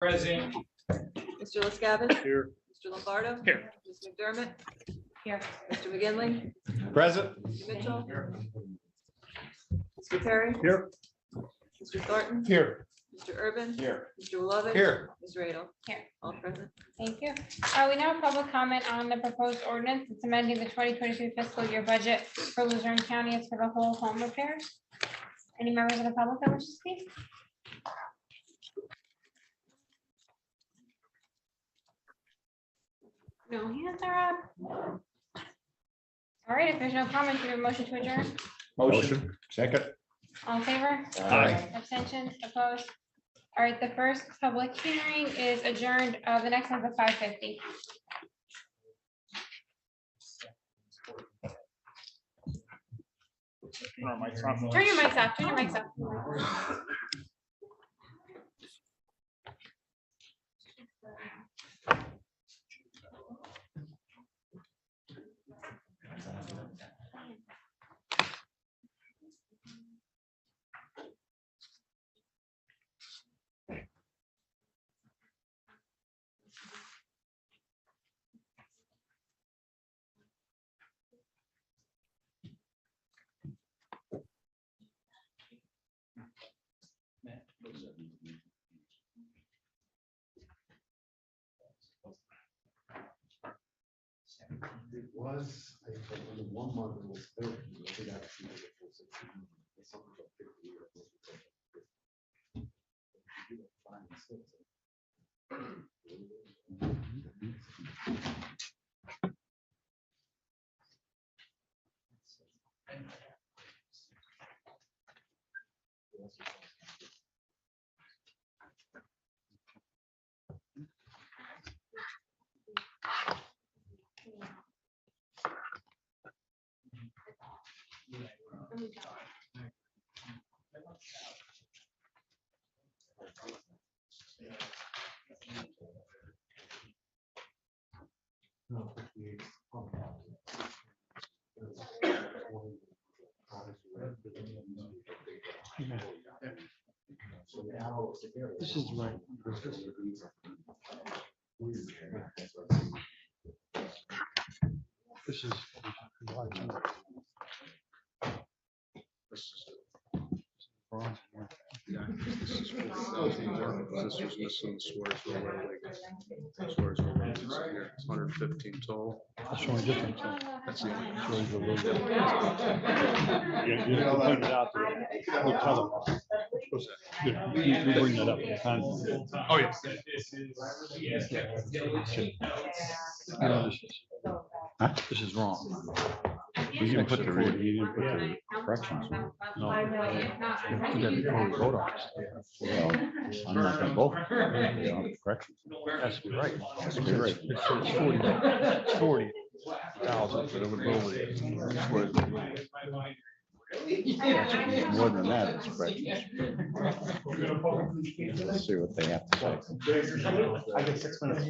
Present. Mr. LaScavitch. Here. Mr. Lombardo. Here. Ms. McDermott. Here. Mr. McGinley. Present. Mr. Mitchell. Mr. Perry. Here. Mr. Thornton. Here. Mr. Urban. Here. Mr. Lovett. Here. Ms. Radle. Here. All present. Thank you. We now have public comment on the proposed ordinance. It's amending the 2023 fiscal year budget for Luzerne County. It's for the whole home repairs. Any members of the public that wish to speak? No hands are up. All right, if there's no comments, we have a motion to adjourn. Motion. Second. All in favor? Aye. Abstentions, opposed? All right, the first public hearing is adjourned. The next one's at 5:50. Turn your mics off, turn your mics off. It was, I think, in 1 month it was 30. I think I've seen it for 16. It's something like 50 or 5 and 6. This is right. This is. Yeah, this is 40,000 more. This was missing Swarsville Road. Swarsville Road is here. It's 115 total. That's the only difference. That's the only. Shows a little bit. You point it out there. We'll tell them. You bring that up in the time. Oh, yeah. This is wrong. You didn't put the corrections. No. You gotta before we vote on this. Well, I'm not gonna vote. You know, corrections. Has to be right. Has to be right. It's 40,000 for the ability. More than that, it's corrections. Let's see what they have to say. I get 6 minutes.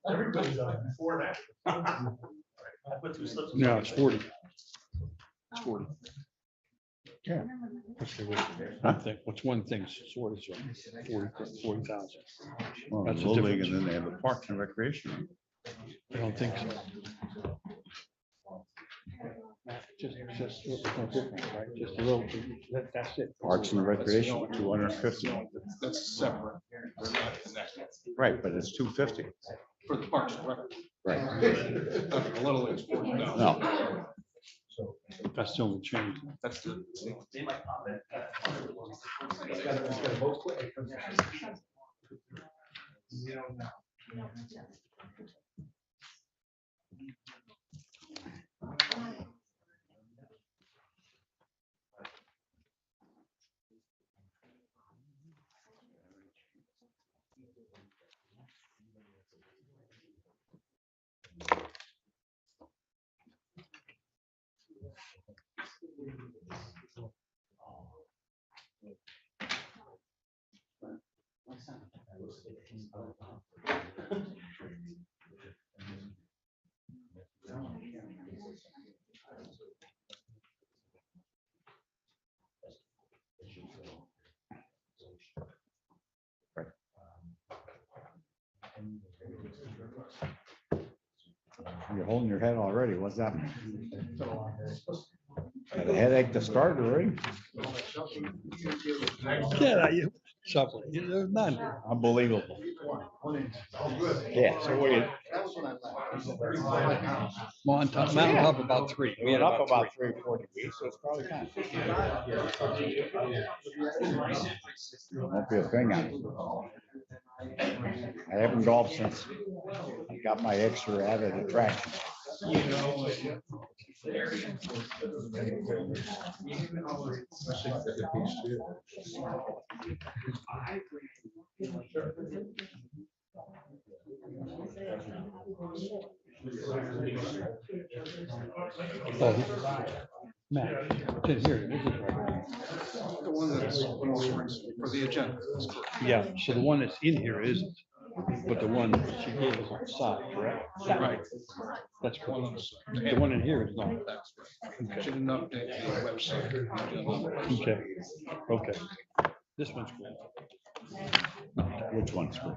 Everybody's on before that. No, it's 40. It's 40. Yeah. What's one thing, sort of 40,000. Well, That's the a Little League, difference. and then they have the Parks and Recreation. I don't think so. Just no difference, right? Just a little, that's it. Parks and Recreation, 250. That's separate. Right, but it's 250. For the Parks and Rec. Right. Okay, Little League's 40,000. No, That's the only change. That's the. You're holding your head already. What's that? Got a headache to start already? Yeah, you shuffle. There's none. Unbelievable. Yeah. So we're mountain top about 3. We went up about 3 or 4 degrees, so it's probably time. Won't be a thing on it. I haven't golfed since I got my extra added attraction. Oh, Matt, it's here. This is right. The one that's for the agenda. That's correct. Yeah, so the one that's in here isn't, but the one she gave us on the side, correct? Right. That's One correct. of those. The one in here is not. That's right. She didn't update the website. Okay, okay. This one's good. Which one's good?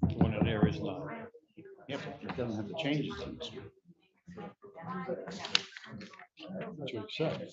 The one in there is not. Yeah, but it doesn't have the changes in this one. To accept.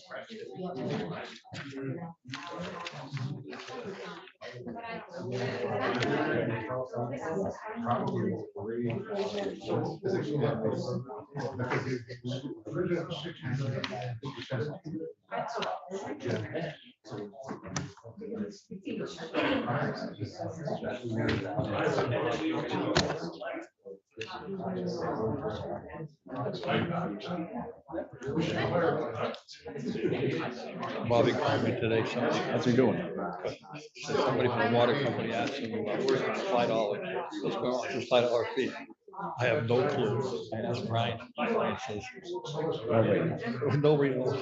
Bobby called me today. How's he doing? Somebody from the water company asked him about where's the $5. What's going on with the $5 fee? I have no clue. I asked Brian. Brian says, nobody knows.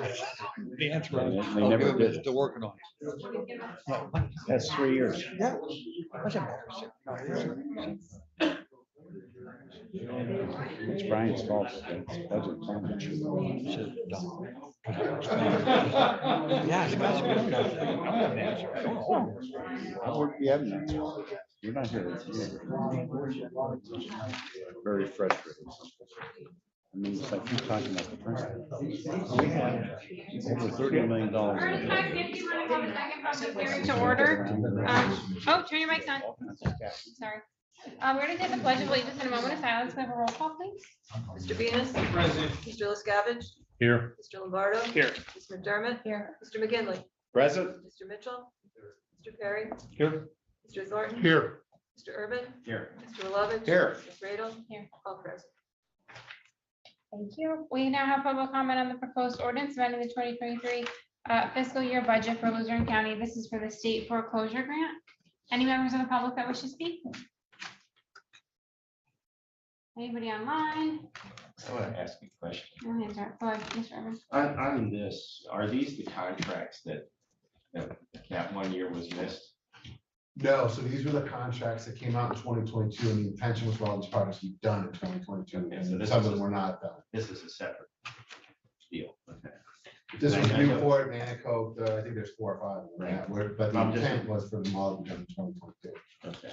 The answer is, They "Oh, never give him did. this, they're working on it." That's 3 years. Yeah. Doesn't matter. It's Brian's fault. It's budget plan. He said, "No." Yeah, it's got some good guys. I don't have an answer. I don't know. How would we have an answer? You're not here. Very frustrated. I mean, it's like you talking about the principal. We had over $30 million. If you want to have a second public hearing to order. Oh, turn your mics on. Sorry. We're going to take the pledge of allegiance in a moment of silence. Can I have a roll call, please? Mr. Venus. Present. Mr. LaScavitch. Here. Mr. Lombardo. Here. Ms. McDermott. Here. Mr. McGinley. Present. Mr. Mitchell. Mr. Perry. Here. Mr. Thornton. Here. Mr. Urban. Here. Mr. Lovett. Here. Ms. Radle. Here. All present. Thank you. We now have public comment on the proposed ordinance amending the 2023 fiscal year budget for Luzerne County. This is for the state foreclosure grant. Any members of the public that wish to speak? Anybody online? I want to ask you a question. No hands are- Go ahead, Mr. Urban. On this, are these the contracts that 1 year was missed? No, so these were the contracts that came out in 2022, and the intention was for all these projects to be done in 2022, Okay, so and this some of is- them were not done. This is a separate deal. Okay. This was I know- Newport, Manicoke, I think there's 4 or 5 of them, yeah, but the I'm just- intent was for them all to be done in 2022. Okay.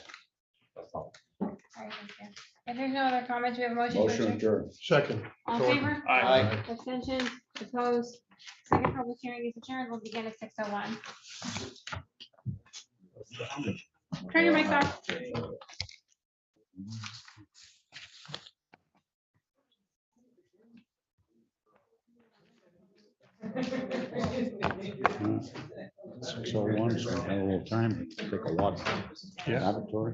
That's all. All right, thank you. If there's no other comments, we have a motion. to Motion adjourn. adjourned. Second. All in favor? Aye. Abstentions, opposed. Second public hearing is adjourned. We'll begin at 6:01. Turn your mics off. So one, so I have a little time to take a walk. Yeah. Laboratory.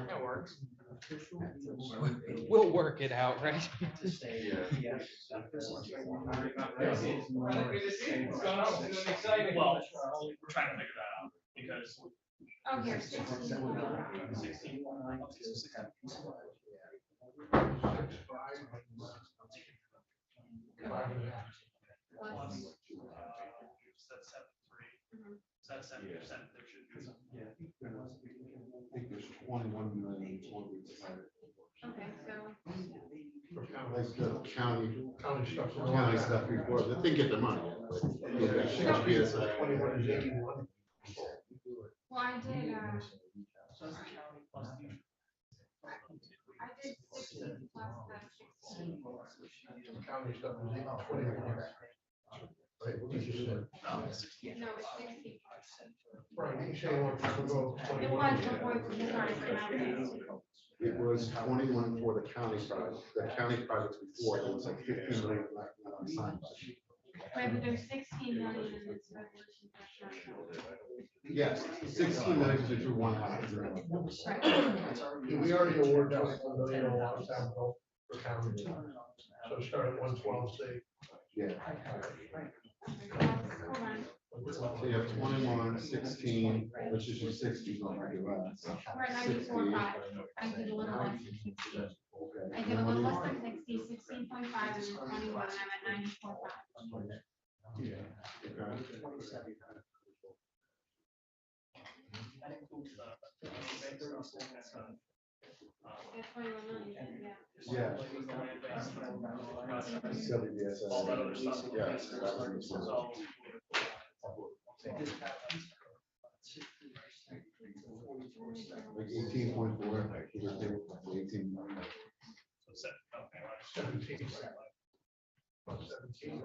That works. We'll work it out, right? Well, we're trying to figure that out because. Oh, here. 16. That's 7.3. So that's 7%. There should be some. I think there's 21 million. Okay, so. Like the county stuff before, they didn't get the money. But Well, I did, I did 16 plus the 16. No, it's 16. It was before the started for mountains. It was 21 for the county project. The county project before, it was like 15 million left unassigned. Right, but there's 16 million in this resolution. That's not- Yes, 16 million to do one half. Right. We already awarded $21 million a long time ago for county. So start at 112, say. Yeah. Hold on. So you have 21, 16, which is your 60 going to do us. We're at 94.5. I did a little less than 60. I did a little less than 60, 16.5, and then 21, and I'm at 94.5. That's 21 million, yeah. Yeah. All that other stuff. Yeah. So. Like 18.4, like 18 million. So, okay, right. 17. About 17.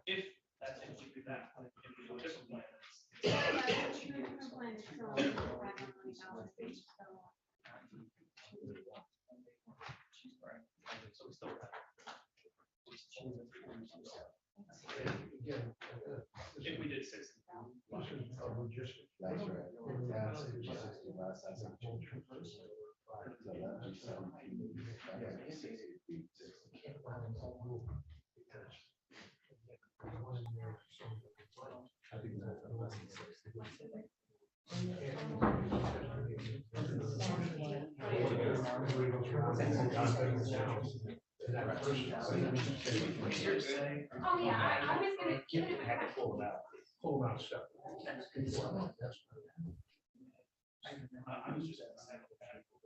If that's included that, if we do a different plan. So we still have. If we did 60. That's right. Yeah, 60 less, that's a change. So that'd be 17. Yeah, 60 would be 60. I think that's less than 60. Oh, yeah, I was gonna, even if I had. Pull out stuff. I was just.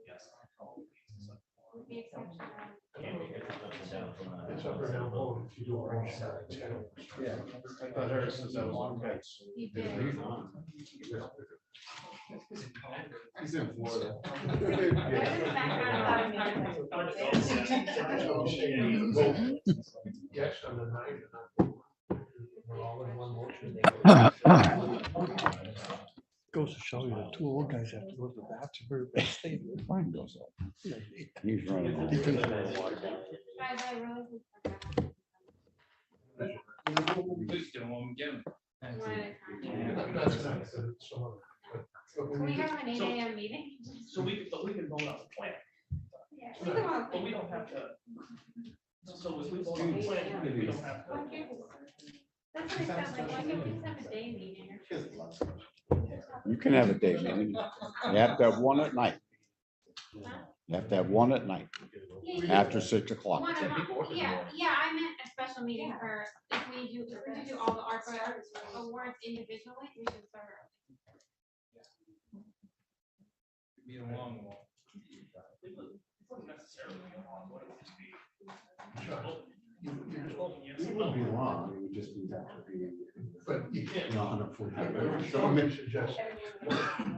Yes. With the exception of. It's up or down low if you do a wrong side. Yeah. I thought Eric said that was okay. You did. He's in Florida. Yes, on the 9th. We're all in one motion. Goes to show you the two old guys have to go to the bathroom. They stay there. Fine goes up. He's running. He couldn't- Guys, I really forgot. Please do them, get them. One at a time. That's not good. So, but Can we have an 8 AM meeting? So but we can vote on the plan, Yeah. but we don't have to. So if we vote on the plan, we don't have to. That's what I said, like, why can't we just have a day meeting? You can have a day meeting. You have to have one at night. You have to have one at night, after 6 o'clock. One a month. Yeah, I meant a special meeting for, if we do all the ARPA awards individually, we should start. Be a long one. It wasn't necessarily a long one, it would just be. It would be long. would just be that to be. But you can't. No, 140. So I suggest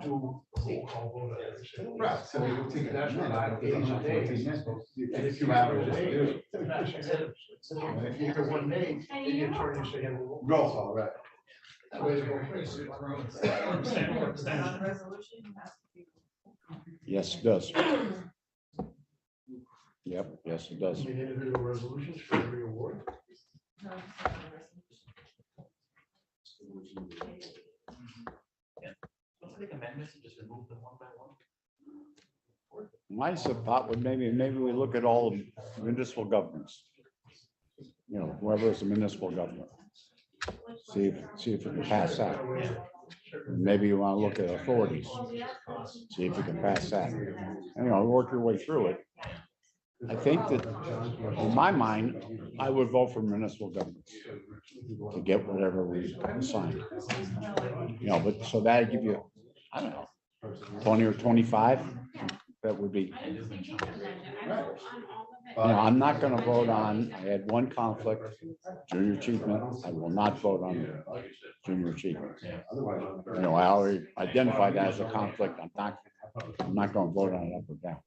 do a roll call vote on every single. Right, so we would take it. That's what 5 days a day. And if you have a day, that's it. If you have one day, then you turn and say, well, Roll call, right. that way it's going crazy. Yes, it does. Yep, yes, it does. You need individual resolutions for every award. Let's make amendments and just remove them one by one. My thought would maybe we look at all municipal governments. You know, whoever is the municipal government. See if we can pass that. Maybe you want to look at authorities. See if you can pass that. And, you know, work your way through it. I think that in my mind, I would vote for municipal governments to get whatever we assign. You know, but so that give you, I don't know, 20 or 25. That would be. You know, I'm not going to vote on. I had one conflict, junior achievement. I will not vote on junior achievement. You know, I already identified that as a conflict. I'm not going to vote on it up or down.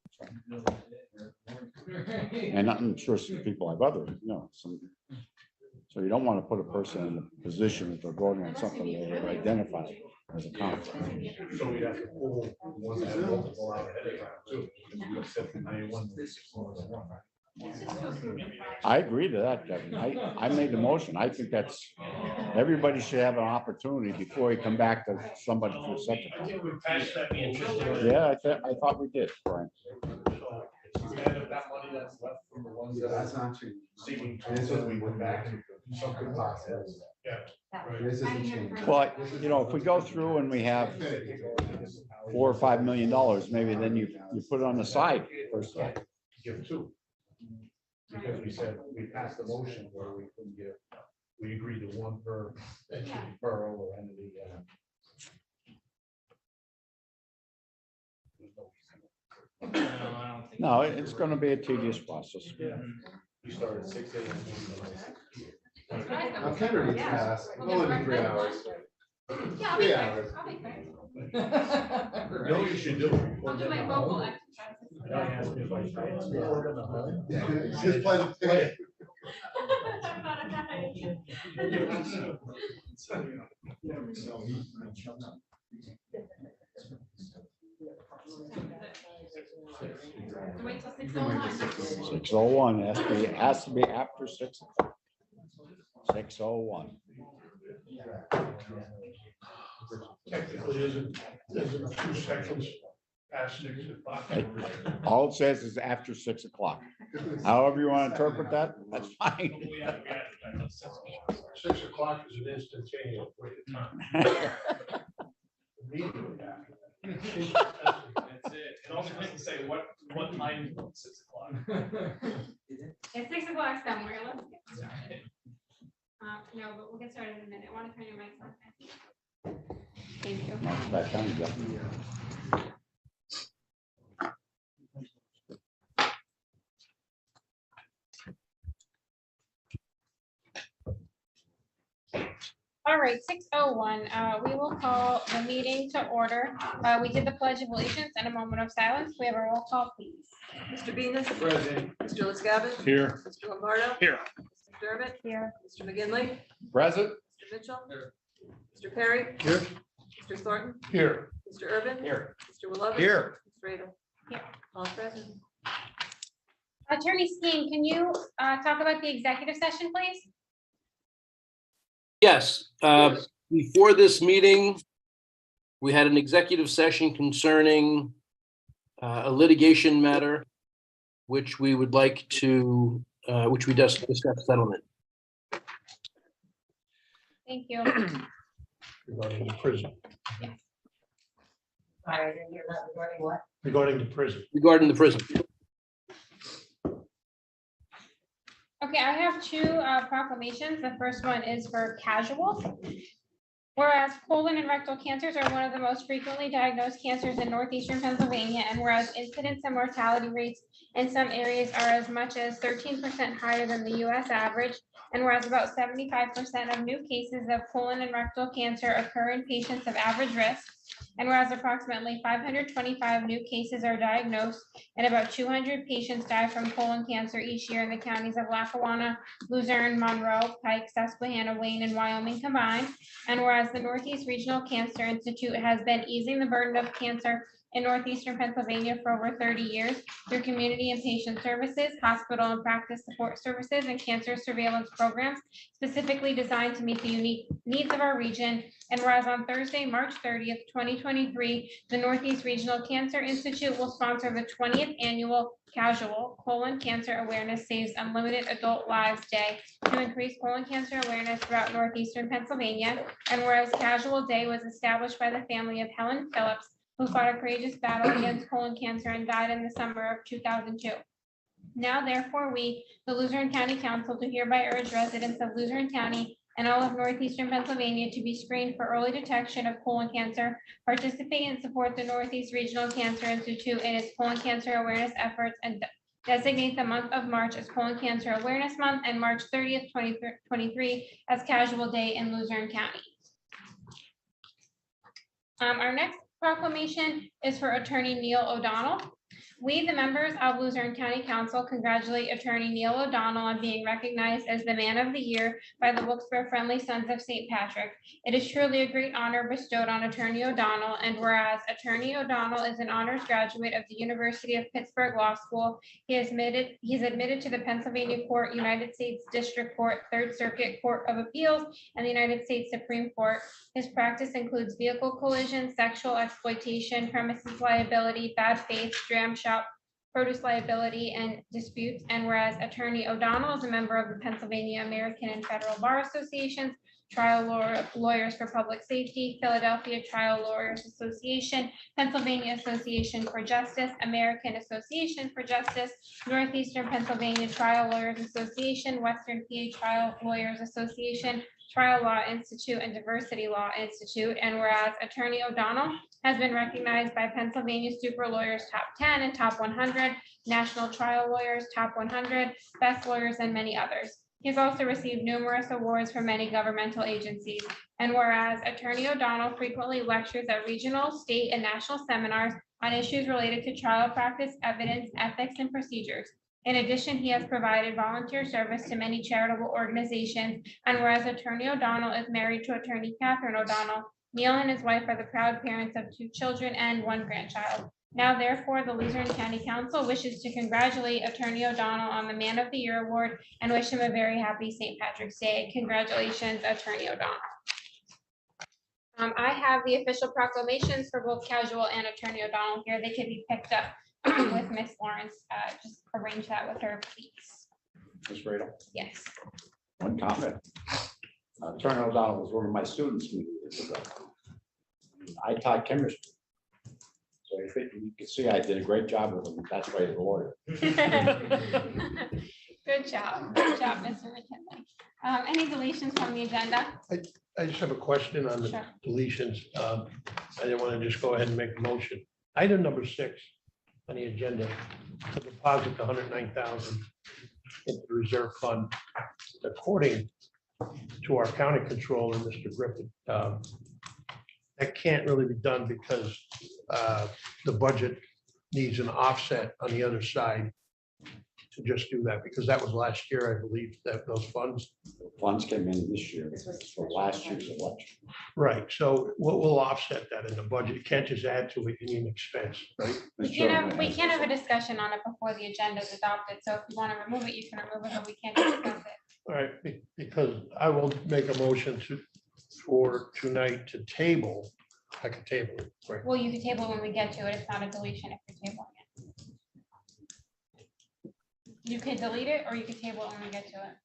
And I'm sure some people have other, you know, some. So you don't want to put a person in a position that they're voting on something that they're identified as a conflict. So we have to pull ones that have multiple out ahead of time too. Because we accept the May one, more than one, right? I agree to that, Kevin. I made the motion. I think that's, everybody should have an opportunity before you come back to somebody for a second. I think we passed that motion. Yeah, I thought we did, Brian. So we had that money that's left from the ones that That's are not true. seeking. And this is we went back and something process. Yeah. This isn't changed. Well, you know, if we go through and we have $4 or $5 million, maybe then you put it on the side first. Give two. Because we said, we passed the motion where we couldn't give, we agreed to one per entity, borough or entity. No, it's gonna be a tedious process. We started 6 a.m. Now Kendra needs to ask, only 3 hours. 3 hours. No, you should do it. I'll do my vocal exercises. Just play the tape. Wait till 6:01. 6:01 has to be after 6 o'clock. 6:01. Technically, isn't 2 seconds past 6 o'clock. All it says is after 6 o'clock. However you want to interpret that, that's fine. 6 o'clock is an instantaneous point of time. Immediately after that. That's it. It also doesn't say what time, 6 o'clock. It's 6 o'clock somewhere. Let's get started. No, but we'll get started in a minute. I want to turn your mics on. Thank you. Back down, Jeff. All right, 6:01. We will call the meeting to order. We did the pledge of allegiance and a moment of silence. We have a roll call, please. Mr. Venus. Present. Mr. LaScavitch. Here. Mr. Lombardo. Here. Mr. Dermott. Here. Mr. McGinley. Present. Mr. Mitchell. Mr. Perry. Here. Mr. Thornton. Here. Mr. Urban. Here. Mr. Willoughby. Here. Mr. Radle. Here. All present. Attorney Skeen, can you talk about the executive session, please? Yes, before this meeting, we had an executive session concerning a litigation matter, which we would like to, which we just discussed settlement. Thank you. Regarding the prison. Sorry, you're not regarding what? Regarding the prison. Regarding the prison. Okay, I have two proclamations. The first one is for casuals. Whereas colon and rectal cancers are one of the most frequently diagnosed cancers in northeastern Pennsylvania, and whereas incidence and mortality rates in some areas are as much as 13% higher than the US average, And whereas about 75% of new cases of colon and rectal cancer occur in patients of average risk. And whereas approximately 525 new cases are diagnosed and about 200 patients die from colon cancer each year in the counties of Lackawanna, Luzerne, Monroe, Pike, Susquehanna, Wayne, and Wyoming combined. And whereas the Northeast Regional Cancer Institute has been easing the burden of cancer in northeastern Pennsylvania for over 30 years through community and patient services, hospital and practice support services, and cancer surveillance programs specifically designed to meet the unique needs of our region. And whereas on Thursday, March 30th, 2023, the Northeast Regional Cancer Institute will sponsor the 20th annual Casual Colon Cancer Awareness Saves Unlimited Adult Lives Day to increase colon cancer awareness throughout northeastern Pennsylvania. And whereas Casual Day was established by the family of Helen Phillips, who fought a courageous battle against colon cancer and died in the summer of 2002. Now therefore, we, the Luzerne County Council, do hereby urge residents of Luzerne County and all of northeastern Pennsylvania to be screened for early detection of colon cancer, participate and support the Northeast Regional Cancer Institute in its colon cancer awareness efforts, and designate the month of March as Colon Cancer Awareness Month and March 30th, 2023 as Casual Day in Luzerne County. Our next proclamation is for Attorney Neil O'Donnell. We, the members of Luzerne County Council, congratulate Attorney Neil O'Donnell on being recognized as the Man of the Year by the Wilkes-Barre Friendly Sons of St. Patrick. It is truly a great honor bestowed on Attorney O'Donnell, and whereas Attorney O'Donnell is an honors graduate of the University of Pittsburgh Law School, he is admitted to the Pennsylvania Court, United States District Court, Third Circuit Court of Appeals, and the United States Supreme Court. His practice includes vehicle collision, sexual exploitation, premises liability, bad faith, dram shop, produce liability, and disputes. And whereas Attorney O'Donnell is a member of the Pennsylvania American and Federal Bar Associations, Trial Lawyers for Public Safety, Philadelphia Trial Lawyers Association, Pennsylvania Association for Justice, American Association for Justice, Northeastern Pennsylvania Trial Lawyers Association, Western PA Trial Lawyers Association, Trial Law Institute, and Diversity Law Institute. And whereas Attorney O'Donnell has been recognized by Pennsylvania Super Lawyers Top 10 and Top 100, National Trial Lawyers Top 100, Best Lawyers, and many others. He's also received numerous awards from many governmental agencies. And whereas Attorney O'Donnell frequently lectures at regional, state, and national seminars on issues related to trial practice, evidence, ethics, and procedures. In addition, he has provided volunteer service to many charitable organizations. And whereas Attorney O'Donnell is married to Attorney Catherine O'Donnell, Neil and his wife are the proud parents of 2 children and 1 grandchild. Now, therefore, the Luzerne County Council wishes to congratulate Attorney O'Donnell on the Man of the Year Award and wish him a very happy St. Patrick's Day. Congratulations, Attorney O'Donnell. I have the official proclamations for both Casual and Attorney O'Donnell here. They can be picked up with Miss Lawrence. Just arrange that with her, please. Ms. Radle, Yes. one comment. Attorney O'Donnell was one of my students many years ago. I taught chemistry. So if you can see, I did a great job with him. That's why he's a lawyer. Good job. Good job, Mr. McKinley. Any deletions from the agenda? I just have a question on the Sure. deletions. I didn't want to just go ahead and make a motion. Item number 6 on the agenda, to deposit the 109,000 into the reserve fund. According to our county controller, Mr. Griffith, that can't really be done because the budget needs an offset on the other side to just do that, because that was last year, I believe, that those funds. Funds came in this year for last year's election. Right, so we'll offset that in the budget. You can't just add to it, you need an expense, right? We can't have a discussion on it before the agenda is adopted. So if you want to remove it, you can remove it, but we can't discuss it. All right, because I will make a motion for tonight to table. I can table it, right? Well, you can table when we get to it. It's not a deletion if you're tabling it. You can delete it or you can table it when we get to it.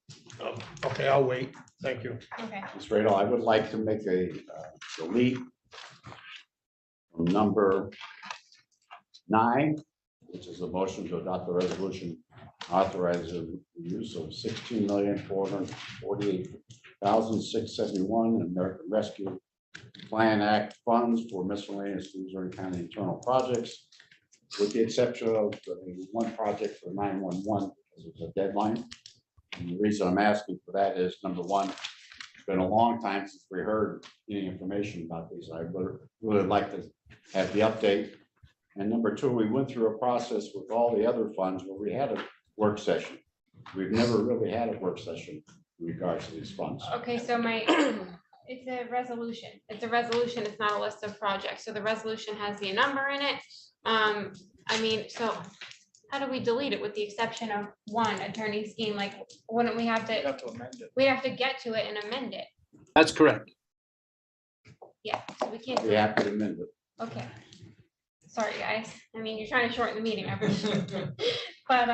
Okay, I'll wait. Thank you. Okay. Ms. Radle, I would like to make a delete from number 9, which is a motion to adopt the resolution authorizing the use of $16,448,671 American Rescue Plan Act funds for miscellaneous Luzerne County internal projects, with the exception of the one project for 911, because it's a deadline. And the reason I'm asking for that is, number one, it's been a long time since we heard any information about these. I would really like to have the update. And number two, we went through a process with all the other funds where we had a work session. We've never really had a work session in regards to these funds. Okay, so it's a resolution. It's a resolution. It's not a list of projects. So the resolution has the number in it. I mean, so how do we delete it with the exception of one attorney scheme? Like, wouldn't we have to, amend it. we'd have to get to it and amend it? That's correct. Yeah, so we can't. We have to amend it. Okay. Sorry, guys. I mean, you're trying to shorten the meeting. I appreciate it. But,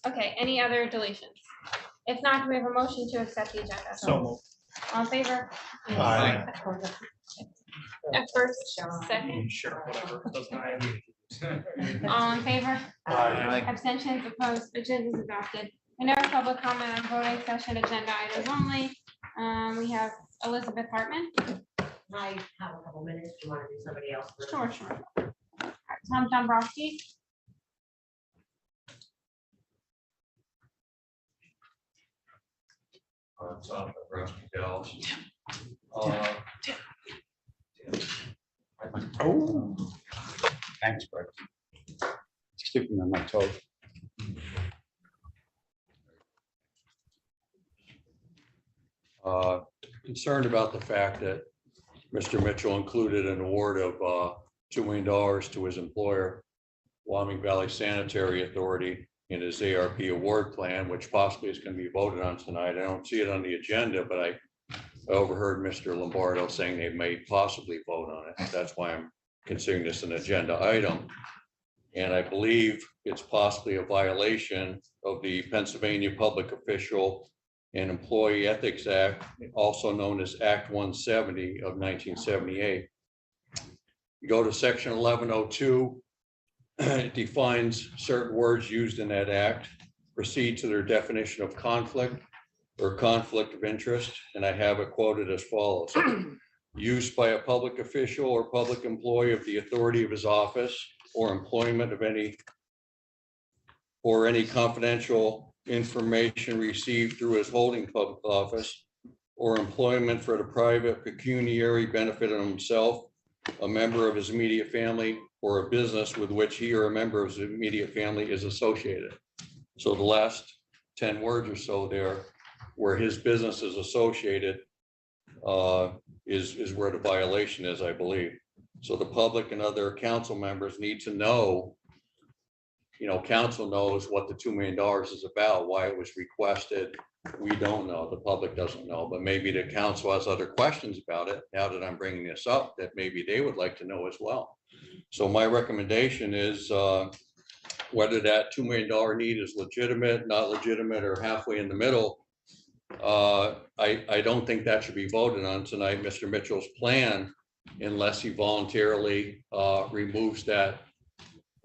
okay, any other deletions? If not, do we have a motion to accept the agenda? So All in favor? Aye. At first, second, Sure, whatever. Doesn't matter. all in favor? Aye. Abstentions, opposed, agenda is adopted. We now have public comment on voting session agenda items only. We have Elizabeth Hartman. I have a couple minutes. Do you want to do somebody else? first? Sure, sure. All right, Tom Dombrowski. Tom Dombrowski, Dallas. Oh. Thanks, Greg. It's keeping me on my toes. Concerned about the fact that Mr. Mitchell included an award of $2 million to his employer, Wyoming Valley Sanitary Authority, in his ARP award plan, which possibly is going to be voted on tonight. I don't see it on the agenda, but I overheard Mr. Lombardo saying they may possibly vote on it. That's why I'm considering this an agenda item. And I believe it's possibly a violation of the Pennsylvania Public Official and Employee Ethics Act, also known as Act 170 of 1978. You go to section 1102, it defines certain words used in that act, proceed to their definition of conflict or conflict of interest, and I have it quoted as follows. Used by a public official or public employee of the authority of his office or employment of any confidential information received through his holding public office or employment for the private pecuniary benefit of himself, a member of his immediate family, or a business with which he or a member of his immediate family is associated. So the last 10 words or so there, where his business is associated, is where the violation is, I believe. So the public and other council members need to know, council knows what the $2 million is about, why it was requested. We don't know, the public doesn't know, but maybe the council has other questions about it. Now that I'm bringing this up, that maybe they would like to know as well. So my recommendation is whether that $2 million need is legitimate, not legitimate, or halfway in the middle. I don't think that should be voted on tonight, Mr. Mitchell's plan, unless he voluntarily removes that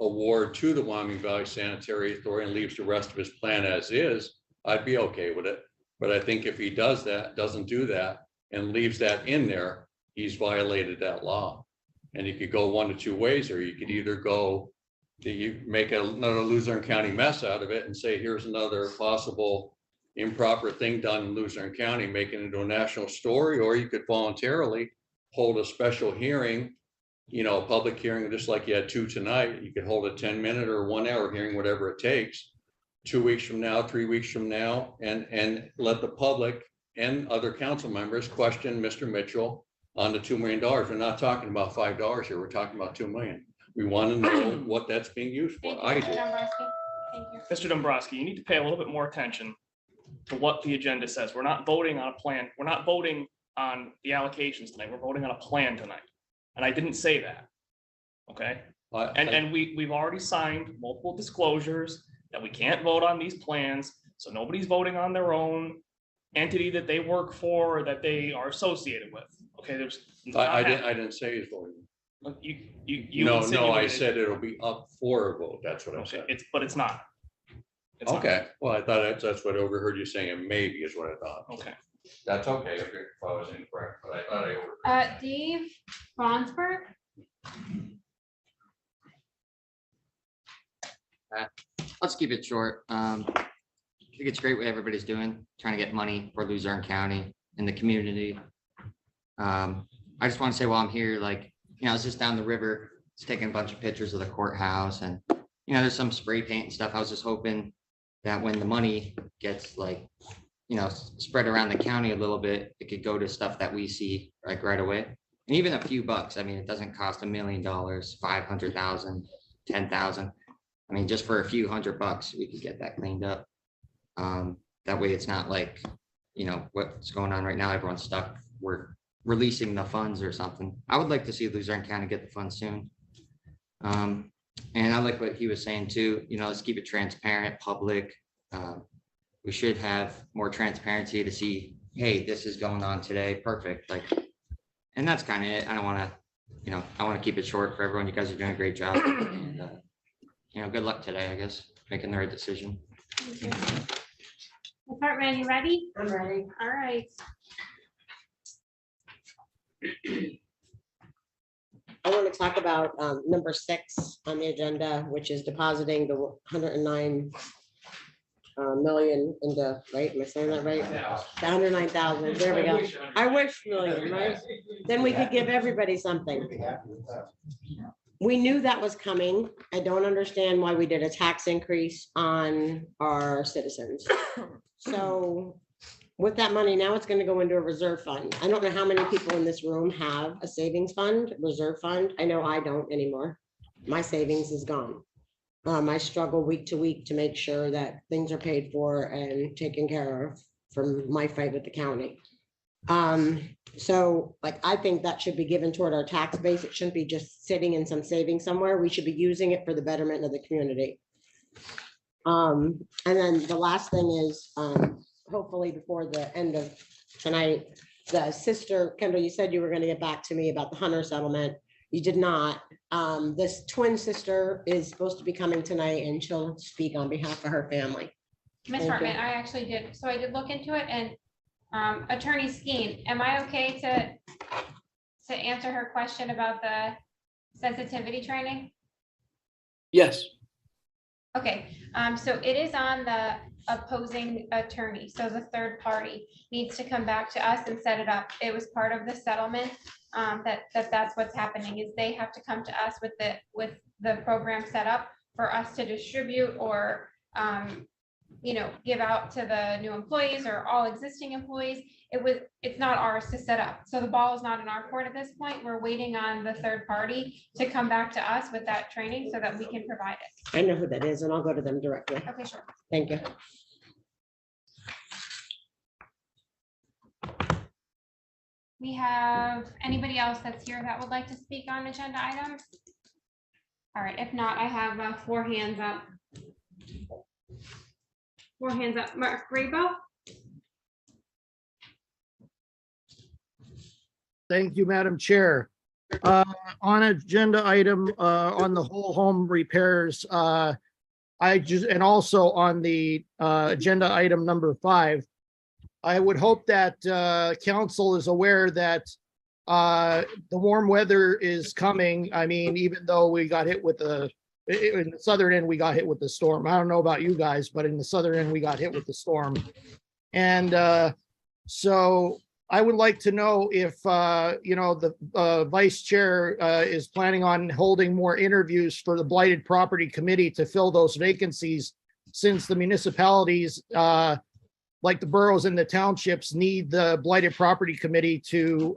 award to the Wyoming Valley Sanitary Authority and leaves the rest of his plan as is. I'd be okay with it. But I think if he does that, doesn't do that, and leaves that in there, he's violated that law. And you could go one of two ways, or you could either go, you make another Luzerne County mess out of it and say, here's another possible improper thing done in Luzerne County, make it into a national story, or you could voluntarily hold a special hearing, a public hearing, just like you had two tonight. You could hold a 10-minute or 1 hour hearing, whatever it takes, 2 weeks from now, 3 weeks from now, and let the public and other council members question Mr. Mitchell on the $2 million. We're not talking about $5 here. We're talking about $2 million. We want to know what that's being used for. I do. Mr. Dombrowski. Thank you. Mr. Dombrowski, you need to pay a little bit more attention to what the agenda says. We're not voting on a plan. We're not voting on the allocations tonight. We're voting on a plan tonight. And I didn't say that. Okay. And we've already signed multiple disclosures that we can't vote on these plans. So nobody's voting on their own entity that they work for or that they are associated with. Okay. I didn't say he's voting. You No, I insinuated- said it'll be up for a vote. That's what I said. But it's not. It's not. Okay, well, I thought that's what I overheard you saying, and maybe is what I thought. Okay. That's okay, if I was incorrect, but I thought I overheard. Dave Bonsberg. Let's keep it short. think it's great what everybody's doing, trying to get money for Luzerne County and the community. I just want to say while I'm here, like, I was just down the river, just taking a bunch of pictures of the courthouse, and, there's some spray paint and stuff. I was just hoping that when the money gets like, spread around the county a little bit, it could go to stuff that we see like right away. And even a few bucks. I mean, it doesn't cost $1 million, 500,000, 10,000. I mean, just for a few $100, we could get that cleaned up. That way it's not like, what's going on right now. Everyone's stuck. We're releasing the funds or something. I would like to see Luzerne County get the funds soon. And I like what he was saying too, let's keep it transparent, public. We should have more transparency to see, hey, this is going on today. Perfect. Like, and that's kind of it. I don't want to, I want to keep it short for everyone. You guys are doing a great job. And, good luck today, I guess, making the right decision. Thank you. Department, you ready? I'm ready. All right. I want to talk about number 6 on the agenda, which is depositing the 109 million into, right? Am I saying that right? The 109,000. There we go. I wish million, right? Then we could give everybody something. We knew that was coming. I don't understand why we did a tax increase on our citizens. So with that money, now it's going to go into a reserve fund. I don't know how many people in this room have a savings fund, reserve fund. I know I don't anymore. My savings is gone. I struggle week to week to make sure that things are paid for and taken care of from my fight with the county. So like, I think that should be given toward our tax base. It shouldn't be just sitting in some savings somewhere. We should be using it for the betterment of the community. And then the last thing is, hopefully before the end of tonight, the sister, Kendra, you said you were going to get back to me about the Hunter settlement. You did not. This twin sister is supposed to be coming tonight and she'll speak on behalf of her family. Ms. Hartman, I actually did. So I did look into it, and Attorney Skeen, am I okay to answer her question about the sensitivity training? Yes. Okay, so it is on the opposing attorney. So the third party needs to come back to us and set it up. It was part of the settlement. That's what's happening, is they have to come to us with the program set up for us to distribute or give out to the new employees or all existing employees. It's not ours to set up. So the ball is not in our court at this point. We're waiting on the third party to come back to us with that training so that we can provide it. I know who that is and I'll go to them directly. Okay, sure. Thank you. We have anybody else that's here that would like to speak on agenda items? All right, if not, I have 4 hands up. 4 hands up. Mark Rabo. Thank you, Madam Chair. On agenda item on the whole home repairs, and also on the agenda item number 5, I would hope that council is aware that the warm weather is coming. I mean, even though we got hit with in the southern end, we got hit with the storm. I don't know about you guys, but in the southern end, we got hit with the storm. And so I would like to know if, the vice chair is planning on holding more interviews for the Blighted Property Committee to fill those vacancies, since the municipalities, like the boroughs and the townships, need the Blighted Property Committee to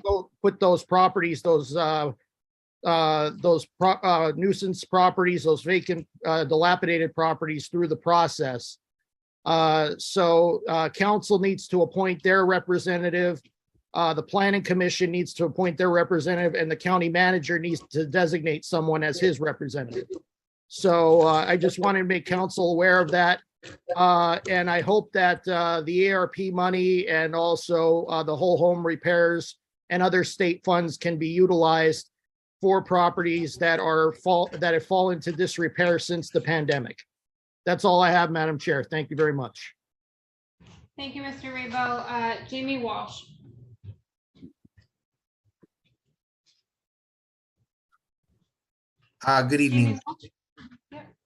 go put those properties, those nuisance properties, those vacant, dilapidated properties through the process. So council needs to appoint their representative. The planning commission needs to appoint their representative, and the county manager needs to designate someone as his representative. So I just wanted to make council aware of that. And I hope that the ARP money and also the whole home repairs and other state funds can be utilized for properties that have fallen into disrepair since the pandemic. That's all I have, Madam Chair. Thank you very much. Thank you, Mr. Rabo. Jamie Walsh. Good evening.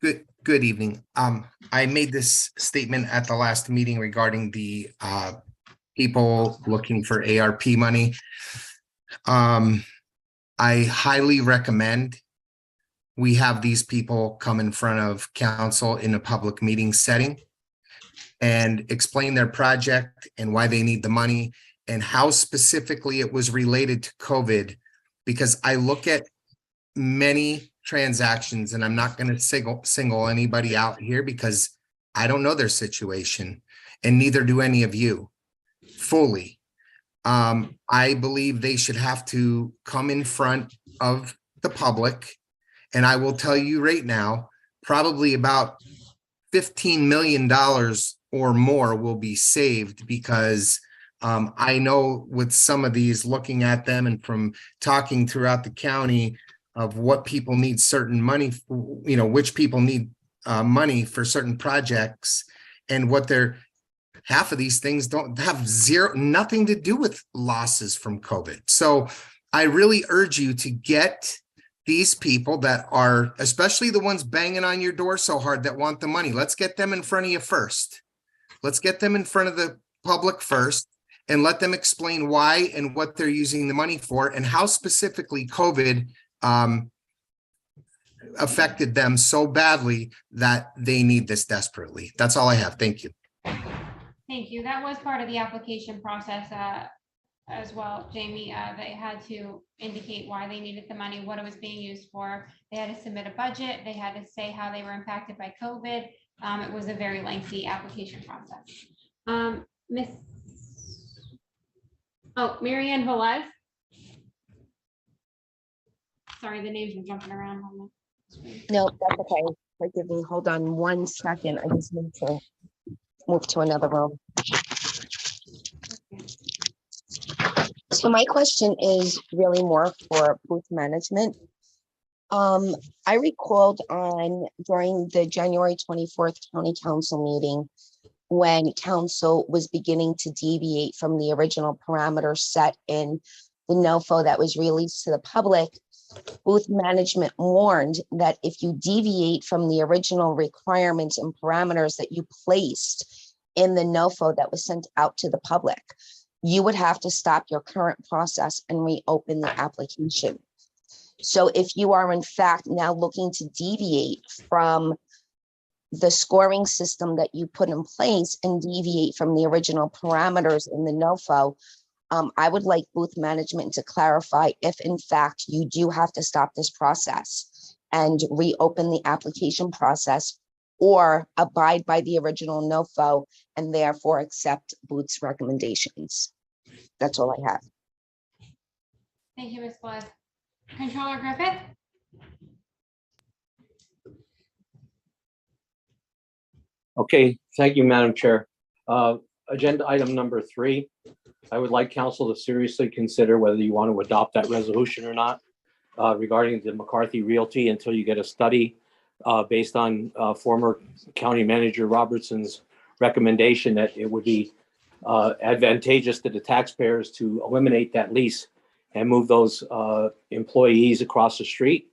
Good evening. I made this statement at the last meeting regarding the people looking for ARP money. I highly recommend we have these people come in front of council in a public meeting setting and explain their project and why they need the money and how specifically it was related to COVID. Because I look at many transactions, and I'm not going to single anybody out here because I don't know their situation, and neither do any of you fully. I believe they should have to come in front of the public, and I will tell you right now, probably about $15 million or more will be saved because I know with some of these, looking at them and from talking throughout the county of what people need certain money, which people need money for certain projects, and what they're, half of these things don't have nothing to do with losses from COVID. So I really urge you to get these people that are, especially the ones banging on your door so hard that want the money. Let's get them in front of you first. Let's get them in front of the public first and let them explain why and what they're using the money for and how specifically COVID affected them so badly that they need this desperately. That's all I have. Thank you. Thank you. That was part of the application process as well, Jamie. They had to indicate why they needed the money, what it was being used for. They had to submit a budget. They had to say how they were impacted by COVID. It was a very lengthy application process. Mary Ann Velez. Sorry, the names are jumping around on the screen. No, that's okay. Forgive me. Hold on 1 second. I just need to move to another room. So my question is really more for booth management. I recalled during the January 24th County Council meeting when council was beginning to deviate from the original parameters set in the NOFO that was released to the public. Booth management warned that if you deviate from the original requirements and parameters that you placed in the NOFO that was sent out to the public, you would have to stop your current process and reopen the application. So if you are in fact now looking to deviate from the scoring system that you put in place and deviate from the original parameters in the NOFO, I would like booth management to clarify if in fact you do have to stop this process and reopen the application process or abide by the original NOFO and therefore accept booth's recommendations. That's all I have. Thank you, Ms. Blood. Controller Griffith. Okay, thank you, Madam Chair. Agenda item number 3. I would like council to seriously consider whether you want to adopt that resolution or not regarding the McCarthy Realty until you get a study based on former County Manager Robertson's recommendation that it would be advantageous to the taxpayers to eliminate that lease and move those employees across the street.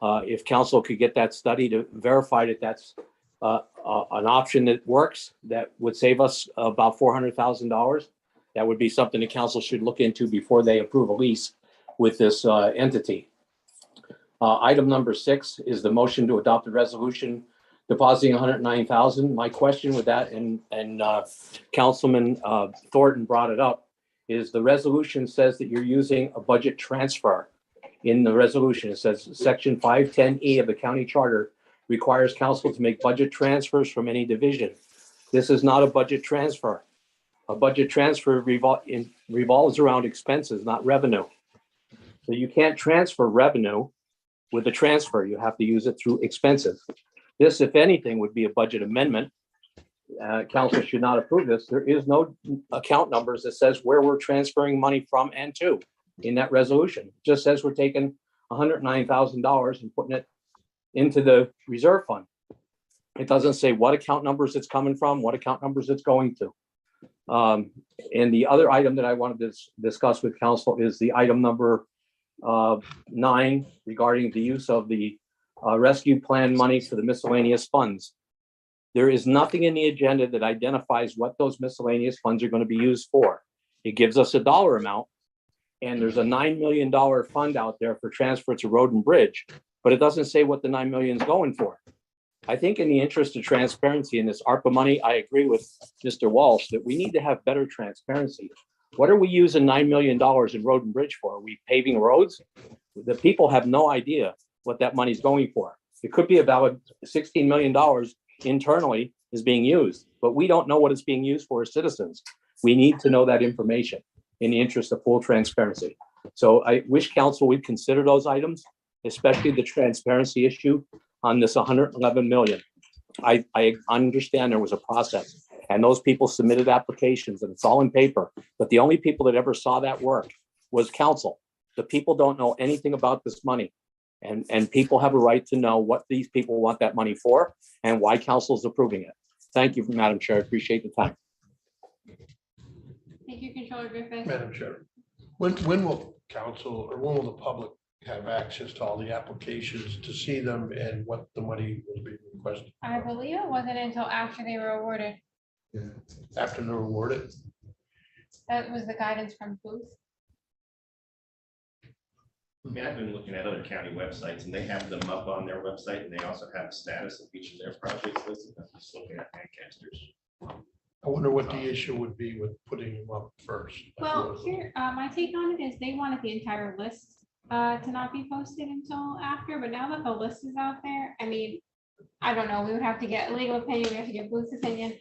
If council could get that study to verify that that's an option that works, that would save us about $400,000. That would be something the council should look into before they approve a lease with this entity. Item number 6 is the motion to adopt a resolution depositing $109,000. My question with that, and Councilman Thornton brought it up, is the resolution says that you're using a budget transfer. In the resolution, it says section 510E of the county charter requires council to make budget transfers from any division. This is not a budget transfer. A budget transfer revolves around expenses, not revenue. So you can't transfer revenue with a transfer. You have to use it through expenses. This, if anything, would be a budget amendment. Council should not approve this. There is no account numbers that says where we're transferring money from and to in that resolution. It just says we're taking $109,000 and putting it into the reserve fund. It doesn't say what account numbers it's coming from, what account numbers it's going to. And the other item that I wanted to discuss with council is the item number 9 regarding the use of the rescue plan money for the miscellaneous funds. There is nothing in the agenda that identifies what those miscellaneous funds are going to be used for. It gives us a dollar amount. And there's a $9 million fund out there for transfer to road and bridge, but it doesn't say what the 9 million is going for. I think in the interest of transparency in this ARPA money, I agree with Mr. Walsh that we need to have better transparency. What are we using $9 million in road and bridge for? Are we paving roads? The people have no idea what that money is going for. It could be about $16 million internally is being used, but we don't know what it's being used for as citizens. We need to know that information in the interest of full transparency. So I wish council would consider those items, especially the transparency issue on this 111 million. I understand there was a process and those people submitted applications and it's all in paper, but the only people that ever saw that work was council. The people don't know anything about this money. And people have a right to know what these people want that money for and why council is approving it. Thank you, Madam Chair. I appreciate the time. Thank you, Controller Griffith. Madam Chair, when will council or when will the public have access to all the applications to see them and what the money will be requested? I believe it wasn't until after they were awarded. After they're awarded? That was the guidance from Booth. I mean, I've been looking at other county websites and they have them up on their website and they also have status of each of their projects listed. I'm just looking at Lancasters. I wonder what the issue would be with putting them up first. Well, here, my take on it is they wanted the entire list to not be posted until after, but now that the list is out there, I mean, I don't know, we would have to get legal opinion, we have to get Booth's opinion.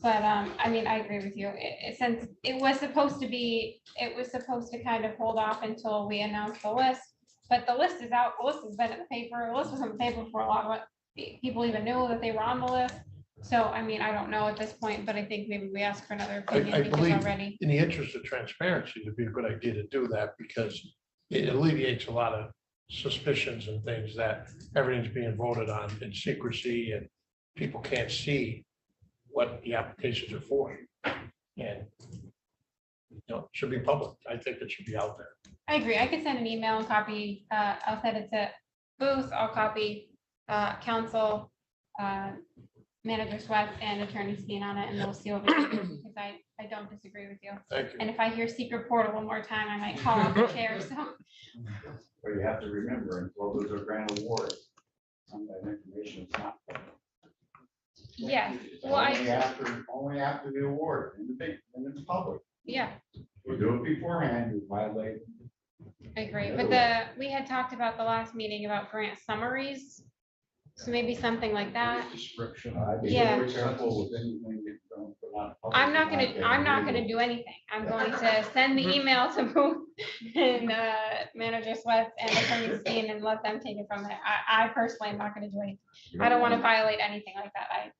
But I mean, I agree with you. Since it was supposed to kind of hold off until we announce the list, but the list is out, the list has been in the paper, the list was on the paper for a lot of it. People even knew that they were on the list. So, I mean, I don't know at this point, but I think maybe we ask for another opinion. I because believe already. in the interest of transparency, it'd be a good idea to do that because it alleviates a lot of suspicions and things that everything's being voted on in secrecy and people can't see what the applications are for. And it should be public. I think it should be out there. I agree. I could send an email and copy, I'll send it to Booth, I'll copy council, Manager Swetz and Attorney Steen on it, and we'll see what we can do, because I don't disagree with you. Thank you. And if I hear secret portal one more time, I might call off the chair, so. But you have to remember, until there's a grant award, some of that information is not. Yeah, It's well, only after the award, in the public. Yeah, We do it beforehand, you violate. I agree, but we had talked about the last meeting about grant summaries. So maybe something like that. Description. I'd be Yeah. very careful with anything you don't put on public. I'm not gonna do anything. I'm going to send the email to Booth and Manager Swetz and Attorney Steen and let them take it from there. I personally am not gonna do anything. I don't want to violate anything like that.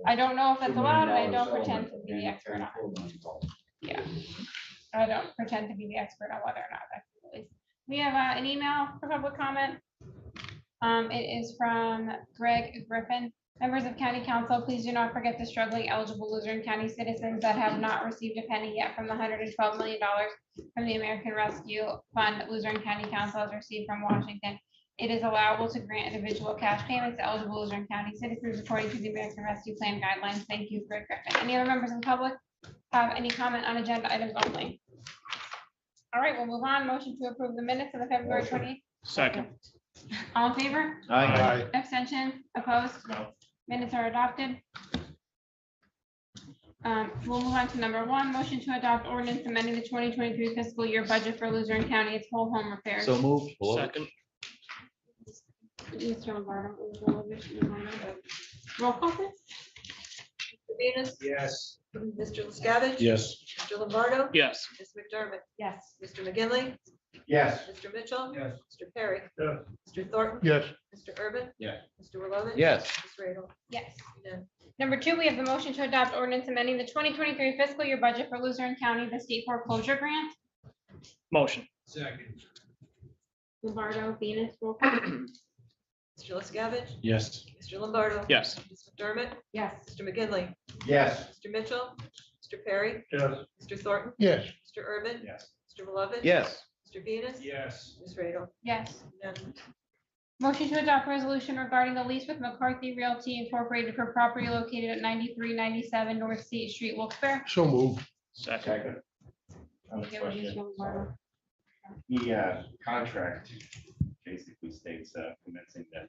I don't know if that's allowed, and I don't pretend to be the expert on it. Yeah, I don't pretend to be the expert on whether or not that's released. We have an email for public comment. It is from Greg Griffin. Members of County Council, please do not forget the struggling eligible Luzerne County citizens that have not received a penny yet from the $112 million from the American Rescue Fund Luzerne County Council has received from Washington. It is allowable to grant individual cash payments to eligible Luzerne County citizens according to the American Rescue Plan guidelines. Thank you, Greg Griffin. Any other members of the public have any comment on agenda items only? All right, we'll move on. Motion to approve the minutes of the February 20th. Second. All in favor? Aye. Abstention? Opposed? No. Minutes are adopted. We'll move on to number 1, motion to adopt ordinance amending the 2023 fiscal year budget for Luzerne County, its whole home repairs. So moved. Second. Mr. Lombardo. Roll call, please. Mr. Venus, Yes. Mr. LaScavitch. Yes. Mr. Lombardo. Yes. Ms. McDermott. Yes. Mr. McGinley, Yes. Mr. Mitchell. Yes. Mr. Perry. Yeah. Mr. Thornton. Yes. Mr. Urban. Yeah. Mr. Willoughby. Yes. Ms. Radle. Yes. Unanimous. Number 2, we have the motion to adopt ordinance amending the 2023 fiscal year budget for Luzerne County, the state foreclosure grant. Motion. Second. Lombardo, Venus, roll call. Mr. LaScavitch. Yes. Mr. Lombardo. Yes. Ms. McDermott. Yes. Mr. McGinley, Yes. Mr. Mitchell, Mr. Perry, Yes. Mr. Thornton, Yes. Mr. Urban. Yes. Mr. Willoughby. Yes. Mr. Venus. Yes. Ms. Radle. Yes. Unanimous. Motion to adopt resolution regarding a lease with McCarthy Realty Incorporated for property located at 9397 North State Street, Wilkes-Barre. So moved. Second. On the Thank you, Mrs. question, Lombardo. the contract basically states commencing that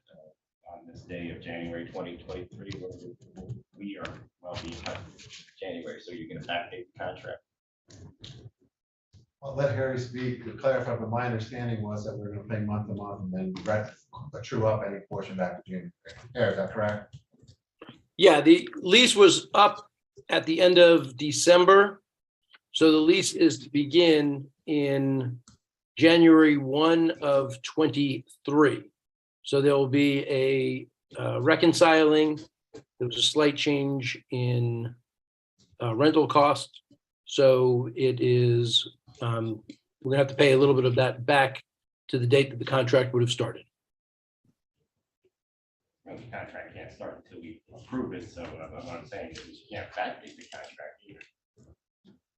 on this day of January 2023, we are, well, being cut January, so you're gonna backdate the contract. I'll let Harry speak to clarify, but my understanding was that we're gonna pay month to month and then true up any portion back to January. Harry, is that correct? Yeah, the lease was up at the end of December. So the lease is to begin in January 1 of 23. So there will be a reconciling. There was a slight change in rental cost. So it is, we're gonna have to pay a little bit of that back to the date that the contract would have started. Well, the contract can't start until we approve it, so what I'm saying is you can't backdate the contract either.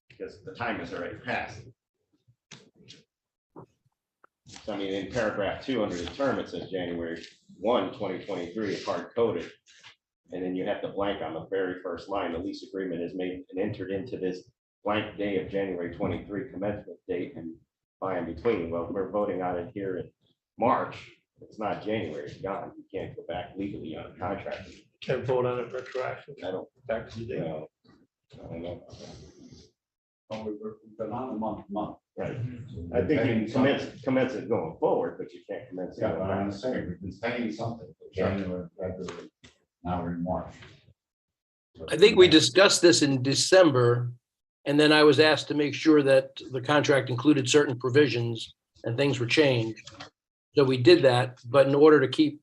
Because the time is already passed. So I mean, in paragraph 2 under the term, it says January 1, 2023, it's hard coded. And then you have to blank on the very first line, the lease agreement is made and entered into this blank day of January 23 commencement date and by in between. Well, we're voting on it here in March. It's not January, it's gone. You can't go back legally on a contract. Can't vote on it retroactive. I don't, Back to the date. know. I don't know. We've been on a month. Right. I think you can commence it going forward, but you can't commence. it Yeah, but going I'm back. saying, we've been paying something for January, February, now we're in March. I think we discussed this in December, and then I was asked to make sure that the contract included certain provisions and things were changed. So we did that, but in order to keep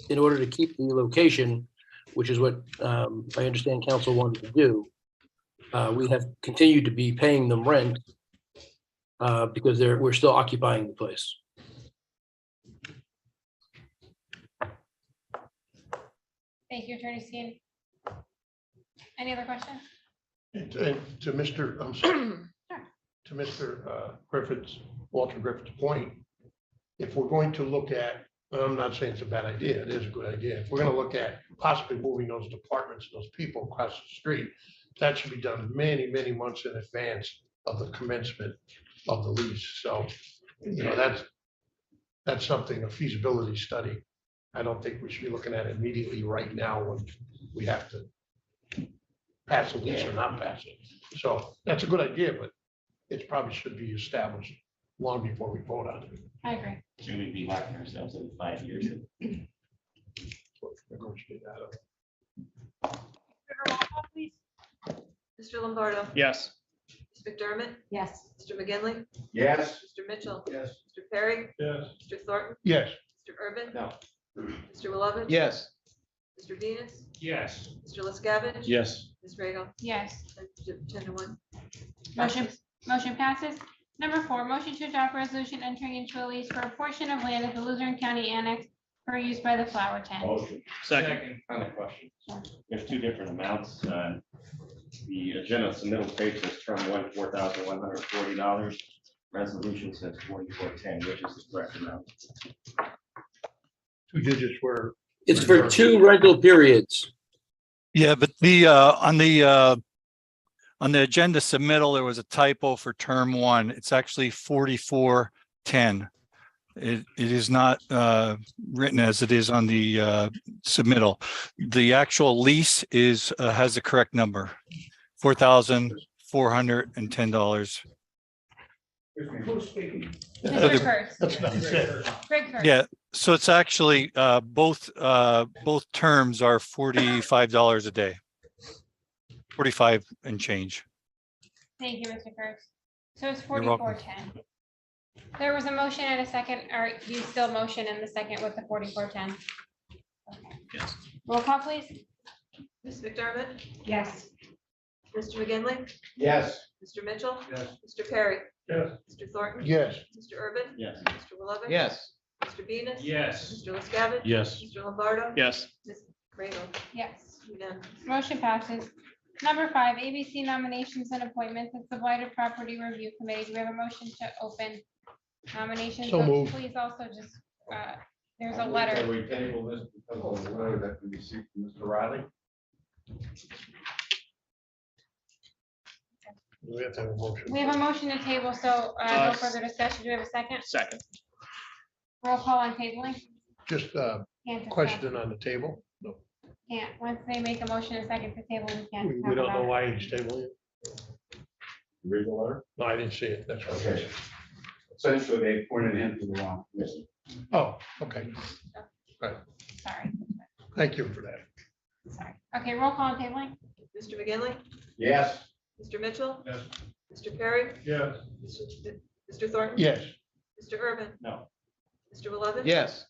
the location, which is what I understand council wanted to do, we have continued to be paying them rent because we're still occupying the place. Thank you, Attorney Scann. Any other questions? And to Mr. I'm sorry, to Mr. Griffith's, Walter Griffith's point, if we're going to look at, I'm not saying it's a bad idea, it is a good idea. If we're going to look at possibly moving those departments, those people across the street, that should be done many, many months in advance of the commencement of the lease. So, you know, that's something, a feasibility study. I don't think we should be looking at it immediately right now when we have to pass a lease or not pass it. So that's a good idea, but it probably should be established long before we vote on it. I agree. Should we be locking ourselves in 5 years? Negotiate that up. Roll call, please. Mr. Lombardo. Yes. Ms. McDermott. Yes. Mr. McGinley. Yes. Mr. Mitchell. Yes. Mr. Perry. Yes. Mr. Thornton. Yes. Mr. Urban. No. Mr. Willovich. Yes. Mr. Venus. Yes. Mr. LaScavitch. Yes. Ms. Radle. Yes. 10-1. Motion passes. Number 4, motion to adopt resolution entering into a lease for a portion of land at the Luzerne County Annex for use by the flower tent. Motion. Second. On the question. There's 2 different amounts. The agenda submittal page says term 1, $4,140. Resolution says 4410, which is the correct amount. 2 digits were. It's for 2 rental periods. Yeah, but on the agenda submittal, there was a typo for term 1. It's actually 4410. It is not written as it is on the submittal. The actual lease has the correct number, $4,410. Who's speaking? Mr. Kurtz. That's not fair. Greg Kurtz. Yeah, so it's actually both terms are $45 a day, 45 and change. Thank you, Mr. Kurtz. So it's You're welcome. 4410. There was a motion and a second, or you still motion in the second with the 4410? Okay. Yes. Roll call, please. Ms. McDermott. Yes. Mr. McGinley. Yes. Mr. Mitchell. Yes. Mr. Perry. Yes. Mr. Thornton. Yes. Mr. Urban. Yes. Mr. Willovich. Yes. Mr. Venus. Yes. Mr. LaScavitch. Yes. Mr. Lombardo. Yes. Ms. Radle. Yes. Unanimous. Motion passes. Number 5, ABC nominations and appointments. It's the Blighted Property Review Committee. Do we have a motion to open nominations? So moved. Please also just There's a letter. We table this because of the letter that we received from Mr. Riley. We have to have a motion. We have a motion to table, so no further discussion. Do we have a second? Second. Roll call on tabling. Just a Can't discuss. question on the table. No, Can't. Once they make a motion and second to table, we can't. we talk don't about know it. why he's tabling it. Read the letter. No, I didn't see it. That's Okay. okay. Essentially, they pointed him to the wrong commission. Oh, okay. Sorry. Thank you for that. Sorry. Okay, roll call on tabling. Mr. McGinley, Yes. Mr. Mitchell, Yes. Mr. Perry, Yes. Mr. Thornton. Yes. Mr. Urban. No. Mr. Lovett. Yes.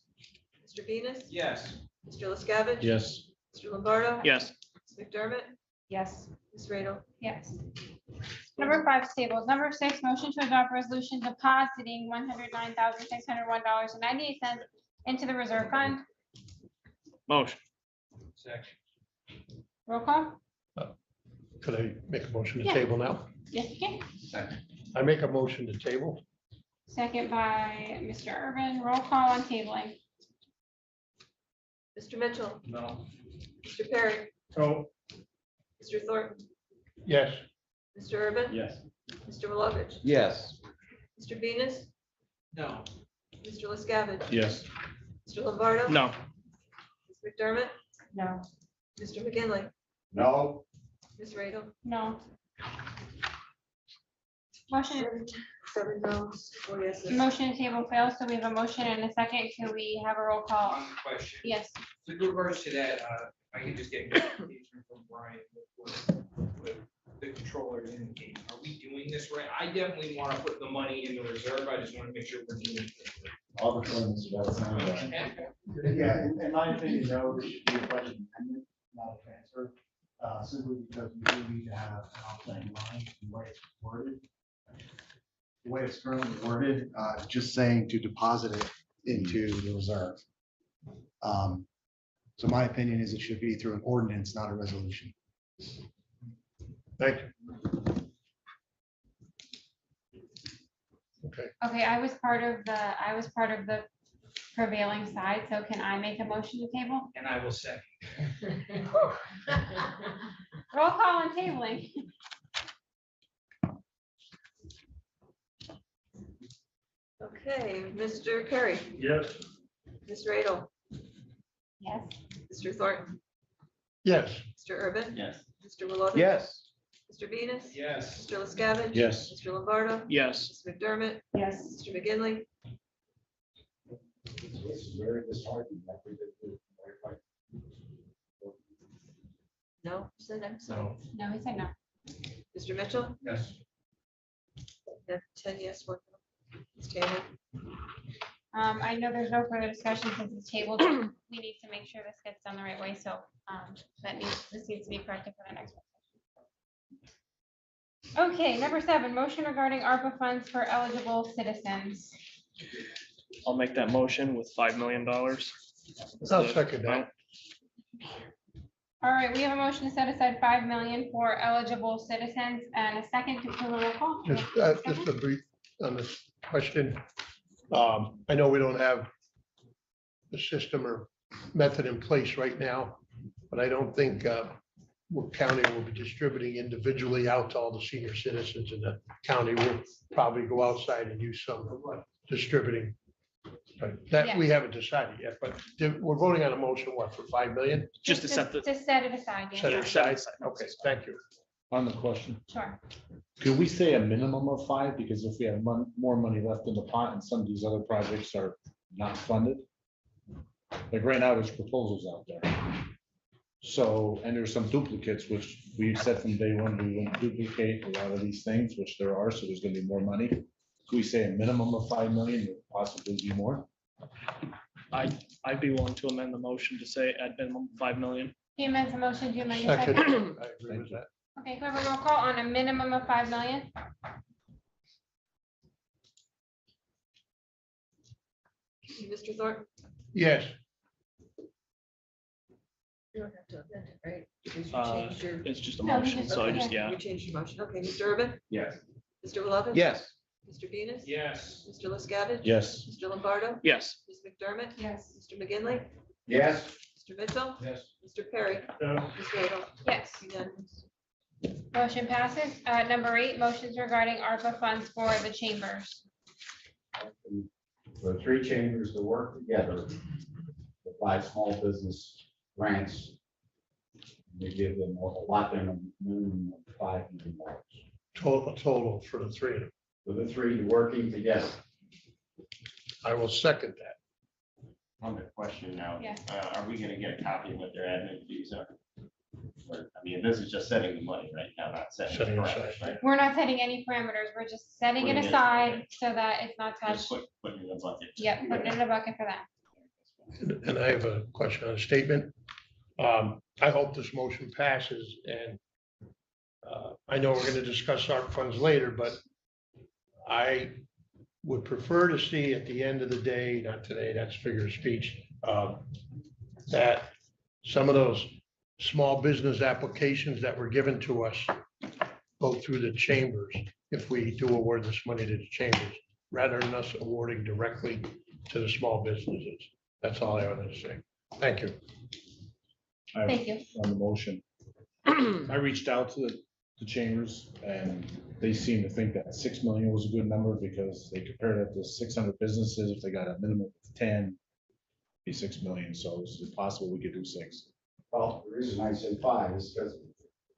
Mr. Venus. Yes. Mr. LaScavitch. Yes. Mr. Lombardo. Yes. Ms. McDermott. Yes. Ms. Radel. Yes. Number 5 is tabled. Number 6, motion to adopt resolution depositing $109,601.98 into the reserve fund. Motion. Roll call. Could I make a motion to Yeah. table now? Yes, you can. I make a motion to table. Second by Mr. Urban. Roll call on tabling. Mr. Mitchell, No. Mr. Perry, No. Mr. Thornton, Yes. Mr. Urban. Yes. Mr. Lovett. Yes. Mr. Venus. No. Mr. LaScavitch. Yes. Mr. Lombardo. No. Ms. McDermott. No. Mr. McGinley. No. Ms. Radel. No. Motion, Seven no's, 4 yeses. motion to table fails, so we have a motion and a second. Can we have a roll call? Question. Yes. With regards to that, I can just get clarification from Brian with the controller to indicate, are we doing this right? I definitely want to put the money in the reserve. I just want to make sure we're doing it. All the funds, that sound right. Yeah, in my opinion, no, this should be a budget amendment, not a transfer. Simply because we do need to have an offsetting line, the way it's worded. The way it's currently worded, just saying to deposit it into the reserve. So my opinion is it should be through an ordinance, not a resolution. Thank you. Okay. Okay, I was part of the prevailing side, so can I make a motion to table? And I will second. Roll call on tabling. Okay, Mr. Perry, Yes. Ms. Radel, Yes. Mr. Thornton, Yes. Mr. Urban. Yes. Mr. Lovett. Yes. Mr. Venus. Yes. Mr. LaScavitch. Yes. Mr. Lombardo. Yes. Ms. McDermott. Yes. Mr. McGinley. This is very disheartening. Like we did with- No, said I'm sorry. No, he said no. Mr. Mitchell. Yes. Yeah, 10 yes, 1 no. It's tabled. I know there's no further discussion since it's tabled. We need to make sure this gets done the right way, so this needs to be corrected for the next one. Okay, number 7, motion regarding ARPA funds for eligible citizens. I'll make that motion with $5 million. I'll second that. All right, we have a motion to set aside 5 million for eligible citizens and a second to approve a roll call. Just a brief on this question. I know we don't have the system or method in place right now, but I don't think county will be distributing individually out to all the senior citizens in the county. Will probably go outside and use some distributing. But that we haven't decided yet, but we're voting on a motion, what, for 5 million? Just to set the. To set it aside, Set yeah. it aside? Okay, thank you. On the question, Sure. could we say a minimum of 5? Because if we have more money left in the pot and some of these other projects are not funded. Like right now, there's proposals out there. So, and there's some duplicates, which we've said from day one, we wouldn't duplicate a lot of these things, which there are, so there's gonna be more money. Could we say a minimum of 5 million, or possibly be more? I'd be willing to amend the motion to say at minimum 5 million. He amends the motion, do you amend your Second, second? I agree with that. Okay, can we have a roll call on a minimum of 5 million? Mr. Thornton. Yes. You don't have to amend it, right? Because you changed your. It's just a No, he motion, just- so I just, yeah. You changed your motion. Okay, Mr. Urban. Yes. Mr. Lovett. Yes. Mr. Venus? Yes. Mr. LaScavitch? Yes. Mr. Lombardo? Yes. Ms. McDermott? Yes. Mr. McGinley, Yes. Mr. Mitchell? Yes. Mr. Perry? No. Ms. Radle? Yes. Unanimous. Motion passes. Number 8, motions regarding ARPA funds for the chambers. The three chambers to work together, provide small business grants. They give them a lot, them a minimum of $5 million. Total for the three of them. For the three working together. I will second that. On the question now, Yes. are we gonna get a copy of what their admin fees are? I mean, this is just setting the money right now, not setting. the Setting aside. parameters, right? We're not setting any parameters. We're just setting it Putting it- aside so that it's not Just touched. put it in the bucket. Yep, put it in a bucket for that. And I have a question on a statement. I hope this motion passes and I know we're gonna discuss ARP funds later, but I would prefer to see at the end of the day, not today, that's figure of speech, that some of those small business applications that were given to us go through the chambers, if we do award this money to the chambers, rather than us awarding directly to the small businesses. That's all I wanted to say. Thank you. Thank you. On the motion. I reached out to the chambers and they seem to think that 6 million was a good number because they compared it to 600 businesses. If they got a minimum of 10, be 6 million. So it's possible we could do 6. Well, the reason I say 5 is because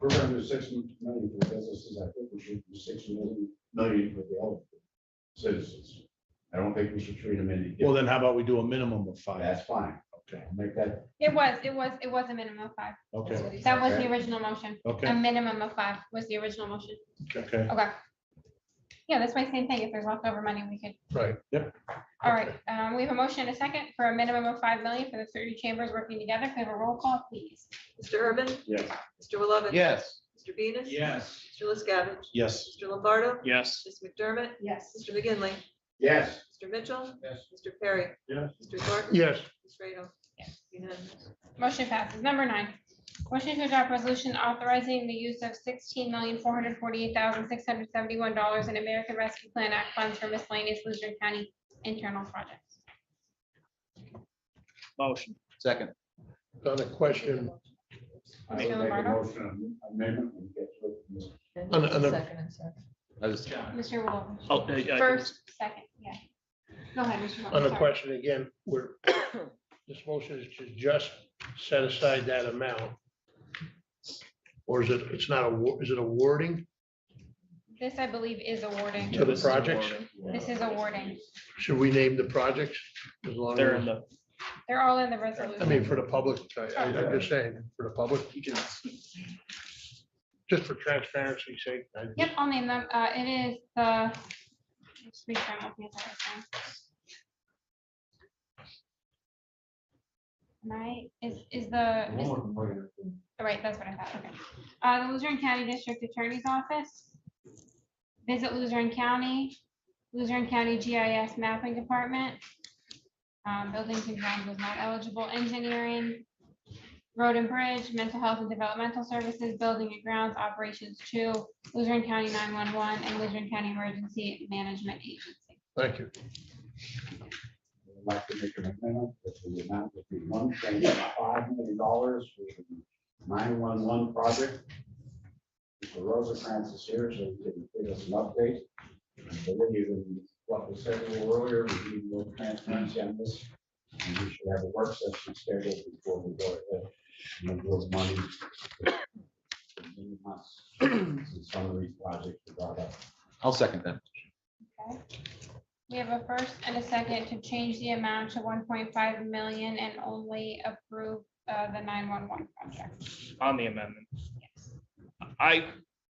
we're going to do 6 million for businesses. I think we should do 6 million for the eligible citizens. I don't think we should treat them any. Well, then how about we do a minimum of 5? That's fine. Okay. Make that. It was a minimum of 5. Okay. That was the original motion. Okay. A minimum of 5 was the original motion. Okay. Okay. Yeah, that's my same thing. If there's leftover money, we could. Right. Yep. All right, we have a motion and a second for a minimum of 5 million for the 30 chambers working together. Can we have a roll call, please? Mr. Urban? Yes. Mr. Lovett? Yes. Mr. Venus? Yes. Mr. LaScavitch? Yes. Mr. Lombardo? Yes. Ms. McDermott? Yes. Mr. McGinley, Yes. Mr. Mitchell? Yes. Mr. Perry? Yes. Mr. Thornton? Yes. Ms. Radle? Yes. Unanimous. Motion passes. Number 9, motion to adopt resolution authorizing the use of $16,448,671 in American Rescue Plan Act funds for miscellaneous Luzerne County internal projects. Motion. Second. On the question, I would make a motion amendment and get to it. On the- Second and second. Mr. Willoughby. Oh, yeah, First, second, yeah. Go ahead, Mr. on Willoughby, the sorry. question again, this motion is to just set aside that amount. Or is it, it's not is it awarding This, I believe, is awarding. to the projects? This is awarding. Should we name the projects? As long They're as, in the, They're all in the resolution. I mean, for the public, I'm just saying, for the public, just for transparency's sake. Yep, I'll name them. It is the. Just make sure I'm looking at the right thing. Right, is the, right, that's what I thought, okay. The Luzerne County District Attorney's Office. Visit Luzerne County GIS Mapping Department. Buildings and grounds was not eligible, engineering. Road and Bridge, Mental Health and Developmental Services, Building and Grounds, Operations 2, Luzerne County 911, and Luzerne County Emergency Management Agency. Thank you. I'd like to make an amendment that the amount would be $1.5 million for the 911 project. Mr. Rosencrantz is here, so he can give us an update. I believe in what was said a little earlier, we need more transparency on this. And we should have a work session scheduled before we go ahead and award money. Since some of these projects were brought up. I'll second that. Okay. We have a first and a second to change the amount to 1.5 million and only approve the 911 project. on the amendment. I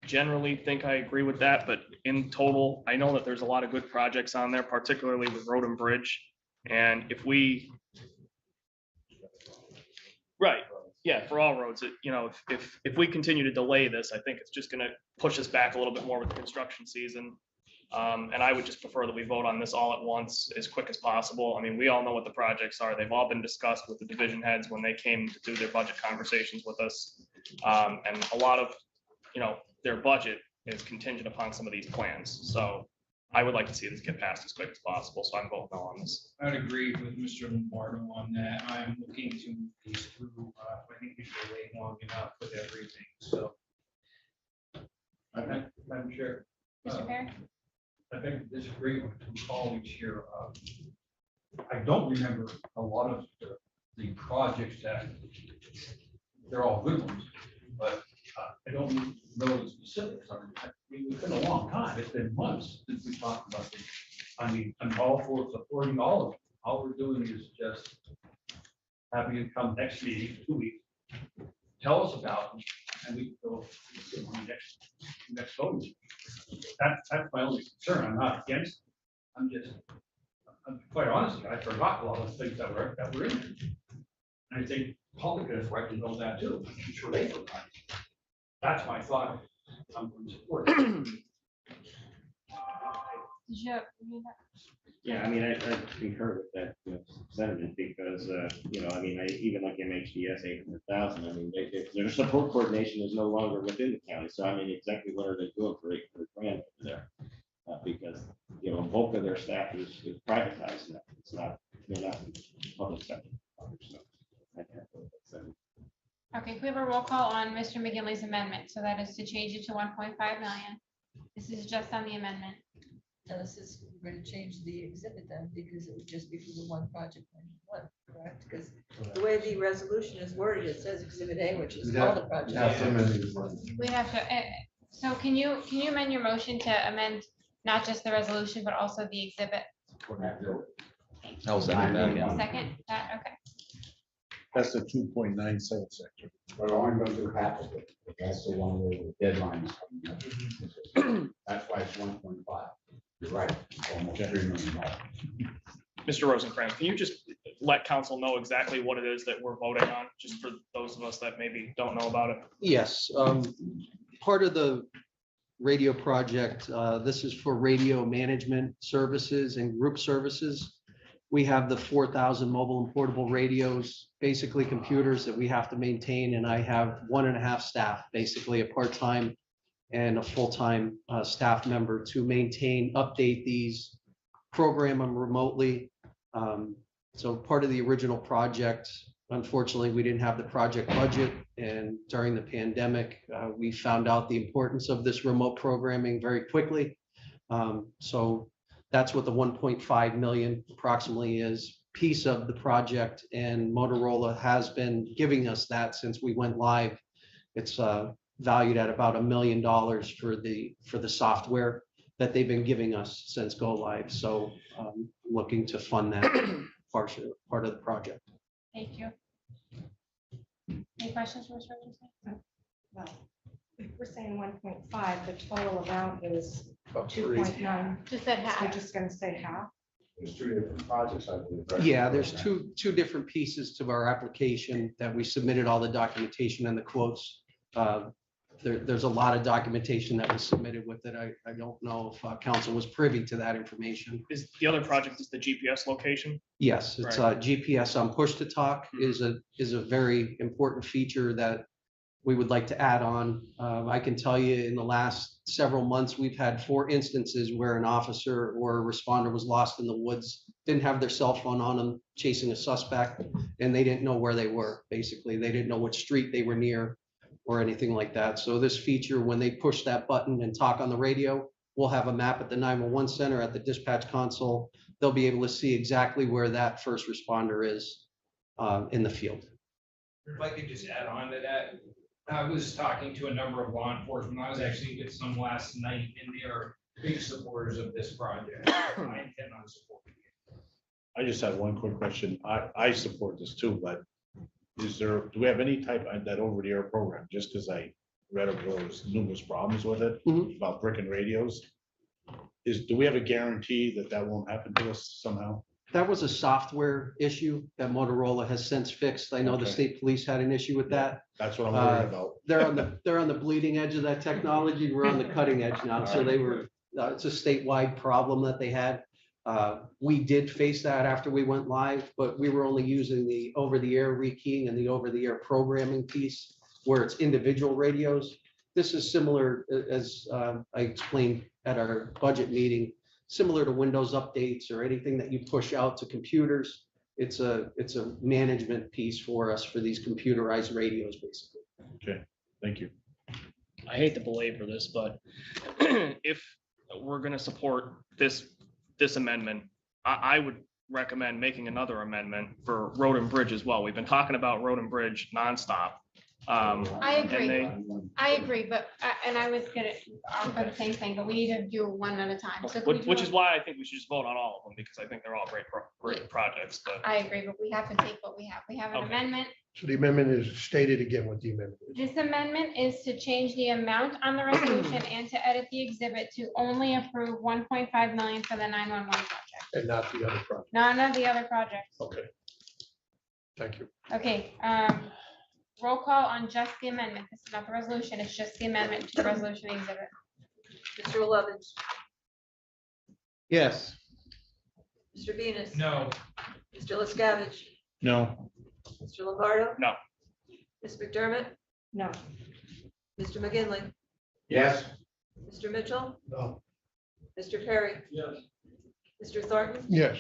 generally think I agree with that, but in total, I know that there's a lot of good projects on there, particularly with Road and Bridge. And if we. Right, yeah, for all roads, if we continue to delay this, I think it's just gonna push us back a little bit more with the construction season. And I would just prefer that we vote on this all at once as quick as possible. I mean, we all know what the projects are. They've all been discussed with the division heads when they came to do their budget conversations with us. And a lot of, their budget is contingent upon some of these plans. So I would like to see this get passed as quick as possible, so I'm voting no on this. I'd agree with Mr. Lombardo on that. I'm looking to move these through. I think we should wait long enough with everything, so. Madam Chair, Mr. Perry? I think I disagree with two colleagues here. I don't remember a lot of the projects that, they're all good ones, but I don't know the specifics. I mean, it's been a long time. It's been months since we talked about this. I mean, I'm all for supporting all of them. All we're doing is just having you come next meeting, 2 weeks, tell us about them, and we can go sit on the next voting. That's my only concern. I'm not against. I'm quite honestly, I forgot a lot of things that were in there. And I think public has right to know that too. I'm sure they forgot. That's my thought. I'm going to support it. Did you read that? Yeah, I mean, I concur with that sentiment because, I mean, even like MHDS 800,000, I mean, their support coordination is no longer within the county. So I mean, exactly what are they doing for 800 grand over there? Because, bulk of their staff is privatized now. It's not, they're not public sector. So, Okay, can we have a roll call on Mr. McGinley's amendment? So that is to change it to 1.5 million. This is just on the amendment. Now, this is, we're going to change the exhibit then, because it would just be for the one project, one, correct? Because the way the resolution is worded, it says exhibit A, which is all the projects. We have to, so can you amend your motion to amend not just the resolution, but also the exhibit? I'll second that, yeah. Second, that, okay. That's the 2.97 sector. But only going to half of it. That's the one where the deadline is coming up. That's why it's 1.5. You're right. Almost $3 million. Mr. Rosencrantz, can you just let council know exactly what it is that we're voting on, just for those of us that maybe don't know about it? Yes, part of the radio project, this is for radio management services and group services. We have the 4,000 mobile and portable radios, basically computers that we have to maintain, and I have 1.5 staff, basically a part-time and a full-time staff member to maintain, update these, program them remotely. So part of the original project, unfortunately, we didn't have the project budget, and during the pandemic, we found out the importance of this remote programming very quickly. So that's what the 1.5 million approximately is, piece of the project, and Motorola has been giving us that since we went live. It's valued at about $1 million for the software that they've been giving us since go live. So looking to fund that part of the project. Thank you. Any questions for Mr. Rosenstein? Well, if we're saying 1.5, the total amount is 2.9. Just said half. We're just gonna say half. There's 2 different projects, I believe. right? Yeah, there's two different pieces to our application that we submitted all the documentation and the quotes. There's a lot of documentation that was submitted with it. I don't know if council was privy to that information. Is the other project is the GPS location? Yes, it's GPS on push to talk is a very important feature that we would like to add on. I can tell you in the last several months, we've had 4 instances where an officer or a responder was lost in the woods, didn't have their cell phone on them, chasing a suspect, and they didn't know where they were. Basically, they didn't know which street they were near or anything like that. So this feature, when they push that button and talk on the radio, we'll have a map at the 911 center, at the dispatch console. They'll be able to see exactly where that first responder is in the field. If I could just add on to that, I was talking to a number of law enforcement. I was actually with some last night, and they are big supporters of this project. I intend on supporting it. I just have one quick question. I support this too, but do we have any type of that over-the-air program? Just because I read of those numerous problems with it about brick and radios. Do we have a guarantee that won't happen to us somehow? That was a software issue that Motorola has since fixed. I know the state police had an issue with that. That's what I'm worried about. They're on the bleeding edge of that technology. We're on the cutting edge now. So they were, it's a statewide problem that they had. We did face that after we went live, but we were only using the over-the-air rekeying and the over-the-air programming piece where it's individual radios. This is similar, as I explained at our budget meeting. similar to Windows updates or anything that you push out to computers. It's a management piece for us for these computerized radios, basically. Okay, thank you. I hate to belabor this, but if we're gonna support this amendment, I would recommend making another amendment for road and bridge as well. We've been talking about road and bridge nonstop. I agree. and I agree, but, and I was gonna offer the same thing, but we need to do one at a time. So if we Which do is why I think we should just vote on all of them, because I think they're all great projects, but. I agree, but we have to take what we have. We have an Okay. amendment. So the amendment is stated again what the amendment is. This amendment is to change the amount on the resolution and to edit the exhibit to only approve 1.5 million for the 911 project, And not the other project. none of the other projects. Okay. Thank you. Okay, roll call on just the amendment. This is not the resolution, it's just the amendment to the resolution exhibit. Mr. Lovett, Yes. Mr. Venus. No. Mr. LaScavitch, No. Mr. Lombardo. No. Ms. McDermott, No. Mr. McGinley, Yes. Mr. Mitchell, No. Mr. Perry, Yes. Mr. Thornton, Yes.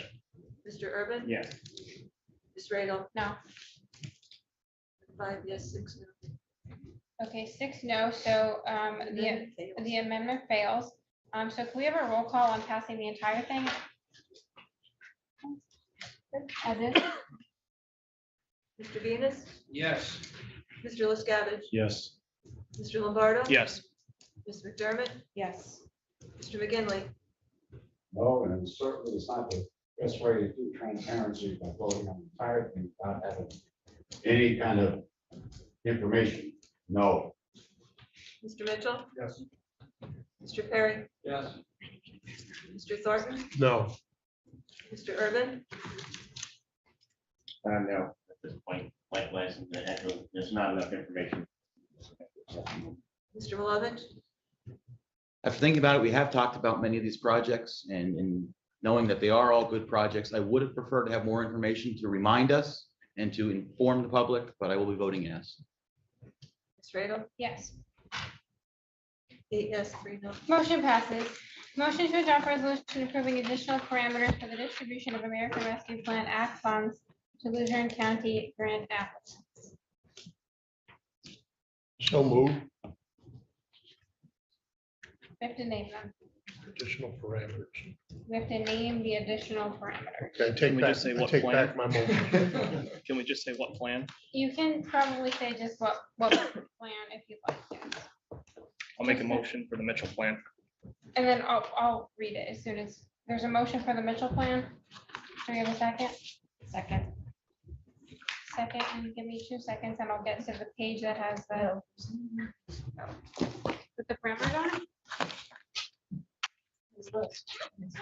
Mr. Urban. Yes. Ms. Radle. No. 5 yes, 6 no. Okay, 6 no, so the amendment fails. So can we have a roll call on passing the entire thing? As is? Mr. Venus, Yes. Mr. LaScavitch, Yes. Mr. Lombardo. Yes. Ms. McDermott, Yes. Mr. McGinley, No, and certainly it's not the best way to do transparency by voting on the entire thing without having any kind of information. No. Mr. Mitchell, Yes. Mr. Perry, Yes. Mr. Thornton, No. Mr. Urban, No, at this point, like license, there's not enough information. Mr. Lovett, After thinking about it, we have talked about many of these projects and knowing that they are all good projects, I would have preferred to have more information to remind us and to inform the public, but I will be voting yes. Ms. Radle, Yes. 8 yes, 3 no. Motion passes. Motion to adopt resolution approving additional parameters for the distribution of American Rescue Plan Act funds to Luzerne County grant applicants. So move. We have to name them. Additional parameters. We have to name the additional parameters. Okay, Can take we back, just say I what take plan? back my motion. Can we just say what plan? You can probably say just what plan if you'd like. Yes. I'll make a motion for the Mitchell plan. And then I'll read it as soon as, there's a motion for the Mitchell plan. Do we have a second? Second. Second, and give me 2 seconds and I'll get to the page that has the. With the parameters on it?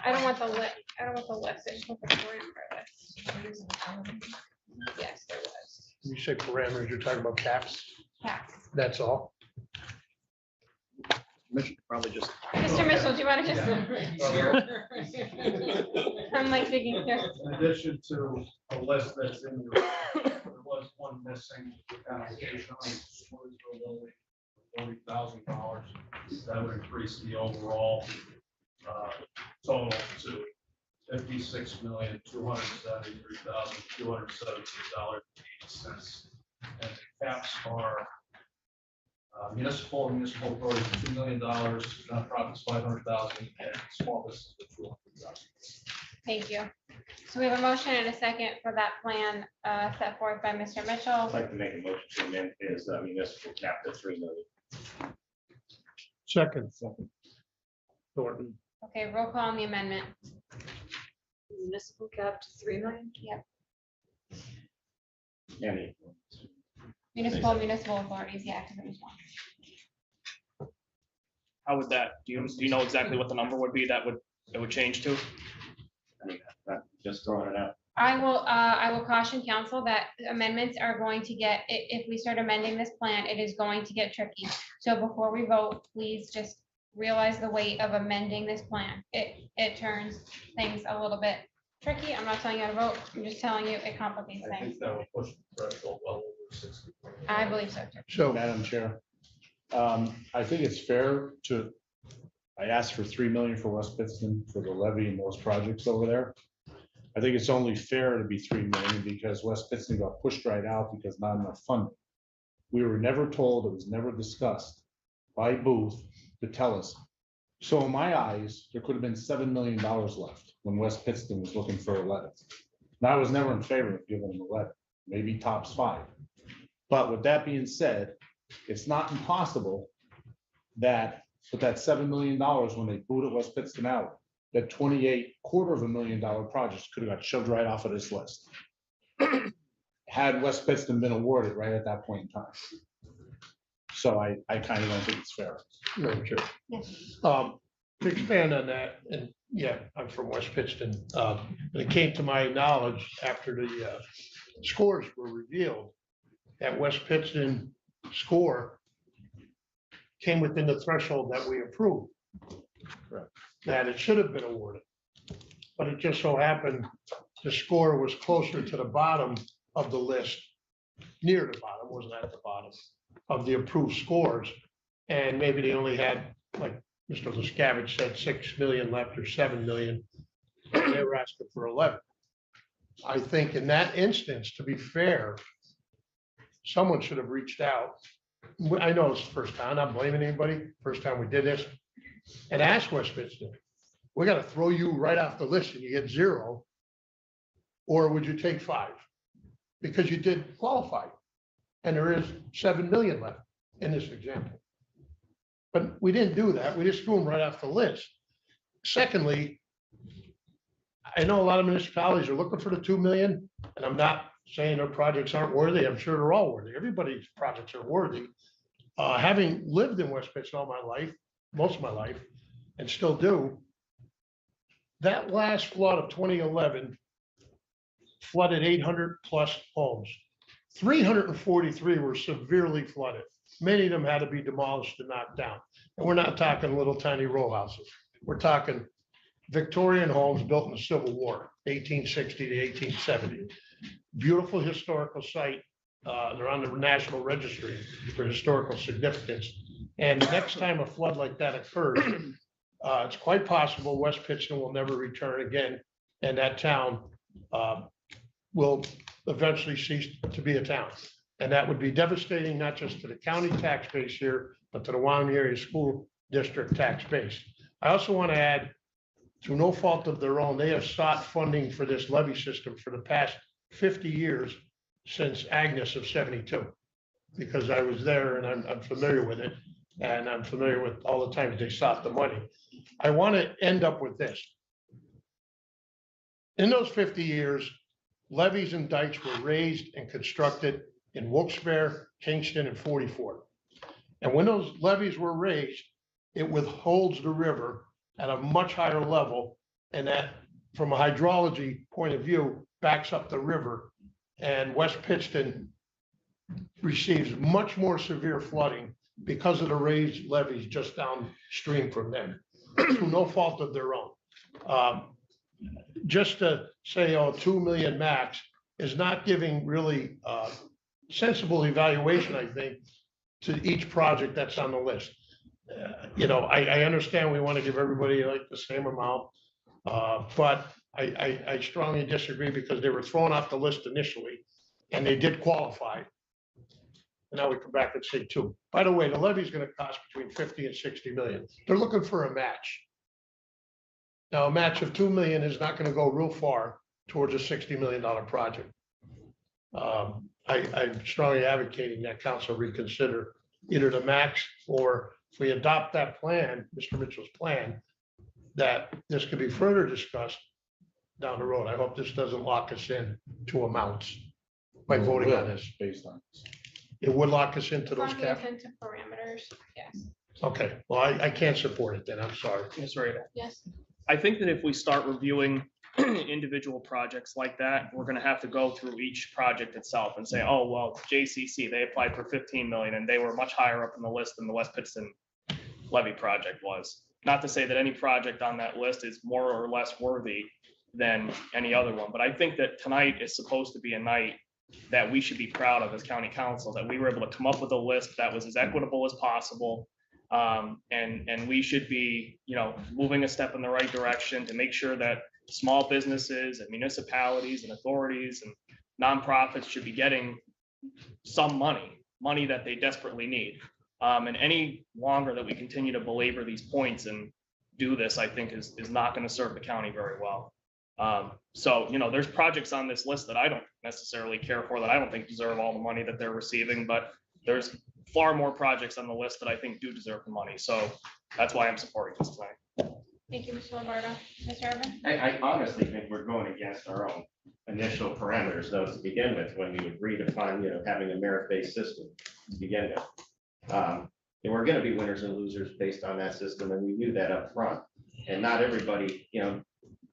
I don't want the list, I don't want the list, I just want the parameter list. Yes, there was. When you say parameters, you're talking about caps? Caps. That's all? Mitchell probably just. Mr. Mitchell, do you want to just? I'm like thinking, here. In addition to a list that's in your, there was one missing application on $40,000. That would increase the overall total to $56,273,272.80. And the caps are municipal authorities $2 million, nonprofits $500,000, and small business $200,000. Thank you. So we have a motion and a second for that plan set forth by Mr. Mitchell. I'd like to make a motion to amend his municipal cap to 3 million. Second. Thornton. Okay, roll call on the amendment. Municipal cap to 3 million. Yep. Any. Municipal authorities, yeah, because it was one. How would that, do you know exactly what the number would be that it would change to? I mean, just throwing it out. I will caution council that amendments are going to get, if we start amending this plan, it is going to get tricky. So before we vote, please just realize the weight of amending this plan. It turns things a little bit tricky. I'm not telling you how to vote. I'm just telling you it complicates I things. think that would push the threshold well over 60. I believe so too. So, Madam Chair, I think it's fair to I asked for 3 million for West Pittston for the levy and those projects over there. I think it's only fair to be 3 million because West Pittston got pushed right out because not enough funding. We were never told, it was never discussed by Booth to tell us. So in my eyes, there could have been $7 million left when West Pittston was looking for 11. And I was never in favor of giving them 11, maybe tops 5. But with that being said, it's not impossible that with that $7 million when they booted West Pittston out, that $28,250,000 projects could have got shoved right off of this list. Had West Pittston been awarded right at that point in time. So I kind of don't think it's fair. Madam Chair. To expand on that, and yeah, I'm from West Pittston. And it came to my knowledge after the scores were revealed that West Pittston score came within the threshold that we approved. Correct. That it should have been awarded. But it just so happened the score was closer to the bottom of the list, near the bottom, wasn't at the bottom of the approved scores. And maybe they only had, like Mr. Liscavige said, 6 million left or 7 million. And they were asking for 11. I think in that instance, to be fair, someone should have reached out. I know it's the first time, I'm not blaming anybody, first time we did this, and asked West Pittston, we got to throw you right off the list and you get 0, or would you take 5? Because you did qualify, and there is 7 million left in this example. But we didn't do that, we just threw them right off the list. Secondly, I know a lot of municipalities are looking for the 2 million, and I'm not saying their projects aren't worthy. I'm sure they're all worthy. Everybody's projects are worthy. Having lived in West Pittston all my life, most of my life, and still do, that last flood of 2011 flooded 800 plus homes. 343 were severely flooded. Many of them had to be demolished and knocked down. And we're not talking little tiny row houses. We're talking Victorian homes built in the Civil War, 1860 to 1870. Beautiful historical site. They're on the National Registry for historical significance. And next time a flood like that occurs, it's quite possible West Pittston will never return again, and that town will eventually cease to be a town. And that would be devastating, not just to the county tax base here, but to the Wyoming Area School District tax base. I also want to add, through no fault of their own, they have sought funding for this levy system for the past 50 years since Agnes of 72, because I was there and I'm familiar with it, and I'm familiar with all the times they sought the money. I want to end up with this. In those 50 years, levees and dikes were raised and constructed in Wilkes-Barre, Kingston, and 44. And when those levees were raised, it withholds the river at a much higher level, and that, from a hydrology point of view, backs up the river. And West Pittston receives much more severe flooding because of the raised levees just downstream from them, through no fault of their own. Just to say, 2 million max is not giving really sensible evaluation, I think, to each project that's on the list. I understand we want to give everybody like the same amount, but I strongly disagree, because they were thrown off the list initially and they did qualify. And now we come back and say 2. By the way, the levy is going to cost between 50 and 60 million. They're looking for a match. Now, a match of 2 million is not going to go real far towards a $60 million project. I'm strongly advocating that council reconsider either the max, or if we adopt that plan, Mr. Mitchell's plan, that this could be further discussed down the road. I hope this doesn't lock us in to amounts by voting on this. Based on this. It would lock us into It's those on the cap. intent parameters, yes, Okay, well, I can't support it then. I'm sorry. That's right. yes. I think that if we start reviewing individual projects like that, we're gonna have to go through each project itself and say, oh, well, JCC, they applied for 15 million and they were much higher up in the list than the West Pittston levy project was. Not to say that any project on that list is more or less worthy than any other one, but I think that tonight is supposed to be a night that we should be proud of as county council, that we were able to come up with a list that was as equitable as possible. And we should be, moving a step in the right direction to make sure that small businesses and municipalities and authorities and nonprofits should be getting some money that they desperately need. And any longer that we continue to belabor these points and do this, I think is not going to serve the county very well. So, there's projects on this list that I don't necessarily care for, that I don't think deserve all the money that they're receiving, but there's far more projects on the list that I think do deserve the money. So that's why I'm supporting this tonight. Thank you, Mr. Lombardo. Mr. Urban? I honestly think we're going against our own initial parameters, though, to begin with, when we agreed upon, having a merit-based system to begin with. There were going to be winners and losers based on that system, and we knew that up front. And not everybody,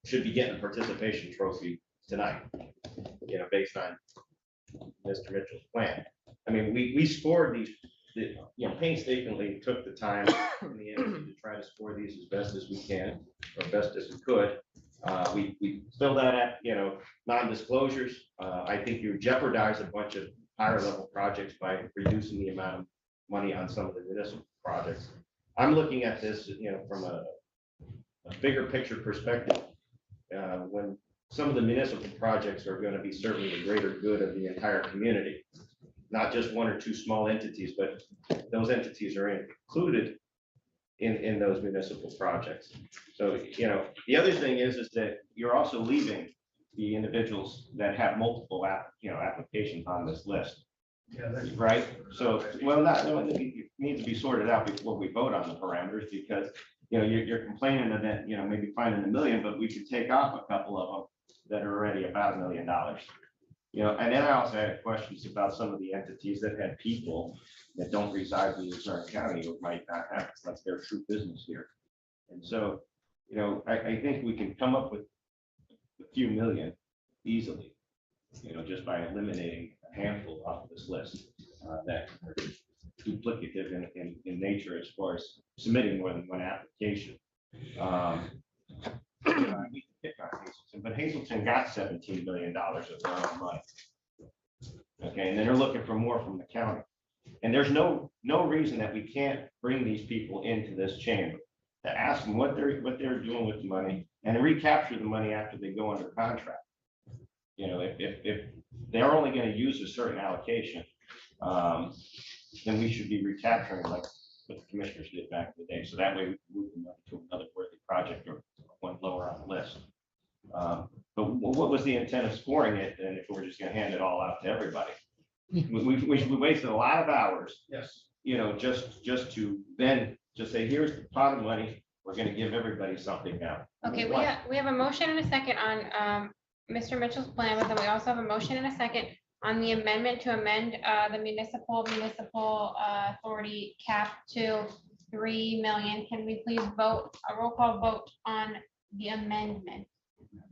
should be getting a participation trophy tonight, based on Mr. Mitchell's plan. I mean, we scored these, painstakingly took the time in the end to try to score these as best as we can, or best as we could. We filled that at, non-disclosures. I think you jeopardize a bunch of higher level projects by reducing the amount of money on some of the municipal projects. I'm looking at this, from a bigger picture perspective. When some of the municipal projects are going to be serving the greater good of the entire community, not just one or two small entities, but those entities are included in those municipal projects. So, the other thing is that you're also leaving the individuals that have multiple applications on this list. Yeah, that's right. So, well, it needs to be sorted out before we vote on the parameters, because, you're complaining that, maybe finding $1 million, but we could take off a couple of them that are already about $1 million. And then I also had questions about some of the entities that had people that don't reside in Luzerne County, or might not have, that's their true business here. And so, I think we can come up with a few million easily, just by eliminating a handful off this list that are duplicative in nature as far as submitting more than one application. We can pick on Hazelton, but Hazelton got $17 million of their own money. Okay, and then they're looking for more from the county. And there's no reason that we can't bring these people into this chamber to ask them what they're doing with the money, and recapture the money after they go under contract. If they're only going to use a certain allocation, then we should be recapturing like what the commissioners did back in the day. So that way we can move them up to another worthy project or one lower on the list. But what was the intent of scoring it? And if we're just going to hand it all out to everybody, we wasted a lot of hours. Yes. Just to then just say, here's the pot of money. We're going to give everybody something now. Okay, we have a motion and a second on Mr. Mitchell's plan, but then we also have a motion and a second on the amendment to amend the municipal authority cap to 3 million. Can we please vote, a roll call vote on the amendment?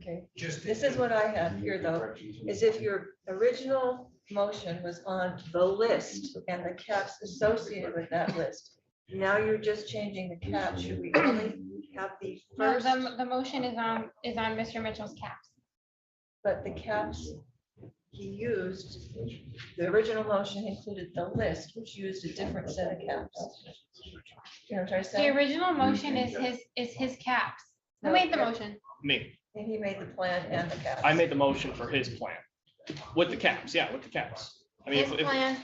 Okay, this is what I have here though, is if your original motion was on the list and the caps associated with that list. Now you're just changing the cap. Should we only have the No, first? the motion is on Mr. Mitchell's caps. But the caps he used, the original motion included the list, which used a different set of caps. You know what I'm trying to say? The original motion is his caps. Who made the motion? Me. And he made the plan and the caps. I made the motion for his plan with the caps. Yeah, with the caps. I mean, His plan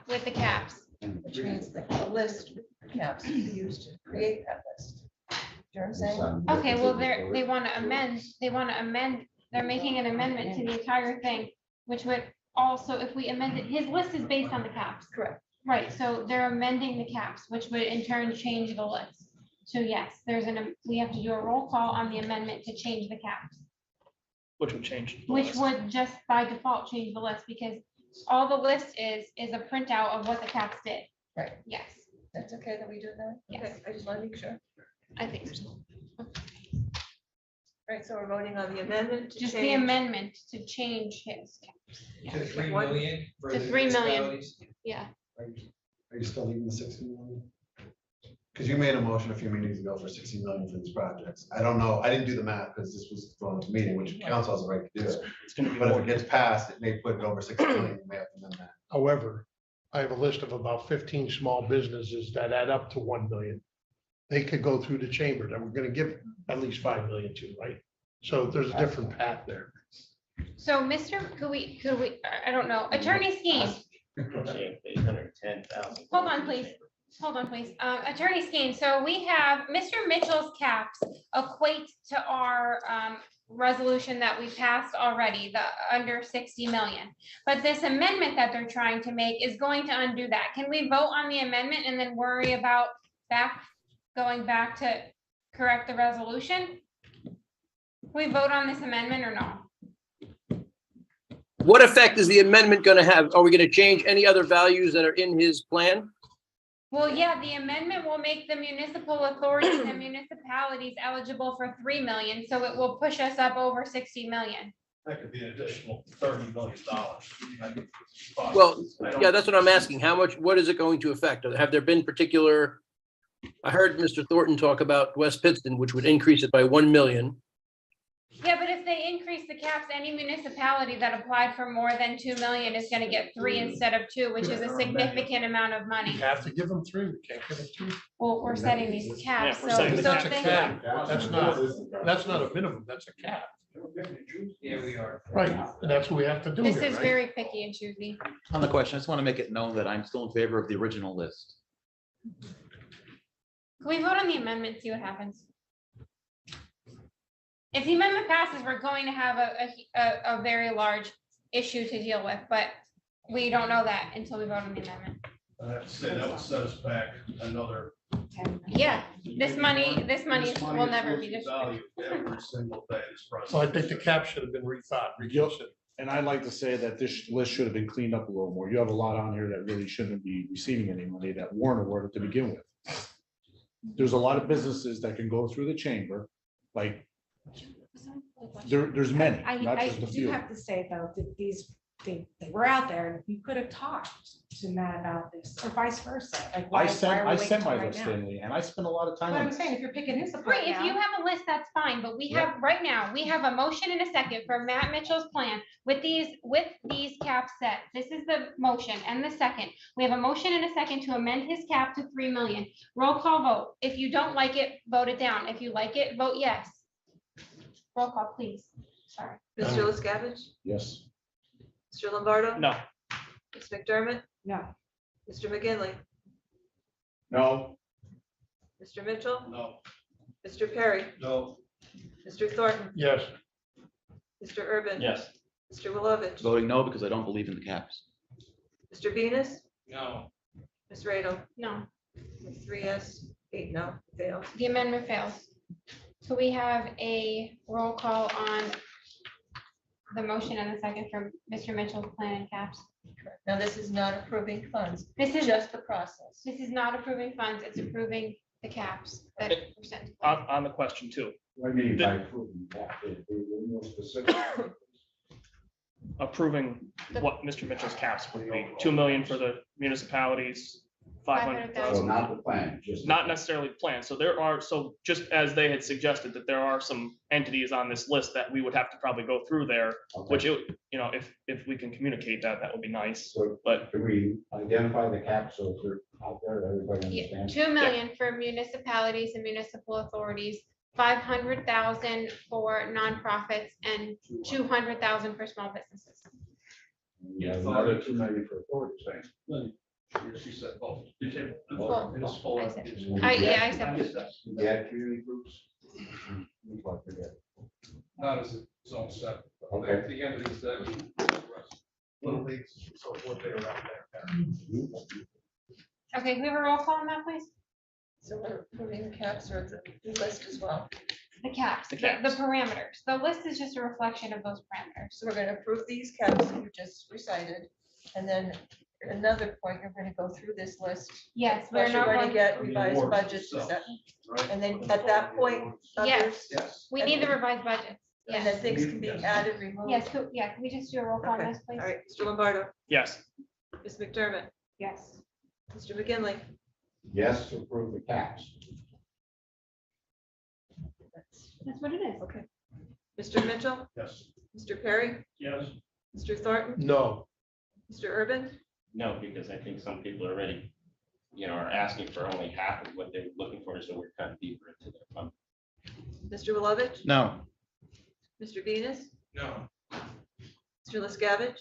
with the caps. Which means the list caps be used to create that list. Do you know what I'm saying? Okay, well, they want to amend, they're making an amendment to the entire thing, which would also, if we amend it, his list is based on the caps. Correct. Right, so they're amending the caps, which would in turn change the list. So yes, we have to do a roll call on the amendment to change the caps, which would change. the which list. would just by default change the list, because all the list is a printout of what the caps did. Right. Yes, That's okay that we do that? Yes. Okay, I just want to make sure. I think so. Right, so we're voting on the amendment to Just the change. amendment to change his caps. To 3 What? million. for To the 3 million. municipalities? Yeah. Are you still leaving the 60 million? Because you made a motion a few meetings ago for 60 million for these projects. I don't know, I didn't do the math because this was thrown into meeting, which council has a right to do. It's going to be But if more. it gets passed, it may put it over 60 million, you may have to amend that. However, I have a list of about 15 small businesses that add up to 1 million. They could go through the chamber that we're gonna give at least 5 million to, right? So there's a different path there. So could we, I don't know, Attorney Skeen, 810,000. hold on, please. Hold on, please. Attorney Skeen, so we have Mr. Mitchell's caps equate to our resolution that we passed already, the under 60 million. But this amendment that they're trying to make is going to undo that. Can we vote on the amendment and then worry about going back to correct the resolution? Can we vote on this amendment or no? What effect is the amendment going to have? Are we going to change any other values that are in his plan? Well, yeah, the amendment will make the municipal authorities and municipalities eligible for 3 million, so it will push us up over 60 million. That could be an additional $30 million. Well, yeah, that's what I'm asking. How much, what is it going to affect? Have there been particular, I heard Mr. Thornton talk about West Pittston, which would increase it by 1 million. Yeah, but if they increase the caps, any municipality that applied for more than 2 million is gonna get 3 instead of 2, which is a significant amount of money. We have to give them 3. We can't give them 2. Well, we're setting these caps, Yeah, we're so. setting the so That's a they- cap. That's not a minimum. That's a cap. Yeah, we are. Right. And that's what we have to do This here, is right? very picky and choosy. On the question, I just want to make it known that I'm still in favor of the original list. Can we vote on the amendment, see what happens? If the amendment passes, we're going to have a very large issue to deal with, but we don't know that until we vote on the amendment. I have to say that would set us back another. Yeah, this money will never be distributed. Every single day. So I think the cap should have been rethought, reduced it. And I'd like to say that this list should have been cleaned up a little more. You have a lot on here that really shouldn't be receiving any money that weren't awarded to begin with. There's a lot of businesses that can go through the chamber, like there's many, not I just a do few. have to say though, that they were out there and you could have talked to Matt about this or vice versa. Like why are we I waiting sent till my right list now? in, and I spent a lot of time But on I'm this. saying, if you're picking his apart Right, if you now, have a list, that's fine, but we Yeah. have, right now, we have a motion and a second for Matt Mitchell's plan with these caps set. This is the motion and the second. We have a motion and a second to amend his cap to 3 million. Roll call vote. If you don't like it, vote it down. If you like it, vote yes. Roll call, please. Sorry. Mr. LaScavitch, Yes. Mr. Lombardo, No, Ms. McDermott, no. Mr. McGinley, No. Mr. Mitchell, No. Mr. Perry, No. Mr. Thornton, Yes. Mr. Urban. yes. Mr. Wilovich, Voting no because I don't believe in the caps. Mr. Venus, No. Ms. Radle, No, 3 yes, 8 no, fails. the amendment fails. So we have a roll call on the motion and the second from Mr. Mitchell's plan and caps. Now, this is not approving funds, This is just the process. This is not approving funds, it's approving the caps that were sent. to us. On the question too, I mean, by approving that, it was more specific. approving what Mr. Mitchell's caps would be, 2 million for the municipalities, 500,000. So not the plan, just. Not necessarily planned. So there are, so just as they had suggested, that there are some entities on this list that we would have to probably go through there, which, if we can communicate that, that would be nice. So, But do we identify the cap so if they're out there, everybody Yeah, understands? 2 million for municipalities and municipal authorities, 500,000 for nonprofits, and 200,000 for small businesses. Yeah, another 2 million for authorities, saying. She said both. Well, Municipal. I said- yeah, I said both. Yeah, community groups. We'd like to get. Not as its own set. Okay. At the end of these days. Little leagues, so forth, they were out there. Okay, can we have a roll call on that, please? So we're approving the caps or the list as well. The caps, The the caps. parameters. The list is just a reflection of those parameters. So we're gonna approve these caps that you just recited. And then at another point, you're gonna go through this list. Yes, we're Plus you're not going to going, get revised awards budgets, itself. and then at that point, Yes. others, Yes. we need the revised budgets. and then Yes, things can be added, removed. yes, yeah, can we just do a roll call on Okay. this, please? All right, Mr. Lombardo, yes, Ms. McDermott, Yes. Mr. McGinley. Yes, to approve the caps. That's what it is. Okay. Mr. Mitchell, Yes. Mr. Perry, Yes. Mr. Thornton, No. Mr. Urban, No, because I think some people are already, are asking for only half of what they're looking for, so we're kind of deeper into their fund. Mr. Wilovich? No. Mr. Venus? No. Mr. LaScavitch?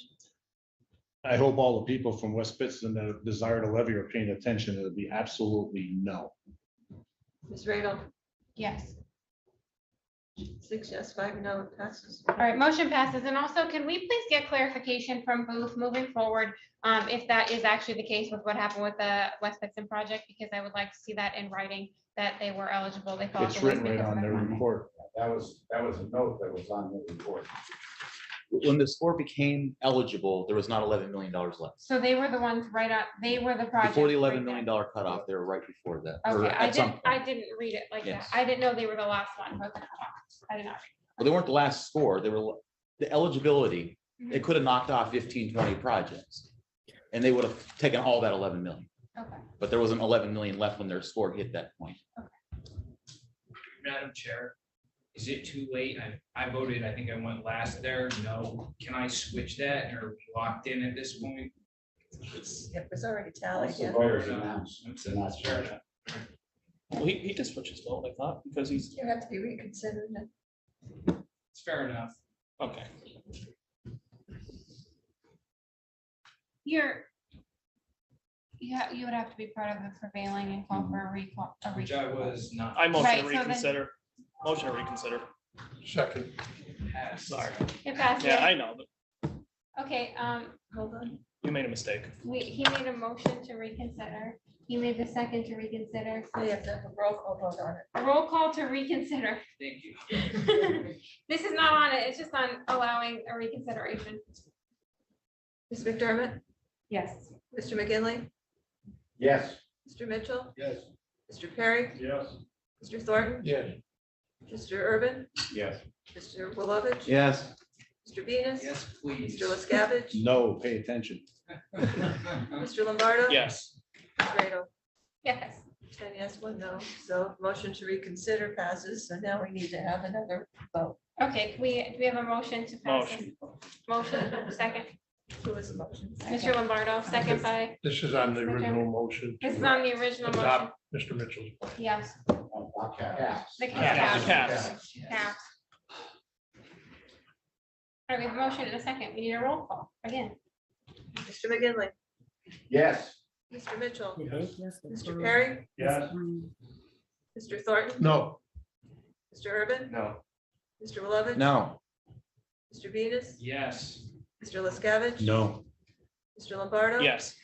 I hope all the people from West Pittston that desire to levy are paying attention. It'll be absolutely no. Ms. Radel? Yes. 6 yes, 5 no, it passes. All right, motion passes. And also, can we please get clarification from Booth moving forward? If that is actually the case with what happened with the West Pittston project, because I would like to see that in writing, that they were eligible. They thought It's written right on their report. That was a note that was on the report. When the score became eligible, there was not $11 million left. So they were the ones right up, they were the project. Before the right $11 million cutoff, they were right before that. or Okay, at some point. I didn't read it like that. Yes. I didn't know they were the last one. But I did not. Well, they weren't the last score. They were the eligibility. Mhm. They could have knocked off 15, 20 projects. And they would have taken all that 11 million. Okay. But there wasn't 11 million left when their score hit that point. Madam Chair, is it too late? I voted, I think I went last there. No. Can I switch that, or are we locked in at this point? It was already tallied, yeah. Fair enough. Fair enough. Well, he just switched his vote, I thought, because he's, You have to be reconsidered. It's fair enough. okay. You would have to be part of the prevailing and call for a recall. Which I was not. I motion Right, to so then- reconsider. Motion to reconsider. Second. Sorry. It passed. Yeah, I know, but Okay, Hold on. you made a mistake. he made a motion to reconsider. He made the second to reconsider. So you have to have a roll call vote on it. A roll call to reconsider. Thank you. This is not on it. It's just on allowing a reconsideration. Ms. McDermott? Yes. Mr. McGinley? Yes. Mr. Mitchell? Yes. Mr. Perry? Yes. Mr. Thornton? Yes. Mr. Urban? Yes. Mr. Wilovich? Yes. Mr. Venus? Yes, please. Mr. LaScavitch? No, pay attention. Mr. Lombardo? Yes. Ms. Radel? Yes. 10 yes, 1 no. So motion to reconsider passes. So now we need to have another vote. Okay, do we have a motion to pass this? Motion, second. Who was the motion? Mr. Lombardo, second by, This is on the original motion. this is on the original motion. Adopt Mr. Mitchell's. Yes. The The caps. caps. Caps. All right, we have a motion in a second. We need a roll call again. Mr. McGinley? Yes. Mr. Mitchell? Mr. Perry? Yes. Mr. Thornton? No. Mr. Urban? No. Mr. Wilovich? No. Mr. Venus? Yes. Mr. LaScavitch? No. Mr. Lombardo? Yes.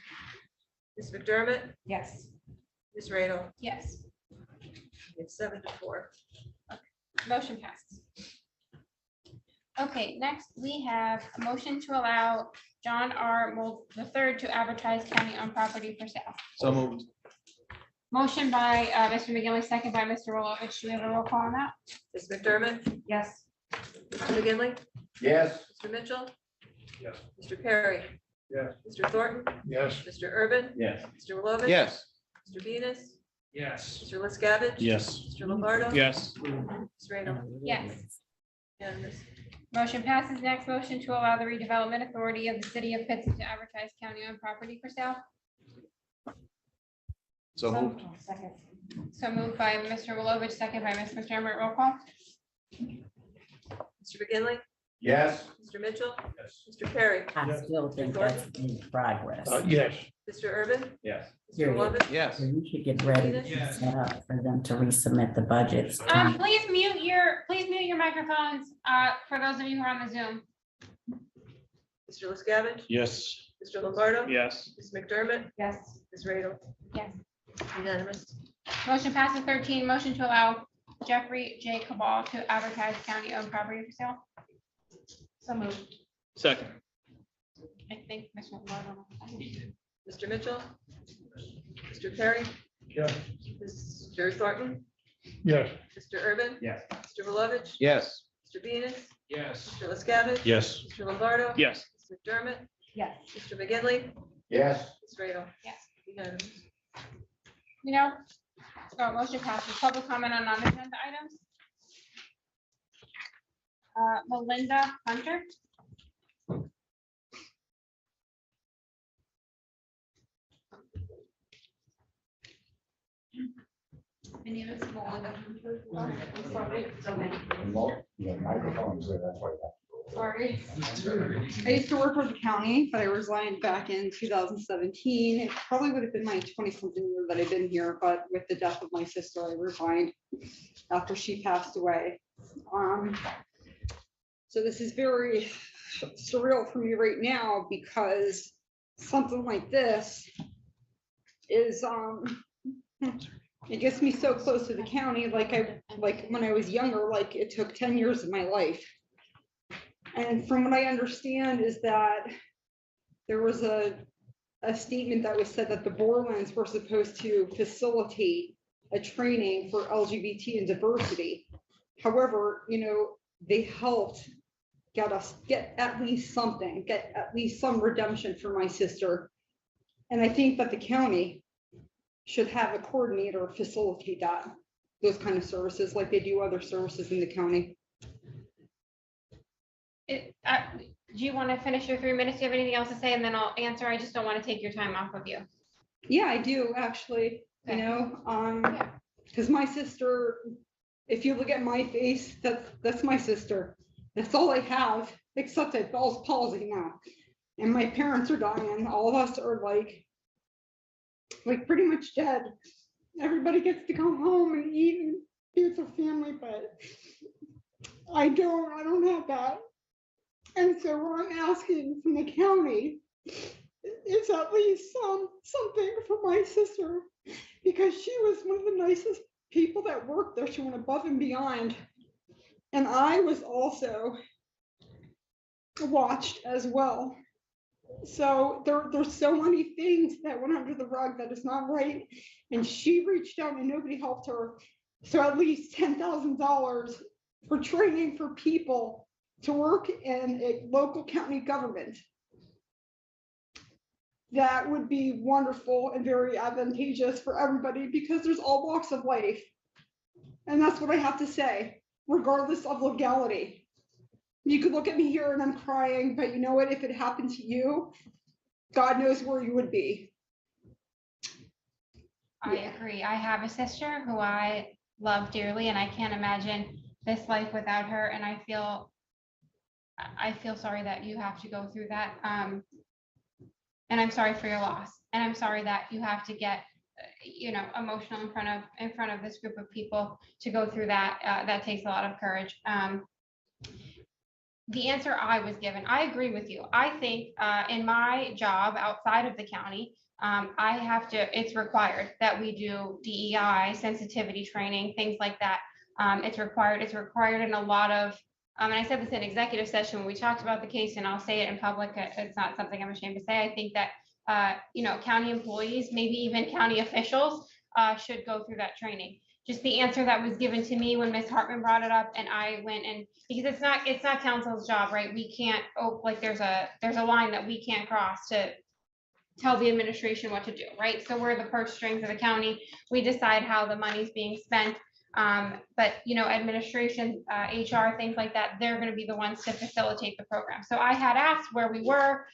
Ms. McDermott? Yes. Ms. Radel? Yes, It's 7-4. motion passes. Okay, next we have a motion to allow John R. Mold III to advertise county-owned property for sale. So moved. Motion by Mr. McGinley, second by Mr. Wilovich. Do we have a roll call on that? Ms. McDermott? Yes. Mr. McGinley? Yes. Mr. Mitchell? Yes. Mr. Perry? Yes. Mr. Thornton? Yes. Mr. Urban? Yes. Mr. Wilovich? Yes. Mr. Venus? Yes. Mr. LaScavitch? Yes. Mr. Lombardo? Yes. Ms. Radel? Yes. Unanimous. Motion passes. Next motion to allow the redevelopment authority of the city of Pittston to advertise county-owned property for sale. So moved. Second. So moved by Mr. Wilovich, second by Ms. McDermott. Roll call. Mr. McGinley? Yes. Mr. Mitchell? Mr. Perry? I still think that's in progress. Yes. Mr. Urban? Yes. Mr. Wilovich? Yes. We should get ready to Yes. set up for them to resubmit the budgets. Please mute your microphones, for those of you who are on the Zoom. Mr. LaScavitch? Yes. Mr. Lombardo? Yes. Ms. McDermott? Yes. Ms. Radel? Yes. Unanimous. Motion passes. 13, motion to allow Jeffrey J. Cabal to advertise county-owned property for sale. So moved. Second. I think Mr. Lombardo. Mr. Mitchell? Mr. Perry? Yes. Mr. Thornton? Yes. Mr. Urban? Yes. Mr. Wilovich? Yes. Mr. Venus? Yes. Mr. LaScavitch? Yes. Mr. Lombardo? Yes. Ms. McDermott? Yes. Mr. McGinley? Yes. Ms. Radel? Yes. Unanimous. You know, so motion passes. Public comment on non-agenda items. Melinda Hunter. Yeah, microphones there, that's why. Sorry. I used to work for the county, but I resigned back in 2017. It probably would have been my 20-something year that I've been here, but with the death of my sister, I resigned after she passed away. So this is very surreal for me right now because something like this is, it gets me so close to the county, like when I was younger, like it took 10 years of my life. And from what I understand is that there was a statement that was said that the Borlands were supposed to facilitate a training for LGBT and diversity. However, you know, they helped get at least something, get at least some redemption for my sister. And I think that the county should have a coordinator facilitate that, those kind of services like they do other services in the county. Do you want to finish your 3 minutes? Do you have anything else to say? And then I'll answer. I just don't want to take your time off of you. Yeah, I do actually, you know, because my sister, if you look at my face, that's my sister. That's all I have, except I Bell's palsy now. And my parents are dying. All of us are like pretty much dead. Everybody gets to come home and eat and be with their family, but I don't have that. And so what I'm asking from the county is at least something for my sister, because she was one of the nicest people that worked there. She went above and beyond. And I was also watched as well. So there's so many things that went under the rug that is not right. And she reached out and nobody helped her. So at least $10,000 for training for people to work in a local county government. That would be wonderful and very advantageous for everybody because there's all walks of life. And that's what I have to say, regardless of legality. You could look at me here and I'm crying, but you know what? If it happened to you, God knows where you would be. I agree. I have a sister who I love dearly, and I can't imagine this life without her. And I feel sorry that you have to go through that. And I'm sorry for your loss. And I'm sorry that you have to get, you know, emotional in front of this group of people to go through that. That takes a lot of courage. The answer I was given, I agree with you. I think in my job outside of the county, it's required that we do DEI, sensitivity training, things like that. It's required in a lot of, and I said this in executive session when we talked about the case, and I'll say it in public. It's not something I'm ashamed to say. I think that, you know, county employees, maybe even county officials should go through that training. Just the answer that was given to me when Ms. Hartman brought it up, and I went and, because it's not council's job, right? We can't, there's a line that we can't cross to tell the administration what to do, right? So we're the purse strings of the county. We decide how the money's being spent. But, you know, administration, HR, things like that, they're going to be the ones to facilitate the program. So I had asked where we were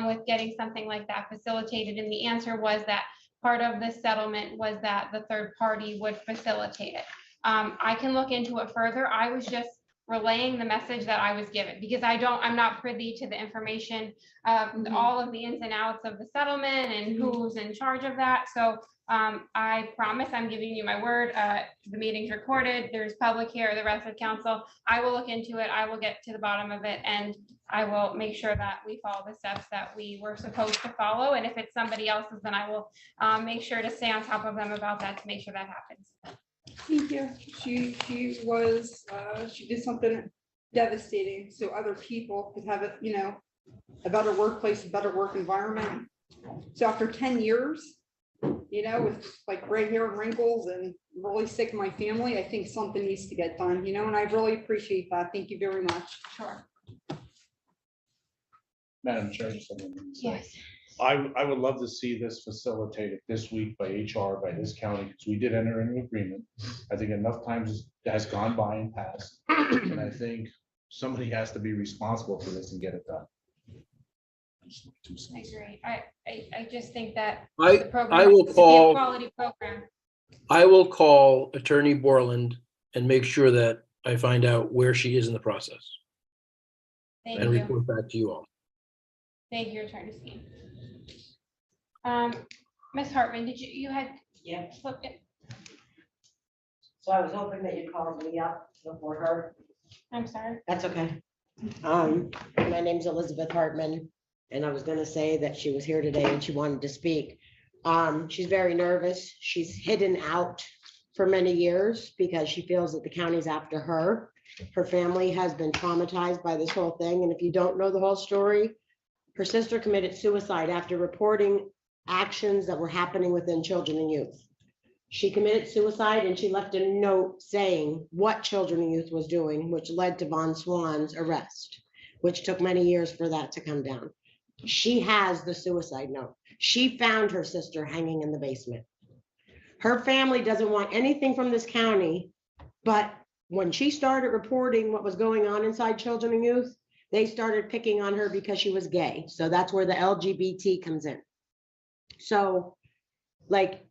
with getting something like that facilitated. And the answer was that part of the settlement was that the third party would facilitate it. I can look into it further. I was just relaying the message that I was given because I'm not privy to the information of all of the ins and outs of the settlement and who's in charge of that. So I promise, I'm giving you my word, the meeting's recorded, there's public here, the rest of council. I will look into it. I will get to the bottom of it, and I will make sure that we follow the steps that we were supposed to follow. And if it's somebody else's, then I will make sure to stay on top of them about that to make sure that happens. Thank you. She did something devastating so other people could have you know, a better workplace, a better work environment. So after 10 years, you know, with like gray hair and wrinkles and really sick in my family, I think something needs to get done, you know, and I really appreciate that. Thank you very much. Sure. Madam Chair, just something to say. Yes. I would love to see this facilitated this week by HR, by this county, because we did enter an agreement. I think enough times has gone by and passed. And I think somebody has to be responsible for this and get it done. I agree. I just think that I will call. Quality program. I will call Attorney Borland and make sure that I find out where she is in the process Thank and you. report back to you all. Thank you, Attorney Skeen. Ms. Hartman, you had? Yeah. Flipped it. So I was hoping that you'd call me up before her. I'm sorry. That's okay. My name's Elizabeth Hartman, and I was gonna say that she was here today and she wanted to speak. She's very nervous. She's hidden out for many years because she feels that the county's after her. Her family has been traumatized by this whole thing, and if you don't know the whole story, her sister committed suicide after reporting actions that were happening within children and youth. She committed suicide and she left a note saying what children and youth was doing, which led to Von Swan's arrest, which took many years for that to come down. She has the suicide note. She found her sister hanging in the basement. Her family doesn't want anything from this county, but when she started reporting what was going on inside children and youth, they started picking on her because she was gay. So that's where the LGBT comes in. So, like,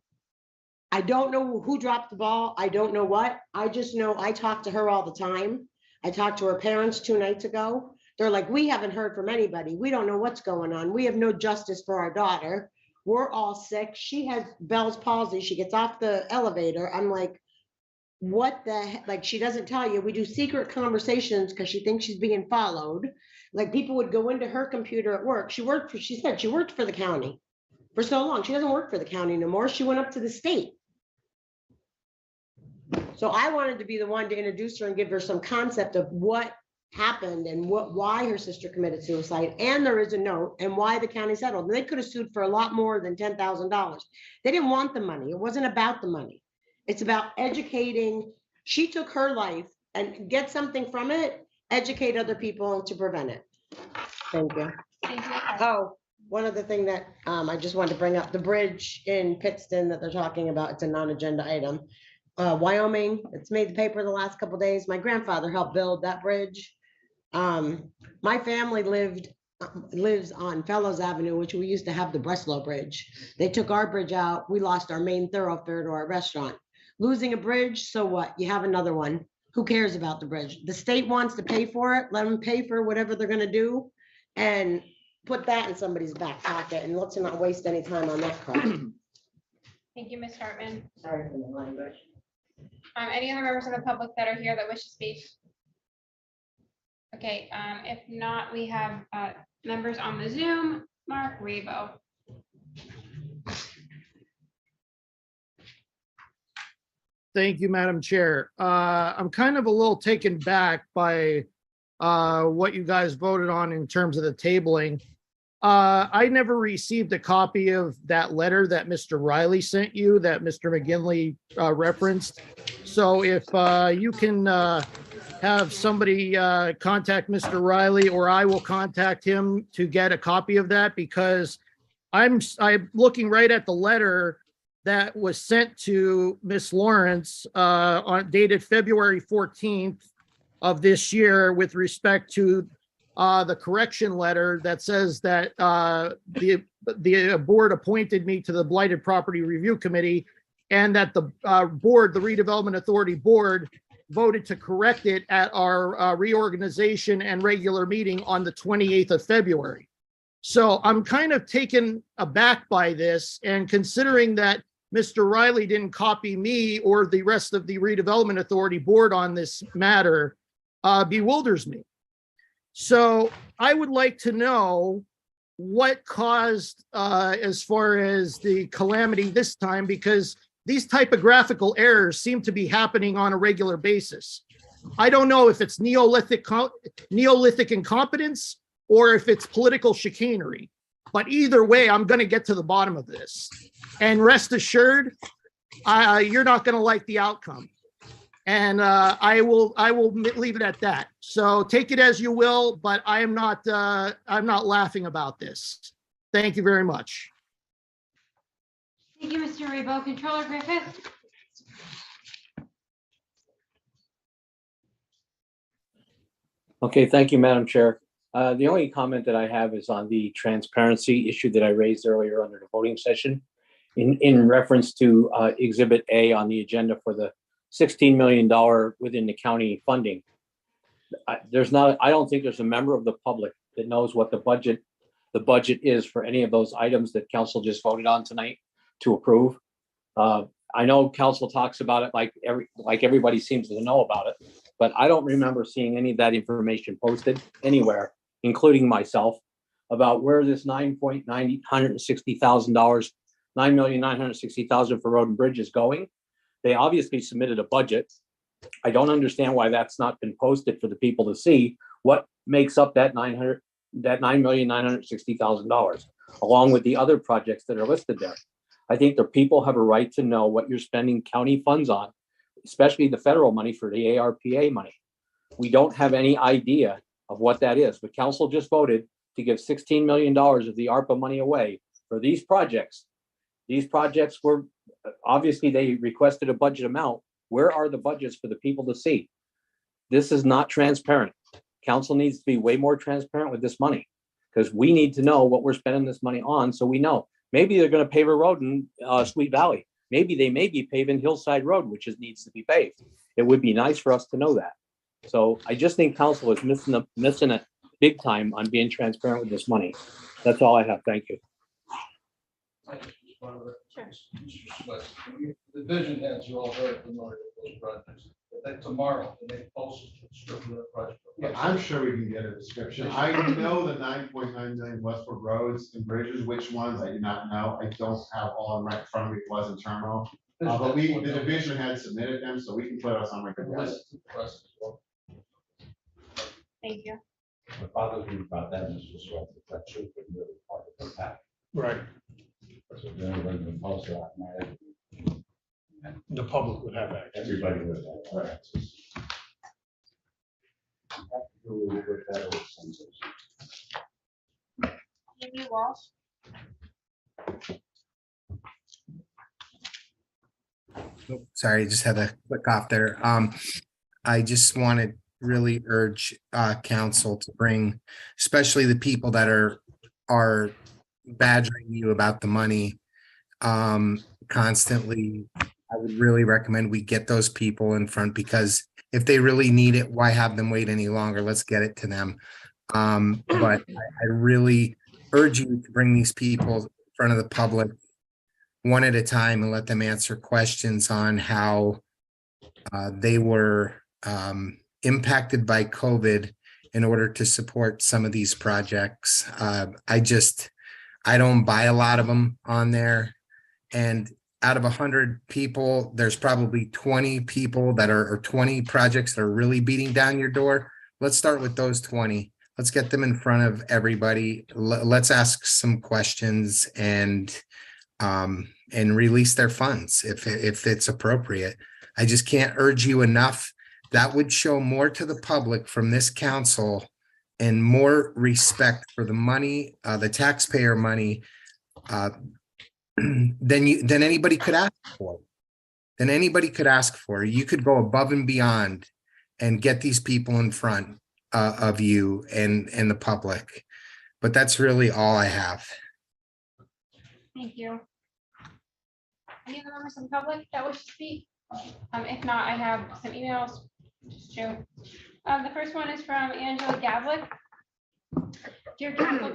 I don't know who dropped the ball. I don't know what. I just know I talk to her all the time. I talked to her parents 2 nights ago. They're like, we haven't heard from anybody. We don't know what's going on. We have no justice for our daughter. We're all sick. She has Bell's palsy. She gets off the elevator. I'm like, what the heck? Like, she doesn't tell you. We do secret conversations because she thinks she's being followed. Like, people would go into her computer at work. She said she worked for the county for so long. She doesn't work for the county anymore. She went up to the state. So I wanted to be the one to introduce her and give her some concept of what happened and why her sister committed suicide. And there is a note and why the county settled. And they could have sued for a lot more than $10,000. They didn't want the money. It wasn't about the money. It's about educating. She took her life and get something from it, educate other people to prevent it. Thank you. Thank you. Oh, one other thing that I just wanted to bring up, the bridge in Pittston that they're talking about, it's a non-agenda item. Wyoming, it's made the paper the last couple of days. My grandfather helped build that bridge. My family lives on Fellows Avenue, which we used to have the Breslow Bridge. They took our bridge out. We lost our main thoroughfare to our restaurant. Losing a bridge, so what? You have another one. Who cares about the bridge? The state wants to pay for it. Let them pay for whatever they're gonna do and put that in somebody's back pocket, and let's not waste any time on that crap. Thank you, Ms. Hartman. Sorry for the language. Any other members of the public that are here that wish to speak? Okay, if not, we have members on the Zoom. Mark Rebo. Thank you, Madam Chair. I'm kind of a little taken back by what you guys voted on in terms of the tabling. I never received a copy of that letter that Mr. Riley sent you that Mr. McGinley referenced. So if you can have somebody contact Mr. Riley, or I will contact him to get a copy of that, because I'm looking right at the letter that was sent to Miss Lawrence dated February 14th of this year with respect to the correction letter that says that the board appointed me to the Blighted Property Review Committee, and that the board, the Redevelopment Authority Board, voted to correct it at our reorganization and regular meeting on the 28th of February. So I'm kind of taken aback by this, and considering that Mr. Riley didn't copy me or the rest of the Redevelopment Authority Board on this matter, bewilders me. So I would like to know what caused as far as the calamity this time, because these typographical errors seem to be happening on a regular basis. I don't know if it's Neolithic incompetence or if it's political chicanery, but either way, I'm going to get to the bottom of this. And rest assured, you're not going to like the outcome. And I will leave it at that. So take it as you will, but I'm not laughing about this. Thank you very much. Thank you, Mr. Rebo. Controller Griffith. Okay, thank you, Madam Chair. The only comment that I have is on the transparency issue that I raised earlier under the voting session in reference to Exhibit A on the agenda for the $16 million within the county funding. I don't think there's a member of the public that knows what the budget is for any of those items that council just voted on tonight to approve. I know council talks about it like everybody seems to know about it, but I don't remember seeing any of that information posted anywhere, including myself, about where this $9,960,000 for road and bridge is going. They obviously submitted a budget. I don't understand why that's not been posted for the people to see what makes up that $9,960,000, along with the other projects that are listed there. I think the people have a right to know what you're spending county funds on, especially the federal money for the ARPA money. We don't have any idea of what that is, but council just voted to give $16 million of the ARPA money away for these projects. These projects were, obviously they requested a budget amount. Where are the budgets for the people to see? This is not transparent. Council needs to be way more transparent with this money, because we need to know what we're spending this money on, so we know. Maybe they're going to pave a road in Sweet Valley. Maybe they may be paving Hillside Road, which needs to be paved. It would be nice for us to know that. So I just think council is missing it big time on being transparent with this money. That's all I have. Thank you. The vision heads are all very familiar with those projects. But tomorrow, they post a description of the project. Yeah, I'm sure we can get a description. I know the 9.9 million Westford roads and bridges, which ones I do not know. I don't have all of them right in front of me, it was internal. But the division had submitted them, so we can put us on record. Thank you. What bothers me about that, Mr. Swetz, is that should be really part of the pack. Right. So then when the post out, The public would have access. everybody would have access. Amy Walsh. Sorry, just had to click off there. I just want to really urge council to bring, especially the people that are badgering you about the money constantly. I would really recommend we get those people in front, because if they really need it, why have them wait any longer? Let's get it to them. But I really urge you to bring these people in front of the public one at a time and let them answer questions on how they were impacted by COVID in order to support some of these projects. I don't buy a lot of them on there. And out of 100 people, there's probably 20 people that are, or 20 projects that are really beating down your door. Let's start with those 20. Let's get them in front of everybody. Let's ask some questions and release their funds if it's appropriate. I just can't urge you enough. That would show more to the public from this council and more respect for the money, the taxpayer money, than anybody could ask for. You could go above and beyond and get these people in front of you and the public. But that's really all I have. Thank you. Any other members of the public that wish to speak? If not, I have some emails. Just two. The first one is from Angela Gavlik. Dear council,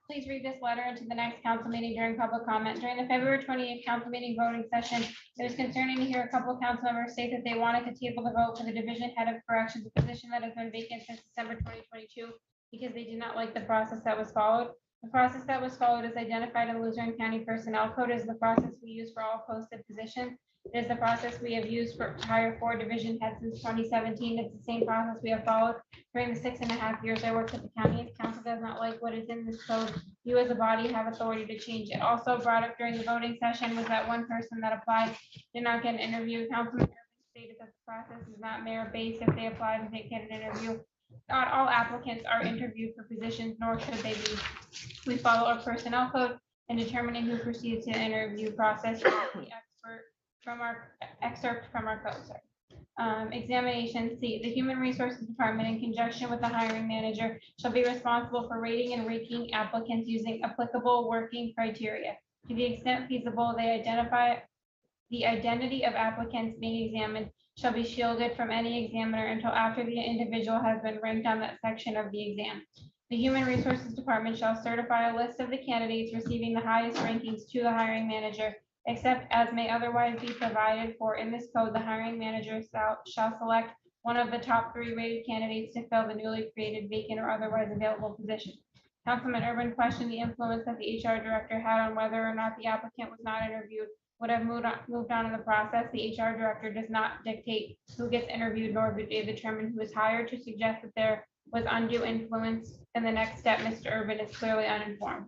please read this letter into the next council meeting during public comment. During the February 28th council meeting voting session, it was concerning to hear a couple of council members state that they wanted to table the vote for the division head of corrections, a position that has been vacant since December 2022, because they did not like the process that was followed. The process that was followed is identified in the Luzerne County Personnel Code as the process we use for all posted positions. It is the process we have used to hire 4 division heads since 2017. It's the same process we have followed during the 6.5 years I worked at the county. If council does not like what is in this code, you as a body have authority to change it. Also brought up during the voting session was that one person that applied did not get an interview. Councilman stated that the process is not merit-based. If they applied and didn't get an interview, not all applicants are interviewed for positions, nor should they be. We follow our personnel code in determining who proceeds to the interview process. Excerpt from our code. Examination C. The Human Resources Department, in conjunction with the hiring manager, shall be responsible for rating and ranking applicants using applicable working criteria. To the extent feasible, they identify The identity of applicants being examined shall be shielded from any examiner until after the individual has been ranked on that section of the exam. The Human Resources Department shall certify a list of the candidates receiving the highest rankings to the hiring manager, except as may otherwise be provided for in this code. The hiring manager shall select one of the top 3 rated candidates to fill the newly created vacant or otherwise available position. Councilman Urban questioned the influence that the HR director had on whether or not the applicant was not interviewed would have moved on in the process. The HR director does not dictate who gets interviewed, nor do they determine who is hired. To suggest that there was undue influence in the next step, Mr. Urban is clearly uninformed.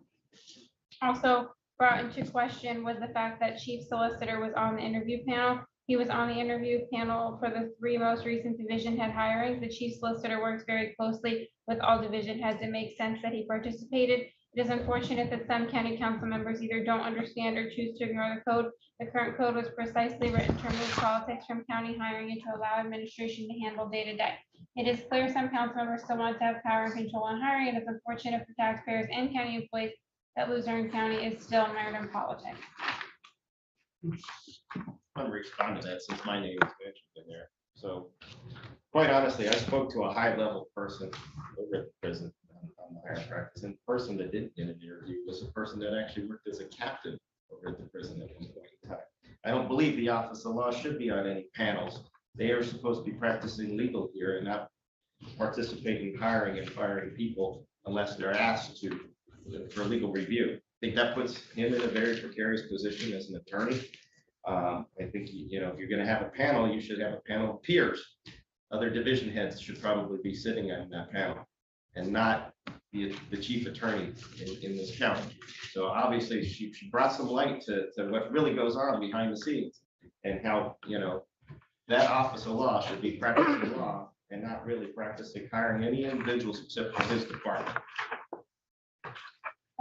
Also brought into question was the fact that Chief Solicitor was on the interview panel. He was on the interview panel for the 3 most recent division head hirings. The Chief Solicitor works very closely with all division heads. It makes sense that he participated. It is unfortunate that some county council members either don't understand or choose to ignore the code. The current code was precisely written to remove politics from county hiring and to allow administration to handle day to day. It is clear some council members still want to have power and control on hiring. It is unfortunate for taxpayers and county employees that Luzerne County is still mired in politics. I'm responding to that since my name is mentioned in there. So quite honestly, I spoke to a high level person over at the prison on the hiring practice, and the person that didn't get an interview was a person that actually worked as a captain over at the prison at one point in time. I don't believe the Office of Law should be on any panels. They are supposed to be practicing legal here and not participating in hiring and firing people unless they're asked to for legal review. I think that puts him in a very precarious position as an attorney. I think, you know, if you're going to have a panel, you should have a panel of peers. Other division heads should probably be sitting on that panel and not the chief attorney in this county. So obviously she brought some light to what really goes on behind the scenes and how, you know, that Office of Law should be practicing law and not really practicing hiring any individuals except for his department.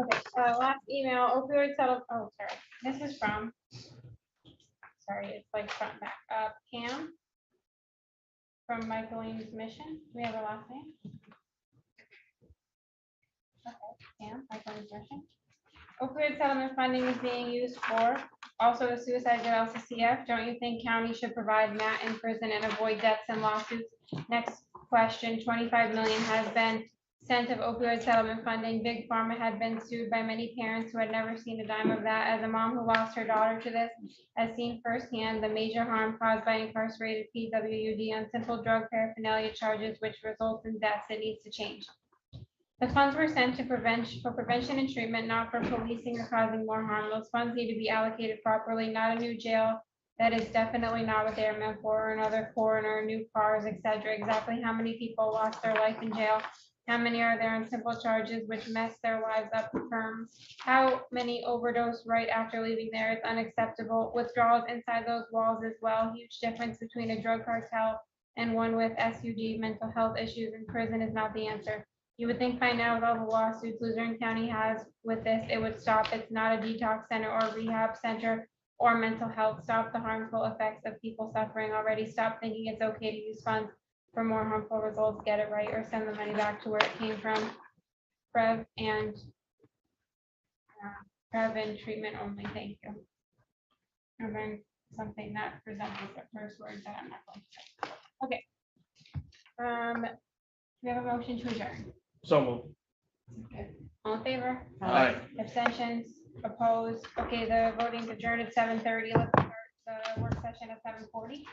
Okay, last email, opioid settle, oh, sorry, this is from, sorry, it's like front and back, Pam from Michaeline's Mission. Do we have a last name? Okay, Pam, Michaeline's Mission. Opioid settlement funding is being used for also the suicide at LCCF. Don't you think county should provide Matt in prison and avoid deaths and lawsuits? Next question, 25 million has been sent of opioid settlement funding. Big Pharma had been sued by many parents who had never seen a dime of that. As a mom who lost her daughter to this, has seen firsthand the major harm caused by incarcerated PWD on simple drug paraphernalia charges, which results in deaths. It needs to change. The funds were sent to prevention and treatment, not for policing or causing more harm. Those funds need to be allocated properly, not a new jail. That is definitely not what they are meant for, or another coroner, new cars, etc. Exactly how many people lost their life in jail? How many are there on simple charges which mess their lives up for terms? How many overdose right after leaving there? It's unacceptable. Withdrawals inside those walls as well. Huge difference between a drug cartel and one with SUD, mental health issues in prison, is not the answer. You would think by now with all the lawsuits Luzerne County has with this, it would stop. It's not a detox center or rehab center or mental health. Stop the harmful effects of people suffering already. Stop thinking it's okay to use funds for more harmful results. Get it right or send the money back to where it came from. Prev and treatment only. Thank you. And then something that resembles the first words that I'm not going to say. Okay. We have a motion to adjourn. So moved. All in favor? Aye. Abstentions? Opposed? Okay, the voting's adjourned at 7:30. Let's start the work session at 7:40.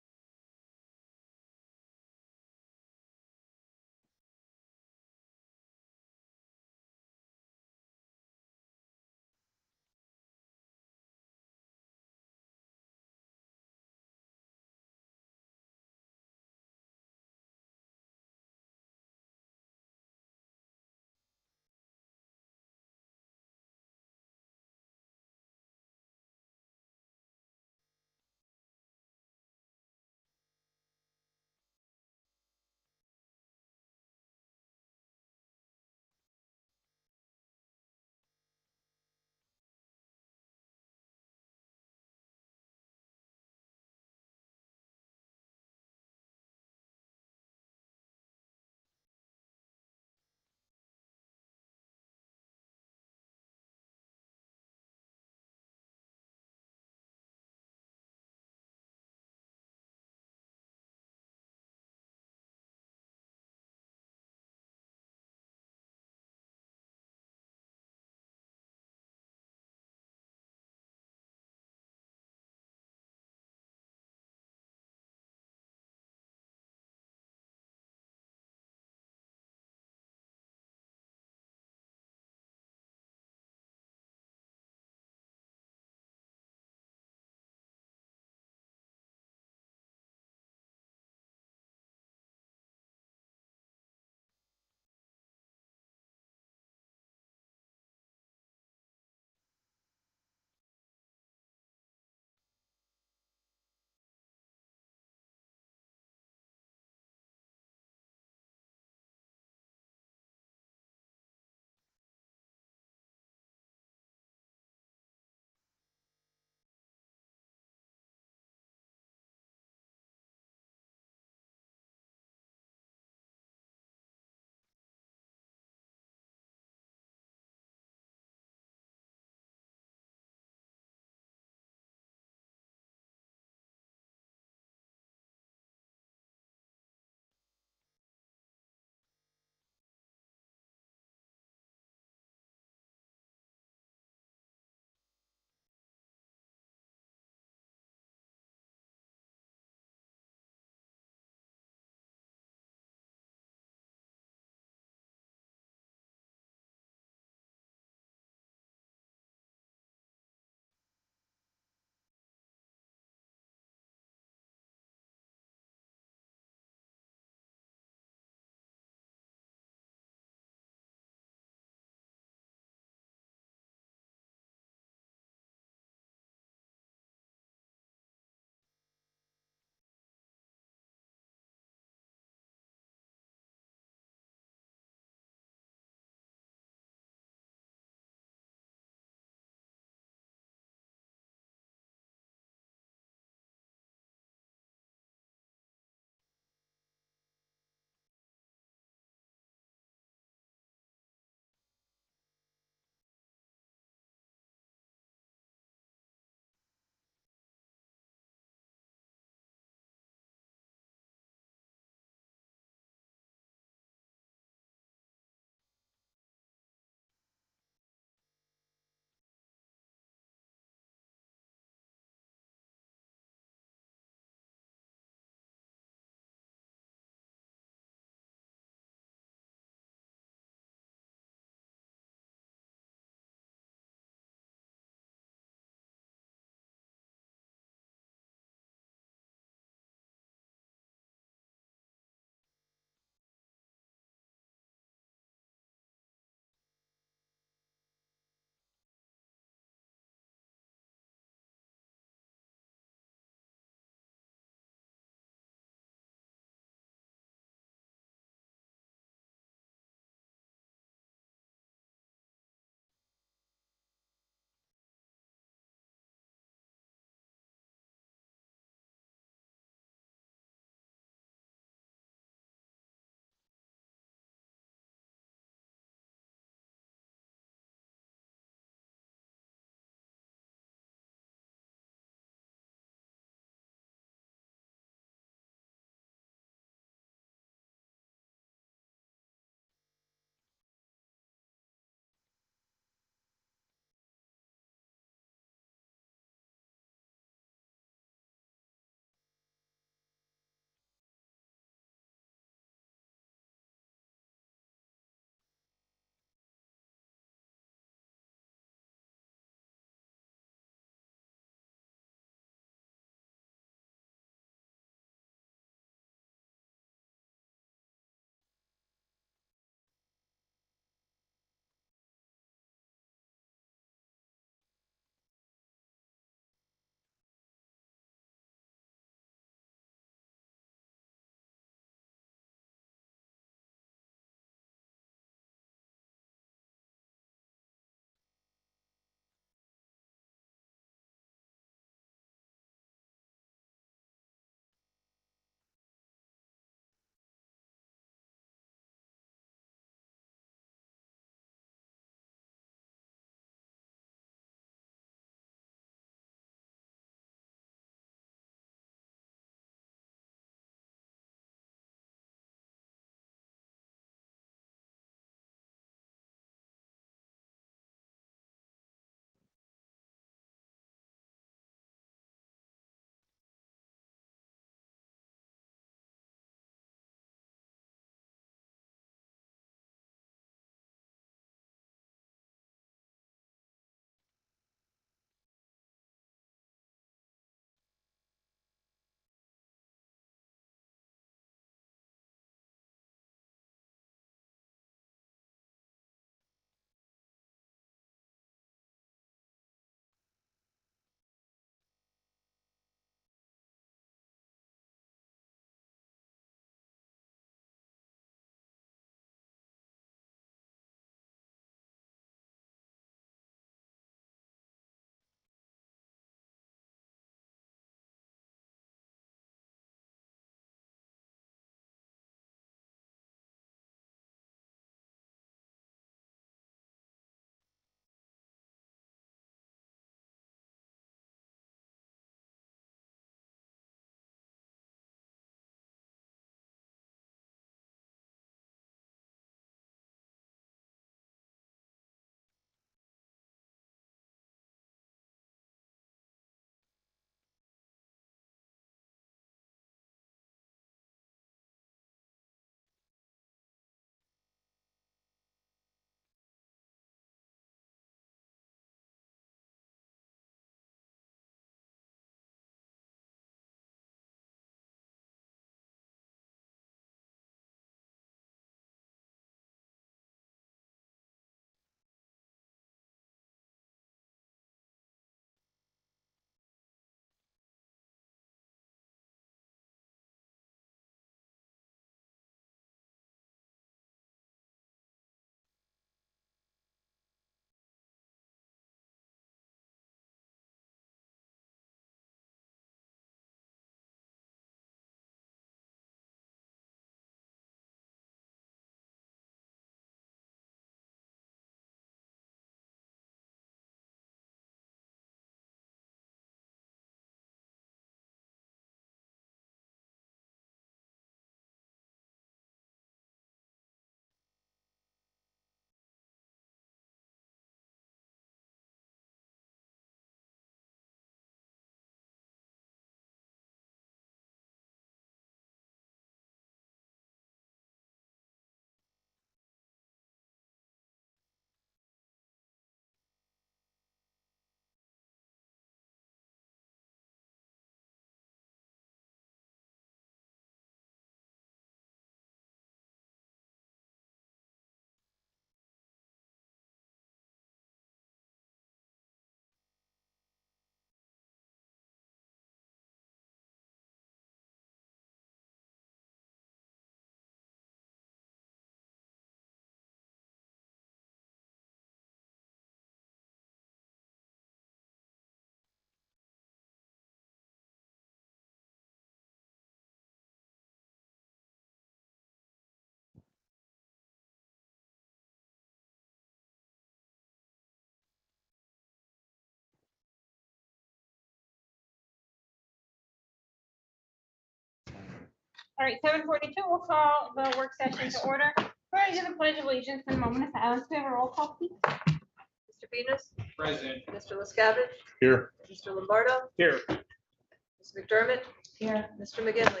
All right, 7:42, we'll call the work session to order. We're going to do the pledge of allegiance in a moment of silence. We have a roll call, please. Mr. Venus, President. Mr. LaScavitch, Here. Mr. Lombardo, Here. Ms. McDermott, Here. Mr. McGinley,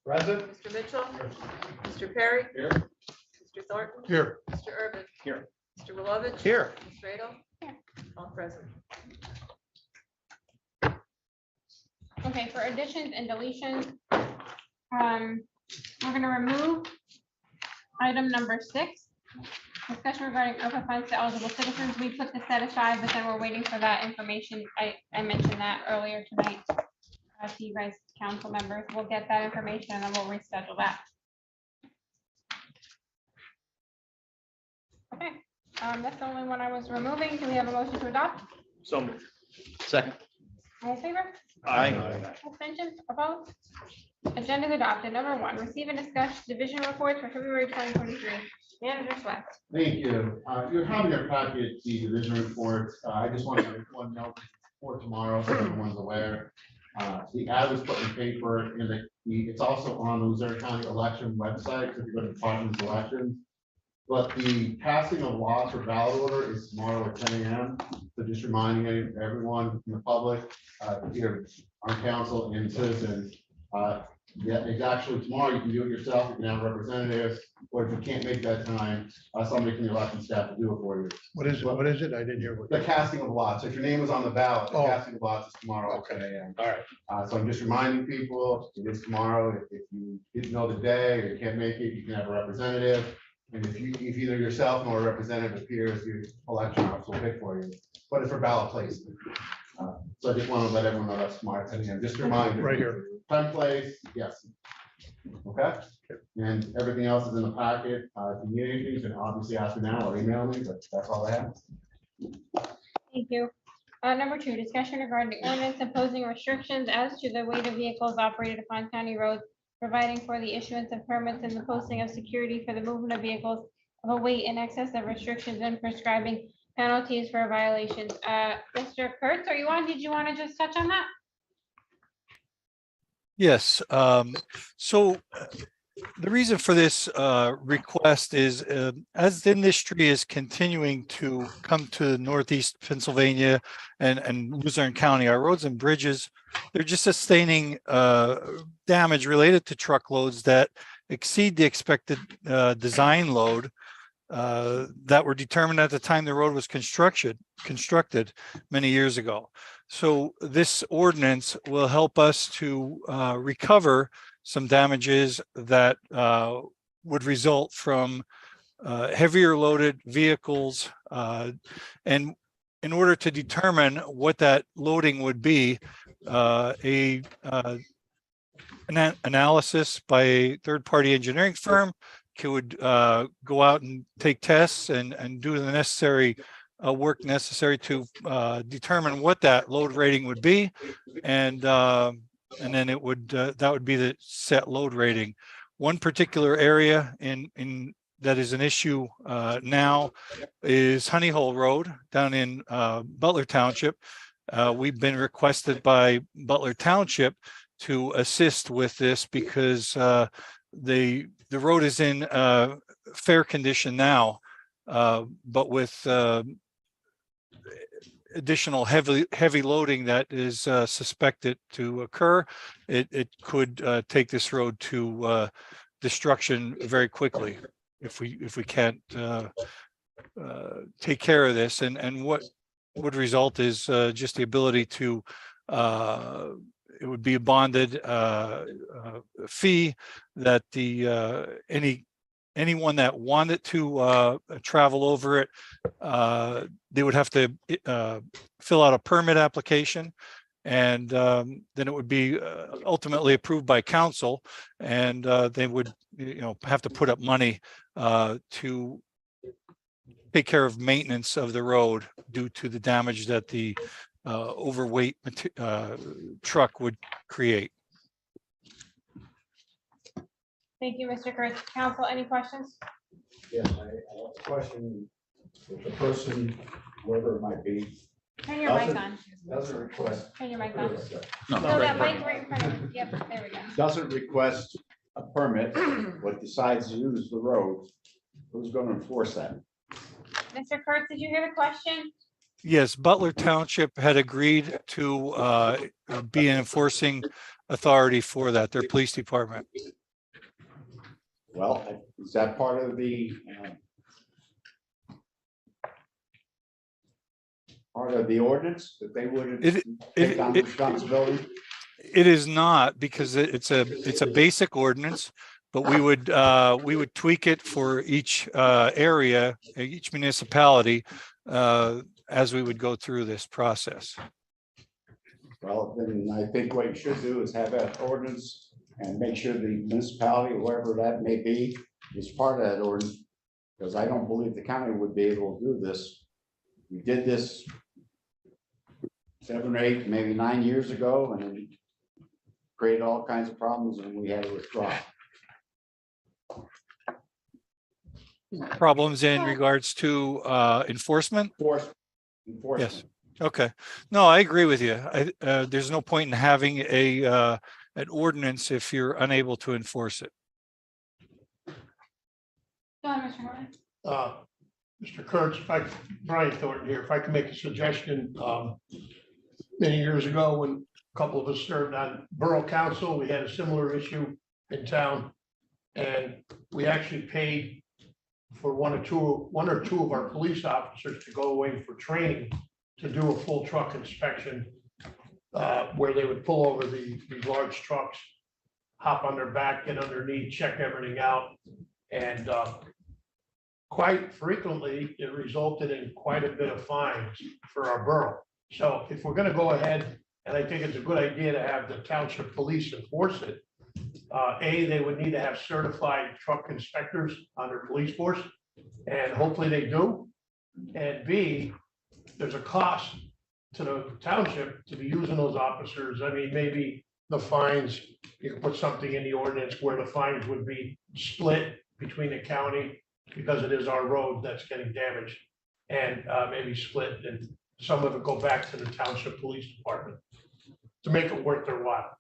Present. Mr. Mitchell, Mr. Perry, Here. Mr. Thornton, Here. Mr. Urban. Here. Mr. Wilovich. Here. Ms. Radle. Here. All present. Okay, for additions and deletions, we're gonna remove item number 6. Discussion regarding ARPA funds to eligible citizens. We put the set aside, but then we're waiting for that information. I mentioned that earlier tonight. To you guys, council members, we'll get that information and then we'll reschedule that. Okay, that's the only one I was removing. Do we have a motion to adopt? So moved. Second. All in favor? Aye. Abstentions, opposed? Agenda is adopted. Number 1, receive and discuss division reports for February 2023. Manager Swetz. Thank you. You're having your packet, the division report. I just wanted to make one note for tomorrow, so everyone's aware. The ad was put in paper and it's also on the Luzerne County election website, so if you go to Department's elections. But the passing of laws for ballot order is tomorrow at 10 a.m. So just reminding everyone in the public, here on council and citizens, yeah, it's actually tomorrow. You can do it yourself. You can have representatives, or if you can't make that time, somebody from the election staff will do it for you. What is it? What is it? I didn't hear what. The casting of lots. If your name is on the ballot, the Oh. casting of lots is tomorrow at 10 a.m. All right. So I'm just reminding people, it is tomorrow. If you didn't know the day or you can't make it, you can have a representative. And if either yourself or a representative appears, your election office will pick for you, but it's for ballot placement. So I just want to let everyone know that's tomorrow at 10 a.m. Just a reminder. Right here. Time, place, yes. Okay, and everything else is in the packet. If you need anything, you can obviously ask me now or email me, but that's all I have. Thank you. Number 2, discussion regarding the ordinance imposing restrictions as to the weight of vehicles operated upon county roads, providing for the issuance of permits and the posting of security for the movement of vehicles of a weight in excess of restrictions and prescribing penalties for violations. Mr. Kurtz, are you on? Did you want to just touch on that? Yes, so the reason for this request is as the industry is continuing to come to northeast Pennsylvania and Luzerne County, our roads and bridges, they're just sustaining damage related to truckloads that exceed the expected design load that were determined at the time the road was constructed many years ago. So this ordinance will help us to recover some damages that would result from heavier loaded vehicles. And in order to determine what that loading would be, an analysis by a third-party engineering firm could go out and take tests and do the necessary work necessary to determine what that load rating would be, and then it would that would be the set load rating. One particular area in that is an issue now is Honey Hole Road down in Butler Township. We've been requested by Butler Township to assist with this because the road is in fair condition now, but with additional heavy loading that is suspected to occur, it could take this road to destruction very quickly if we can't take care of this. And what would result is just the ability to it would be a bonded fee that anyone that wanted to travel over it, they would have to fill out a permit application, and then it would be ultimately approved by council, and they would have to put up money to take care of maintenance of the road due to the damage that the overweight truck would create. Thank you, Mr. Kurtz. Council, any questions? Yes, I have a question. If the person, whoever it might be. Turn your mic on. Doesn't request. Turn your mic on. No, No, that mic right in front of you. Yep, there we go. Doesn't request a permit, but decides to use the road, who's gonna enforce that? Mr. Kurtz, did you hear the question? Yes, Butler Township had agreed to be an enforcing authority for that, their police department. Well, is that part of the ordinance that they would take on responsibility? It is not, because it's a basic ordinance, but we would tweak it for each area, each municipality, as we would go through this process. Well, then I think what you should do is have that ordinance and make sure the municipality, whoever that may be, is part of that ordinance. Because I don't believe the county would be able to do this. We did this 7 or 8, maybe 9 years ago, and it created all kinds of problems, and we had to withdraw. Problems in regards to enforcement? Enforcement. Yes. Okay. No, I agree with you. There's no point in having an ordinance if you're unable to enforce it. Go ahead, Mr. Horn. Mr. Kurtz, Brian Thornton here, if I can make a suggestion, many years ago, when a couple of us served on Borough Council, we had a similar issue in town. And we actually paid for one or two of our police officers to go away for training to do a full truck inspection, where they would pull over these large trucks, hop on their back, get underneath, check everything out. And quite frequently, it resulted in quite a bit of fines for our borough. So if we're gonna go ahead, and I think it's a good idea to have the township police enforce it, they would need to have certified truck inspectors on their police force, and hopefully they do. And B, there's a cost to the township to be using those officers. I mean, maybe the fines, you can put something in the ordinance where the fines would be split between the county, because it is our road that's getting damaged, and maybe split, and some of it go back to the township police department to make it worth their while.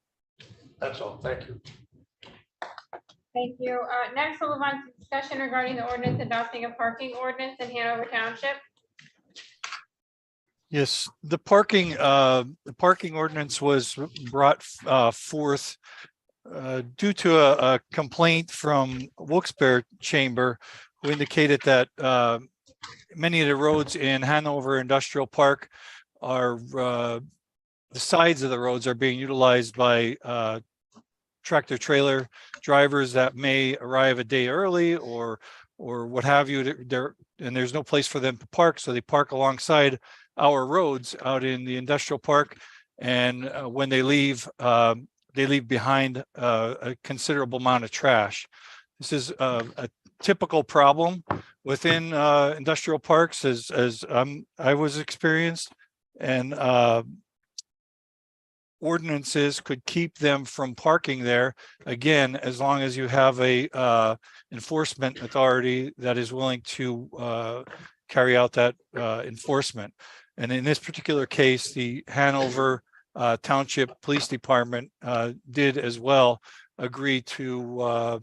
That's all. Thank you. Thank you. Next, we'll move on to discussion regarding the ordinance adopting a parking ordinance in Hanover Township. Yes, the parking ordinance was brought forth due to a complaint from Wilkes-Barre Chamber, who indicated that many of the roads in Hanover Industrial Park are the sides of the roads are being utilized by tractor trailer drivers that may arrive a day early or what have you. And there's no place for them to park, so they park alongside our roads out in the industrial park. And when they leave behind a considerable amount of trash. This is a typical problem within industrial parks, as I was experienced, and ordinances could keep them from parking there, again, as long as you have a enforcement authority that is willing to carry out that enforcement. And in this particular case, the Hanover Township Police Department did as well agree to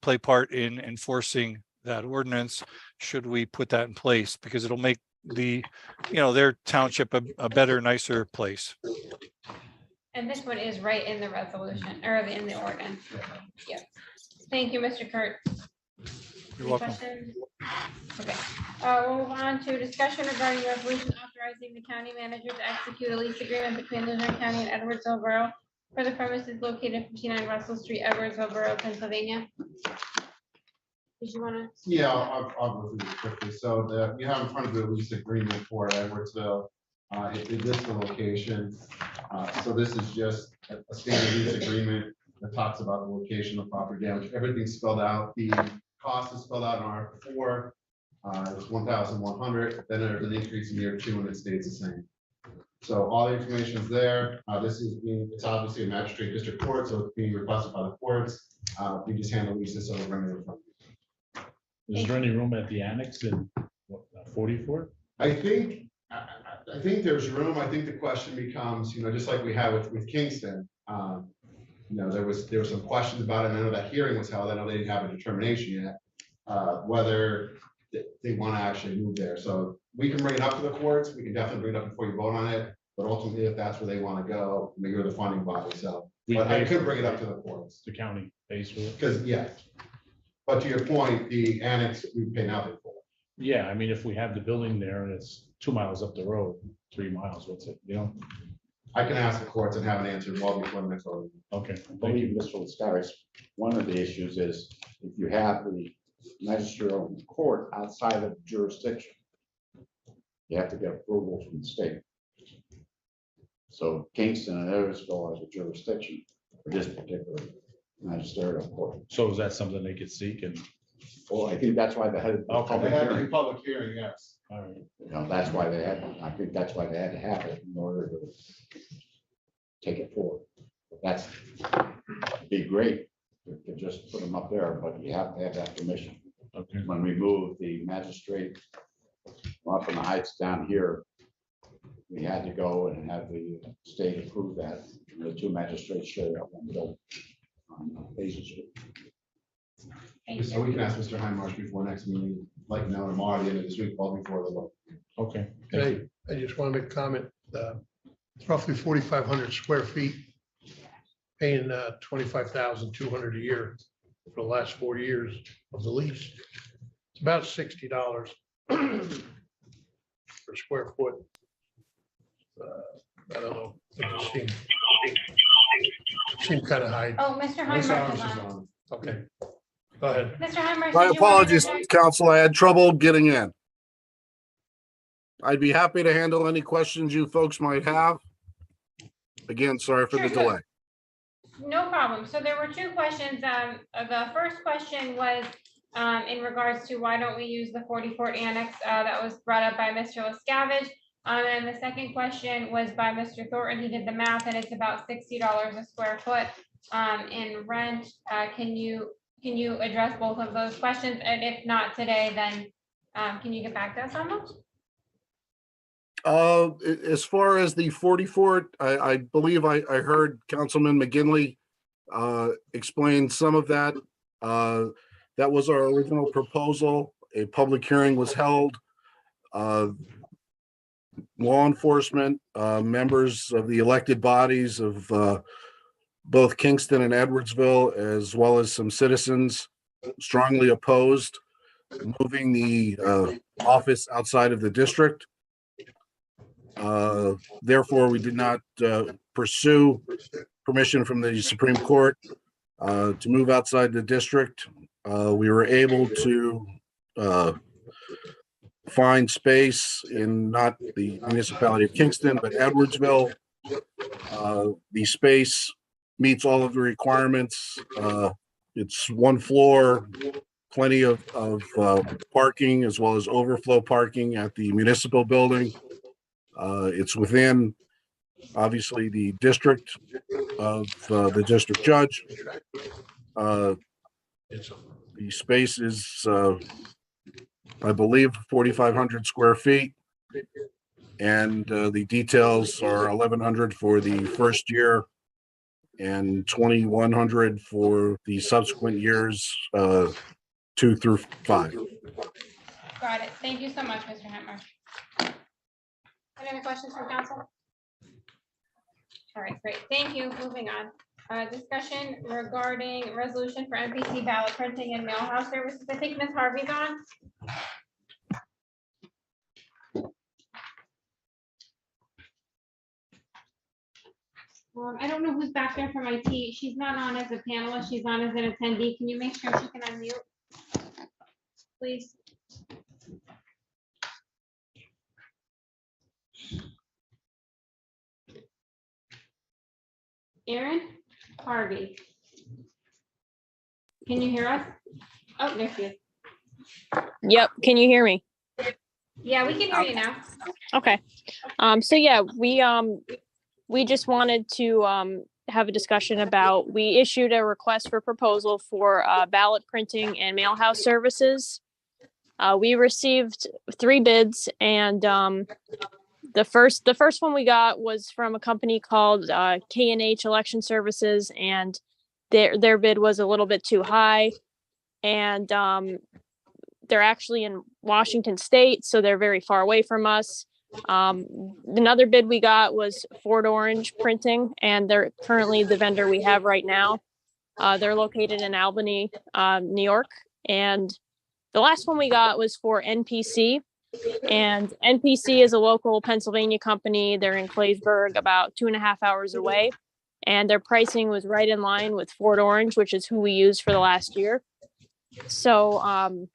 play part in enforcing that ordinance, should we put that in place, because it'll make their township a better, nicer place. And this one is right in the resolution, or in the ordinance. Yep. Thank you, Mr. Kurtz. You're Any welcome. questions? Okay, we'll move on to discussion regarding resolution authorizing the county manager to execute a lease agreement between Luzerne County and Edwardsville Borough for the premises located at 59 Russell Street, Edwardsville Borough, Pennsylvania. Did you want to? Yeah, I'll go through this quickly. So you have in front of the lease agreement for Edwardsville. It lists the location. So this is just a standard lease agreement that talks about the location of property damage. Everything's spelled out. The cost is spelled out in Article 4. It's 1,100. Then there's an increase in year 2, and it stays the same. So all the information is there. It's obviously a magistrate district court, so it's being requested by the courts. We just handle leases, so we're bringing it from. Is there any room at the annex in 44? I think there's room. I think the question becomes, just like we have with Kingston, there were some questions about it. And I know that hearing was held. I know they didn't have a determination yet, whether they want to actually move there. So we can bring it up to the courts. We can definitely bring it up before you vote on it. But ultimately, if that's where they want to go, you're the funding body. So, but I could bring it up to the courts. The county pays for it. Because, yeah. But to your point, the annex, we pay nothing for. Yeah, I mean, if we have the building there and it's 2 miles up the road, 3 miles, what's it, I can ask the courts and have an answer well before the next vote. Okay, I thank believe you. Mr. Liscaris, one of the issues is if you have the magisterial court outside of jurisdiction, you have to get approval from the state. So Kingston and Edwardsville has a jurisdiction for this particular magisterial court. So is that something they could seek and? Well, I think that's why they had. a Okay. public They have a hearing. public hearing, yes. All right. That's why they had, I think that's why they had to have it in order to take it forward. That's, it'd be great to just put them up there, but you have to have that permission. Okay. When we moved the magistrate up in the heights down here, we had to go and have the state approve that. The two magistrates showed up on the bill on Basin Street. So we can ask Mr. Highmarsh before next meeting, like now tomorrow, the end of this week, well before the vote. Okay. Hey, I just want to make a comment. It's roughly 4,500 square feet, paying 25,200 a year for the last 4 years of the lease. It's about $60 per square foot. I don't know. It just seemed kind of high. Oh, Mr. Heimer is on. Okay, go ahead. Mr. Heimer. My did you want to apologies, interject? council. I had trouble getting in. I'd be happy to handle any questions you folks might have. Again, sorry for the Sure, sure. delay. No problem. So there were two questions. The first question was in regards to why don't we use the 44 annex that was brought up by Mr. Liscavige. And the second question was by Mr. Thornton. He did the math and it's about $60 a square foot in rent. Can you address both of those questions? And if not today, then can you get back to us on those? As far as the 44, I believe I heard Councilman McGinley explain some of that. That was our original proposal. A public hearing was held. Law enforcement, members of the elected bodies of both Kingston and Edwardsville, as well as some citizens, strongly opposed moving the office outside of the district. Therefore, we did not pursue permission from the Supreme Court to move outside the district. We were able to find space in not the municipality of Kingston, but Edwardsville. The space meets all of the requirements. It's one floor, plenty of parking as well as overflow parking at the municipal building. It's within, obviously, the district of the district judge. The space is, I believe, 4,500 square feet. And the details are 1,100 for the first year and 2,100 for the subsequent years, 2 through 5. Got it. Thank you so much, Mr. Hentmer. Any other questions from council? All right, great. Thank you. Moving on. Discussion regarding resolution for MPC ballot printing and mail house services. I think Ms. Harvey's on. I don't know who's back there from IT. She's not on as a panelist. She's on as an attendee. Can you make sure she can unmute? Please. Erin Harvey. Can you hear us? Oh, there she is. Yep. Can you hear me? Yeah, we can hear you now. Okay. So yeah, we just wanted to have a discussion about, we issued a request for proposal for ballot printing and mail house services. We received 3 bids and The first one we got was from a company called K&H Election Services, and their bid was a little bit too high. And they're actually in Washington State, so they're very far away from us. Another bid we got was Fort Orange Printing, and they're currently the vendor we have right now. They're located in Albany, New York. And the last one we got was for NPC. And NPC is a local Pennsylvania company. They're in Claysburg, about 2.5 hours away. And their pricing was right in line with Fort Orange, which is who we used for the last year. So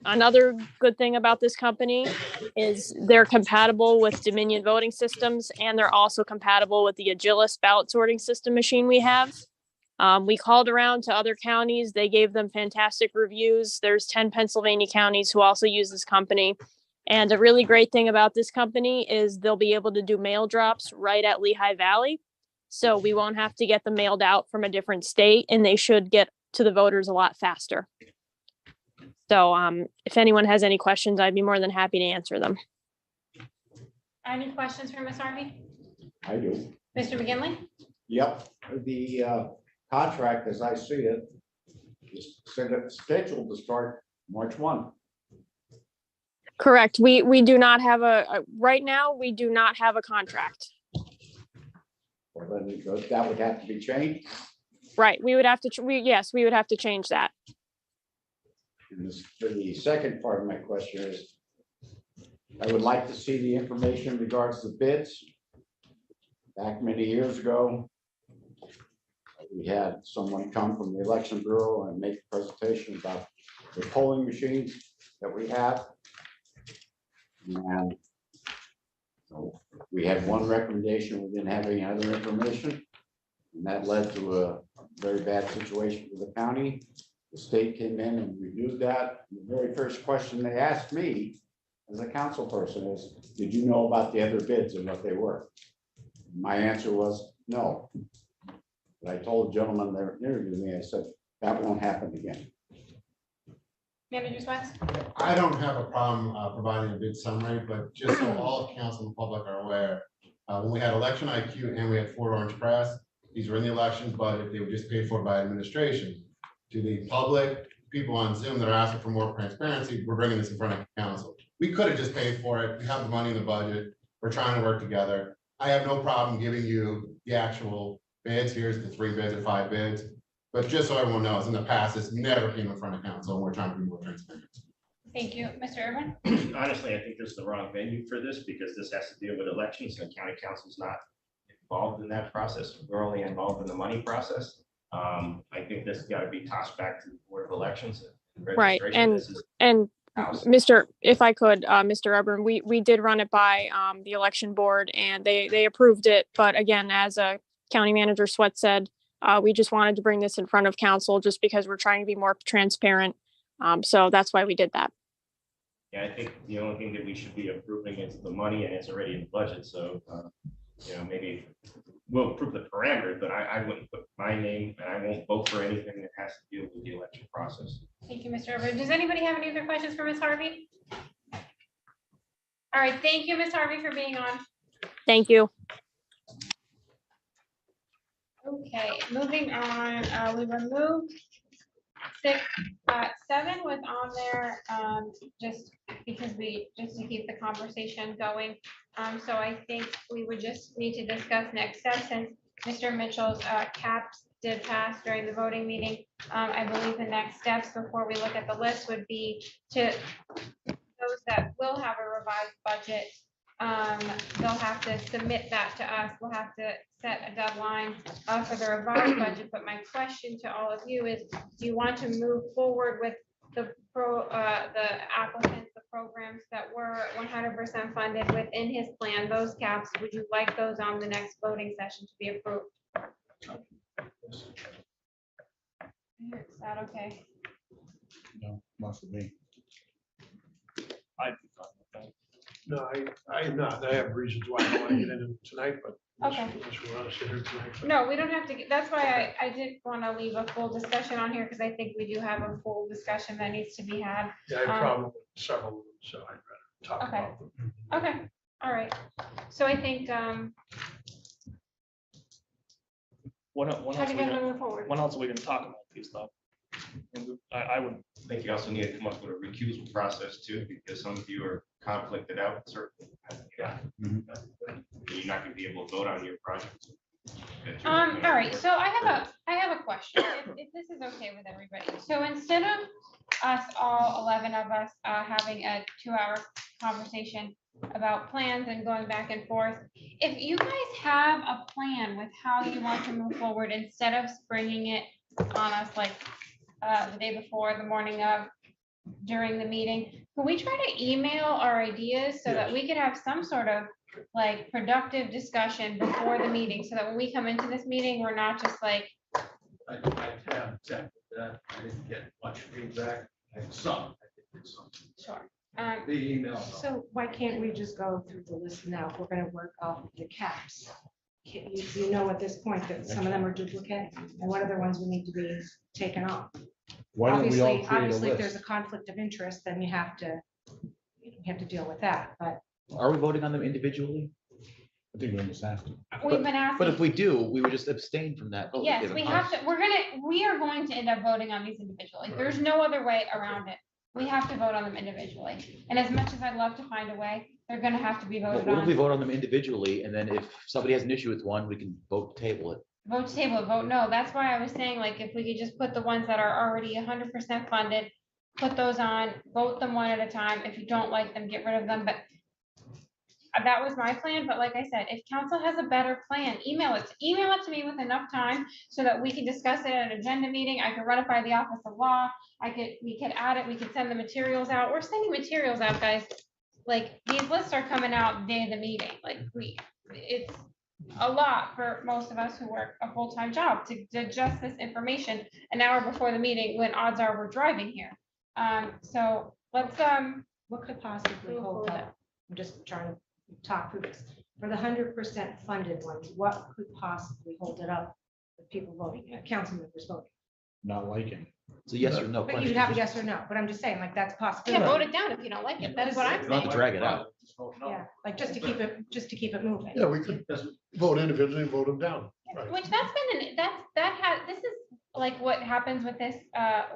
another good thing about this company is they're compatible with Dominion voting systems, and they're also compatible with the Agilis ballot sorting system machine we have. We called around to other counties. They gave them fantastic reviews. There's 10 Pennsylvania counties who also use this company. And a really great thing about this company is they'll be able to do mail drops right at Lehigh Valley. So we won't have to get them mailed out from a different state, and they should get to the voters a lot faster. So if anyone has any questions, I'd be more than happy to answer them. Any questions for Ms. Harvey? I do. Mr. McGinley? Yep, the contract, as I see it, is scheduled to start March 1. Correct. We do not have right now, we do not have a contract. Well, then that would have to be changed. Right. We would have to, yes, we would have to change that. And the second part of my question is, I would like to see the information in regards to bids. Back many years ago, we had someone come from the election bureau and make a presentation about the polling machines that we have. And so we had one recommendation, we didn't have any other information. And that led to a very bad situation for the county. The state came in and reviewed that. And the very first question they asked me as a council person is, did you know about the other bids and what they were? My answer was no. But I told the gentleman that interviewed me, I said, that won't happen again. Manager Swetz? I don't have a problem providing a bid summary, but just so all of council and the public are aware, when we had Election IQ and we had Fort Orange Press, these were in the elections budget, they were just paid for by administration. To the public, people on Zoom that are asking for more transparency, we're bringing this in front of council. We could have just paid for it. We have the money in the budget. We're trying to work together. I have no problem giving you the actual bids. Here's the 3 bids or 5 bids. But just so everyone knows, in the past, it's never came in front of council, and we're trying to be more transparent. Thank you. Mr. Urban? Honestly, I think this is the wrong venue for this because this has to deal with elections and county council's not involved in that process. We're only involved in the money process. I think this has got to be tossed back to the Board of Elections. Right. Registration. And House. Mr. If I could, Mr. Urban, we did run it by the election board, and they approved it. But again, as a county manager Swetz said, we just wanted to bring this in front of council just because we're trying to be more transparent. So that's why we did that. Yeah, I think the only thing that we should be approving is the money, and it's already in the budget. So, maybe we'll approve the parameters, but I wouldn't put my name, and I won't vote for anything that has to do with the election process. Thank you, Mr. Urban. Does anybody have any other questions for Ms. Harvey? All right, thank you, Ms. Harvey, for being on. Thank you. Okay, moving on, we removed 7 was on there, just because just to keep the conversation going. So I think we would just need to discuss next steps, since Mr. Mitchell's caps did pass during the voting meeting. I believe the next steps before we look at the list would be to those that will have a revised budget. They'll have to submit that to us. We'll have to set a deadline for the revised budget. But my question to all of you is, do you want to move forward with the applicants, the programs that were 100% funded within his plan, those caps? Would you like those on the next voting session to be approved? Is that okay? No, not for me. I'd be fine with that. No, I am not. I have reasons why I don't want to get into it tonight, but Okay. unless we want to sit here tonight. but- No, we don't have to, that's why I did want to leave a full discussion on here, because I think we do have a full discussion that needs to be had. Yeah, I have a problem with several of them, so I'd rather talk Okay. about them. Okay, All right, so I think, What how else do are you we guys gonna, move forward? when else are we gonna talk about these stuff? And I would, I think you also need to come up with a recusal process too, because some of you are conflicted out, certainly. You're not gonna be able to vote on your project. All right, so I have a question, if this is okay with everybody. So instead of us, all 11 of us, having a 2-hour conversation about plans and going back and forth, if you guys have a plan with how you want to move forward, instead of springing it on us like the day before, the morning of, during the meeting, can we try to email our ideas so that we could have some sort of like productive discussion before the meeting, so that when we come into this meeting, we're not just like, I have exactly that. I didn't get much feedback. I had some. sure. The email. So why can't we just go through the list now? If we're gonna work off the caps. You know at this point that some of them are duplicate and what other ones we need to be taken off. Why don't we all Obviously, create a obviously, if there's a list? conflict of interest, then you have to deal with that, but. Are we voting on them individually? I think we almost have to. We've been asking. But if we do, we would just abstain from that. vote. Yes, we have to, we are going to end up voting on these individually. There's no other way around it. We have to vote on them individually. And as much as I'd love to find a way, they're gonna have to be What voted what if we on. vote on them individually, and then if somebody has an issue with one, we can vote to table it? Vote to table, vote no. That's why I was saying, like, if we could just put the ones that are already 100% funded, put those on, vote them one at a time. If you don't like them, get rid of them, but that was my plan, but like I said, if council has a better plan, email it to me with enough time so that we can discuss it at an agenda meeting. I could run it by the office of law. We could add it, we could send the materials out. We're sending materials out, guys. Like, these lists are coming out day of the meeting, like it's a lot for most of us who work a full-time job to digest this information an hour before the meeting, when odds are we're driving here. So let's, What could possibly hold up? I'm just trying to talk through this. For the 100% funded ones, what could possibly hold it up with people voting, council members voting? Not liking. It's a yes or no But question. you'd have a yes or no, but I'm just saying, like, that's possible. yeah, vote it down if you don't like it. That's what I'm You don't have saying. to drag it out. Yeah, like, just to keep it moving. Yeah, we could just vote individually and vote them down. Right. Which that's been, this is like what happens with this,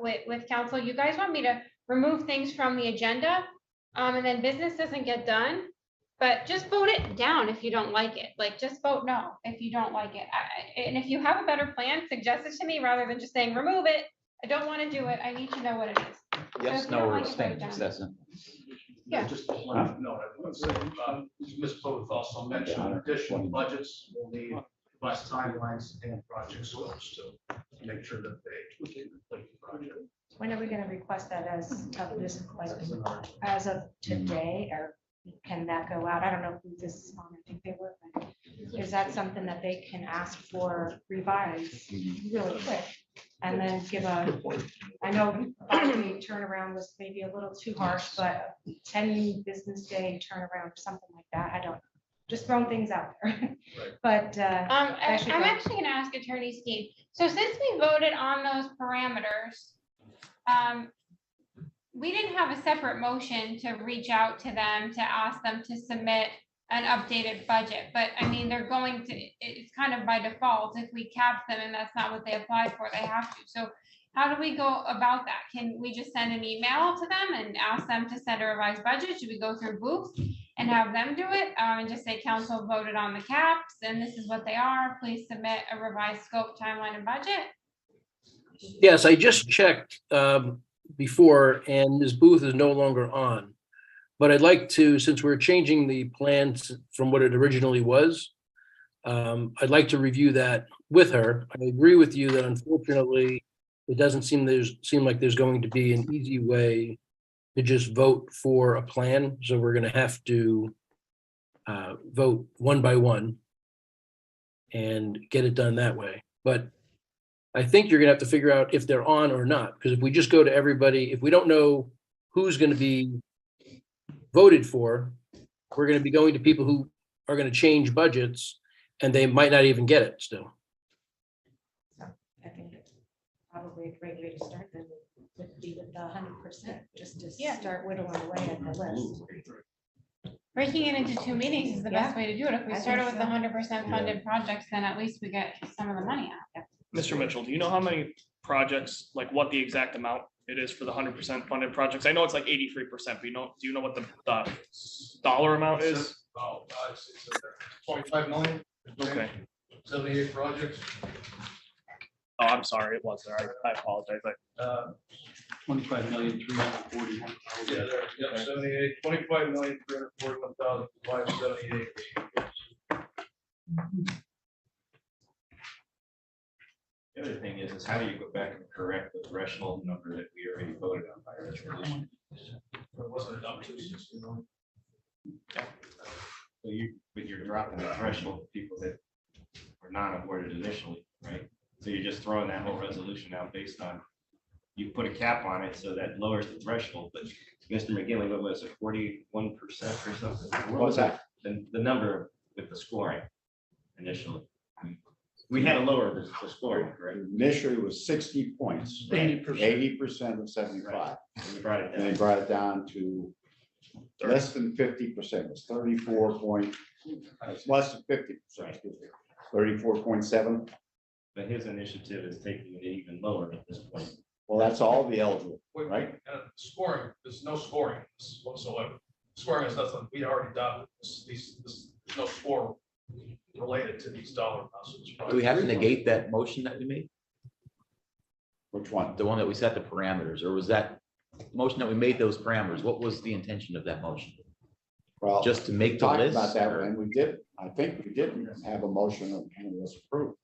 with council. You guys want me to remove things from the agenda, and then business doesn't get done. But just vote it down if you don't like it. Like, just vote no if you don't like it. And if you have a better plan, suggest it to me rather than just saying, remove it. I don't want to do it. I need to know what it is. Yes, if you no, don't or like it, vote abstain. it down. It's that simple. Yeah. Just one note, I want to say, Ms. Booth also mentioned additional budgets will need less timelines and project scopes to make sure that they complete the project. When are we gonna request that as of this, like, as of today, or can that go out? I don't know who this is on, I think they were, but is that something that they can ask for revised really quick? And then give I know the turnaround was maybe a little too harsh, but 10 business day turnaround, or something like that. I don't, just throwing things out there. But I'm actually gonna ask Attorney Steve. So since we voted on those parameters, we didn't have a separate motion to reach out to them to ask them to submit an updated budget, but I mean, they're going to, it's kind of by default, if we cap them and that's not what they applied for, they have to. So how do we go about that? Can we just send an email to them and ask them to send a revised budget? Should we go through Booth and have them do it? And just say council voted on the caps and this is what they are. Please submit a revised scope, timeline, and budget. Yes, I just checked before, and Ms. Booth is no longer on. But I'd like to, since we're changing the plans from what it originally was, I'd like to review that with her. I agree with you that unfortunately, it doesn't seem like there's going to be an easy way to just vote for a plan. So we're gonna have to vote one by one and get it done that way. But I think you're gonna have to figure out if they're on or not, because if we just go to everybody, if we don't know who's gonna be voted for, we're gonna be going to people who are gonna change budgets and they might not even get it still. I think it's probably a great way to start then, would be with the 100%, just to start whittling away at the list. breaking it into 2 meetings is the best way to do it. If we I started think with the so. 100% funded projects, then at least we get some of the money out. Mr. Mitchell, do you know how many projects, like what the exact amount it is for the 100% funded projects? I know it's like 83%, but do you know what the dollar amount is? Oh, it's 25 million. Okay. 78 projects. Oh, I'm sorry, it was there. I apologize. 25,341,000. Yeah, there, yeah, 78, 25,341,578. The other thing is how do you go back and correct the threshold number that we already voted on by resolution? Wasn't it up to 60 million? So but you're dropping the threshold for people that were not awarded initially, right? So you're just throwing that whole resolution out based on, you put a cap on it, so that lowers the threshold, but Mr. McGinley, what was it, 41% or something? What was that? The number with the scoring initially. We had to lower the scoring, correct? Initially was 60 points. 80% of 75. And you brought it And they down. brought it down to less than 50%. It's 34 point, it's less than 50%. 34.7. But his initiative is taking it even lower at this point. Well, that's all the eligible, right? Scoring, there's no scoring whatsoever. Scoring is nothing, we already adopted there's no score related to these dollar amounts. Do we have to negate that motion that we made? Which one? The one that we set the parameters, or was that motion that we made those parameters? What was the intention of that motion? Well, Just to make the talked list? about that, or- and we did. I think we didn't have a motion and it was approved.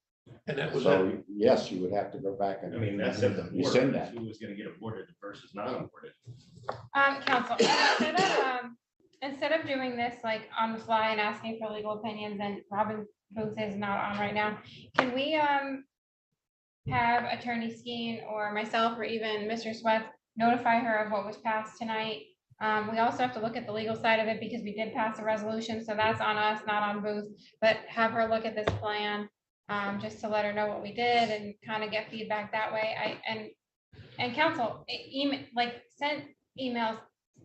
And that was it. So yes, you would have to go back and. I mean, that's at the board, rescind that. who was gonna get awarded versus not awarded. Council, instead of doing this like on the fly and asking for legal opinions, and Robin Booth is not on right now, can we have Attorney Skeen or myself or even Mr. Swetz notify her of what was passed tonight? We also have to look at the legal side of it because we did pass a resolution, so that's on us, not on Booth, but have her look at this plan, just to let her know what we did and kind of get feedback that way. And council, email, like send emails,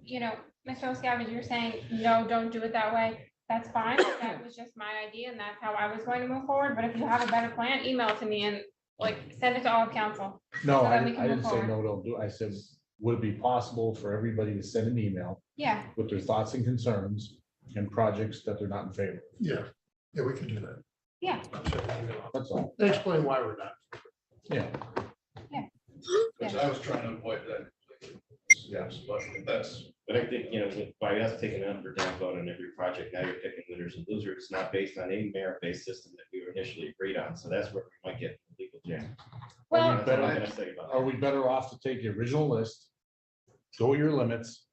you know, Mr. O'Scavage, you're saying, no, don't do it that way. That's fine. That was just my idea and that's how I was going to move forward. But if you have a better plan, email it to me and like send it to all of council. No, so I that we can didn't move say forward. no, don't do it. I said, would it be possible for everybody to send an email Yeah, with their thoughts and concerns and projects that they're not in favor of? Yeah, yeah, we can do that. yeah. That's all. Explain why we're not. Yeah. Which I was trying to avoid that. Yes, but that's. But I think, you know, by us taking an up or down vote on every project, now you're picking winners and losers. It's not based on any merit-based system that we initially agreed on. So that's where we might get legal jam. Well, That's all I'm gonna say about Are it. we better off to take the original list, go your limits,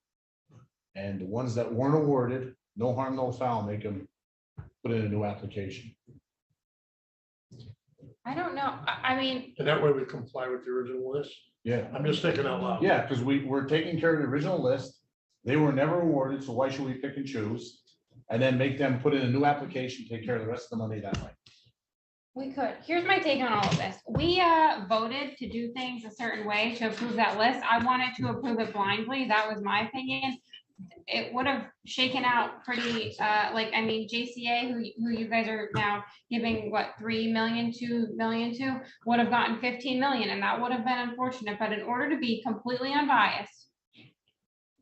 and the ones that weren't awarded, no harm, no foul, make them put in a new application? I don't know. I mean, And that way we comply with the original list. Yeah. I'm just thinking out loud. Yeah, because we're taking care of the original list. They were never awarded, so why should we pick and choose? And then make them put in a new application, take care of the rest of the money that way. we could. Here's my take on all of this. We voted to do things a certain way to approve that list. I wanted to approve it blindly. That was my opinion. It would have shaken out pretty, I mean, JCA, who you guys are now giving, what, 3 million, 2 million to, would have gotten 15 million, and that would have been unfortunate. But in order to be completely unbiased,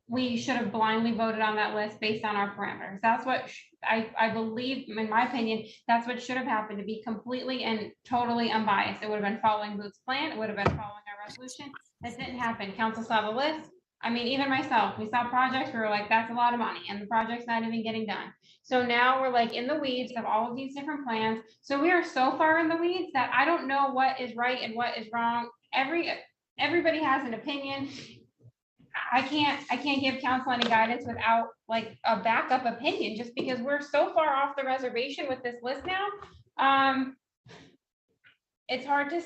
we should have blindly voted on that list based on our parameters. That's what I believe, in my opinion, that's what should have happened, to be completely and totally unbiased. It would have been following Booth's plan. It would have been following our resolution. That didn't happen. Council saw the list. I mean, even myself, we saw projects, we were like, that's a lot of money, and the project's not even getting done. So now we're like in the weeds of all of these different plans. So we are so far in the weeds that I don't know what is right and what is wrong. Everybody has an opinion. I can't give council any guidance without like a backup opinion, just because we're so far off the reservation with this list now. It's hard to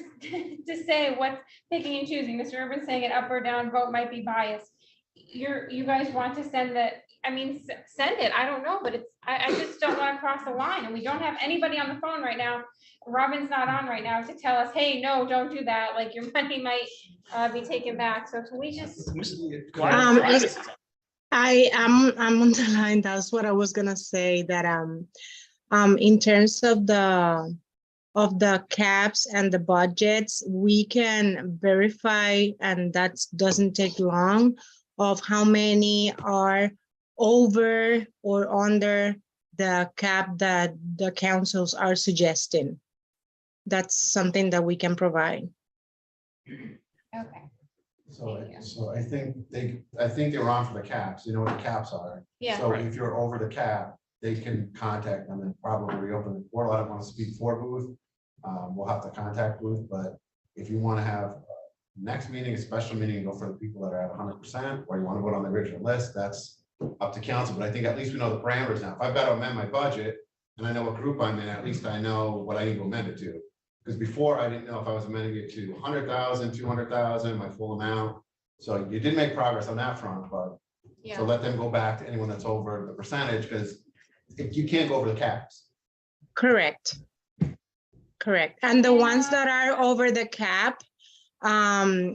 say what's picking and choosing. Mr. Urban saying an up or down vote might be biased. You guys want to send that, I mean, send it. I don't know, but I just don't want to cross the line, and we don't have anybody on the phone right now. Robin's not on right now to tell us, hey, no, don't do that. Like, your money might be taken back. So can we just? I'm on the line. That's what I was gonna say, that in terms of the caps and the budgets, we can verify, and that doesn't take long, of how many are over or under the cap that the councils are suggesting. That's something that we can provide. Okay. So I think they were on for the caps, you know what the caps are. Yeah. So if you're over the cap, they can contact them and probably reopen the portal. I don't want to speak for Booth. We'll have to contact Booth, but if you want to have next meeting, a special meeting, go for the people that are at 100%, or you want to vote on the original list, that's up to council. But I think at least we know the parameters now. If I've got to amend my budget and I know what group I'm in, at least I know what I need to amend it to. Because before I didn't know if I was amending it to 100,000, 200,000, my full amount. So you did make progress on that front, but Yeah. so let them go back to anyone that's over the percentage, because you can't go over the caps. Correct. Correct. And the ones that are over the cap,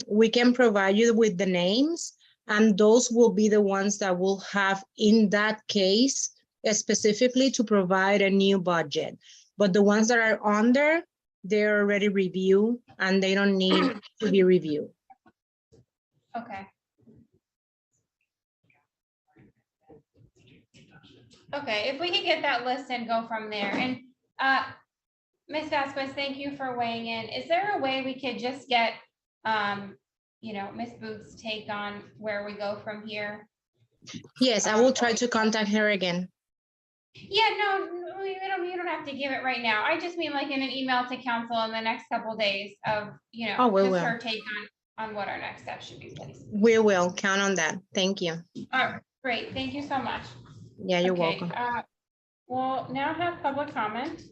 we can provide you with the names, and those will be the ones that will have, in that case, specifically to provide a new budget. But the ones that are under, they're already reviewed and they don't need to be reviewed. Okay. Okay, if we could get that list and go from there. And Ms. Vasquez, thank you for weighing in. Is there a way we could just get, Ms. Booth's take on where we go from here? Yes, I will try to contact her again. Yeah, no, you don't have to give it right now. I just mean like in an email to council in the next couple days of, Oh, we just will. her take on what our next step should be, please. We will count on that. Thank you. All right, great. Thank you so much. Yeah, you're Okay, welcome. We'll now have public comment.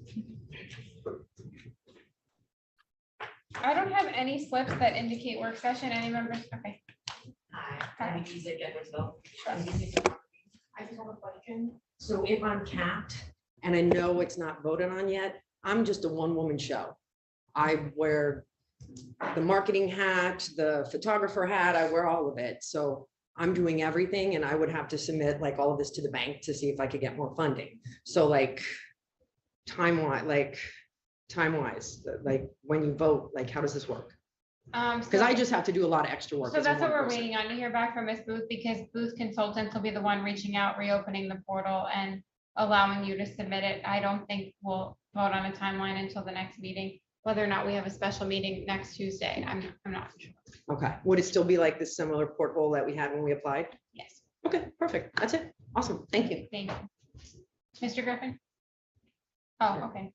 I don't have any slips that indicate work session. Any members? Okay. Hi, Music Edwardsville. I just have a question. So if I'm capped and I know it's not voted on yet, I'm just a one-woman show. I wear the marketing hat, the photographer hat, I wear all of it. So I'm doing everything, and I would have to submit like all of this to the bank to see if I could get more funding. So like time-wise, like when you vote, like how does this work? Because I just have to do a lot of extra work. So as a that's what one we're person. waiting on to hear back from Ms. Booth, because Booth Consultants will be the one reaching out, reopening the portal and allowing you to submit it. I don't think we'll vote on a timeline until the next meeting. Whether or not we have a special meeting next Tuesday, I'm not sure. Okay, would it still be like the similar porthole that we had when we applied? Yes. Okay, perfect. That's it. Awesome. Thank you. Thank you. Mr. Griffin? Oh, okay.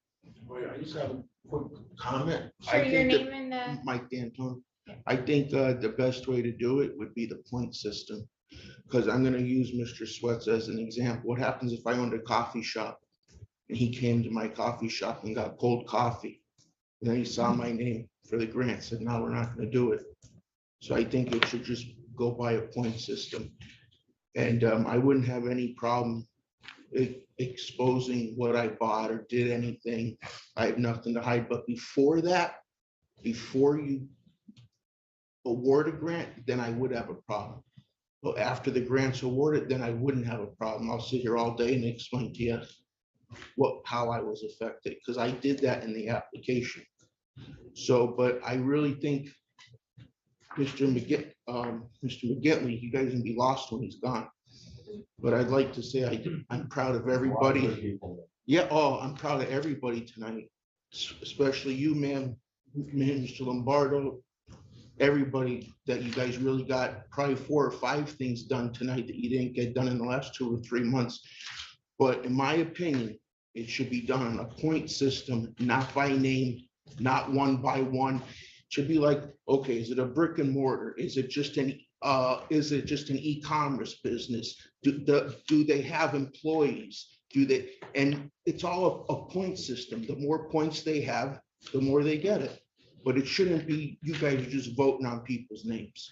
I just have a quick comment. Sure, I your think name that- and the, Mike D'Antoni. Yeah. I think the best way to do it would be the point system. Because I'm gonna use Mr. Swetz as an example. What happens if I owned a coffee shop and he came to my coffee shop and got cold coffee? And then he saw my name for the grant, said, no, we're not gonna do it. So I think it should just go by a point system. And I wouldn't have any problem exposing what I bought or did anything. I have nothing to hide, but before that, before you award a grant, then I would have a problem. But after the grant's awarded, then I wouldn't have a problem. I'll sit here all day and explain to you how I was affected, because I did that in the application. So, but I really think Mr. McGinley, you guys can be lost when he's gone. But I'd like to say I'm proud of everybody. Yeah, I'm proud of everybody tonight, especially you, ma'am, Mr. Lombardo, everybody, that you guys really got probably 4 or 5 things done tonight that you didn't get done in the last 2 or 3 months. But in my opinion, it should be done on a point system, not by name, not one by one. It should be like, okay, is it a brick and mortar? Is it just an e-commerce business? Do they have employees? And it's all a point system. The more points they have, the more they get it. But it shouldn't be you guys just voting on people's names,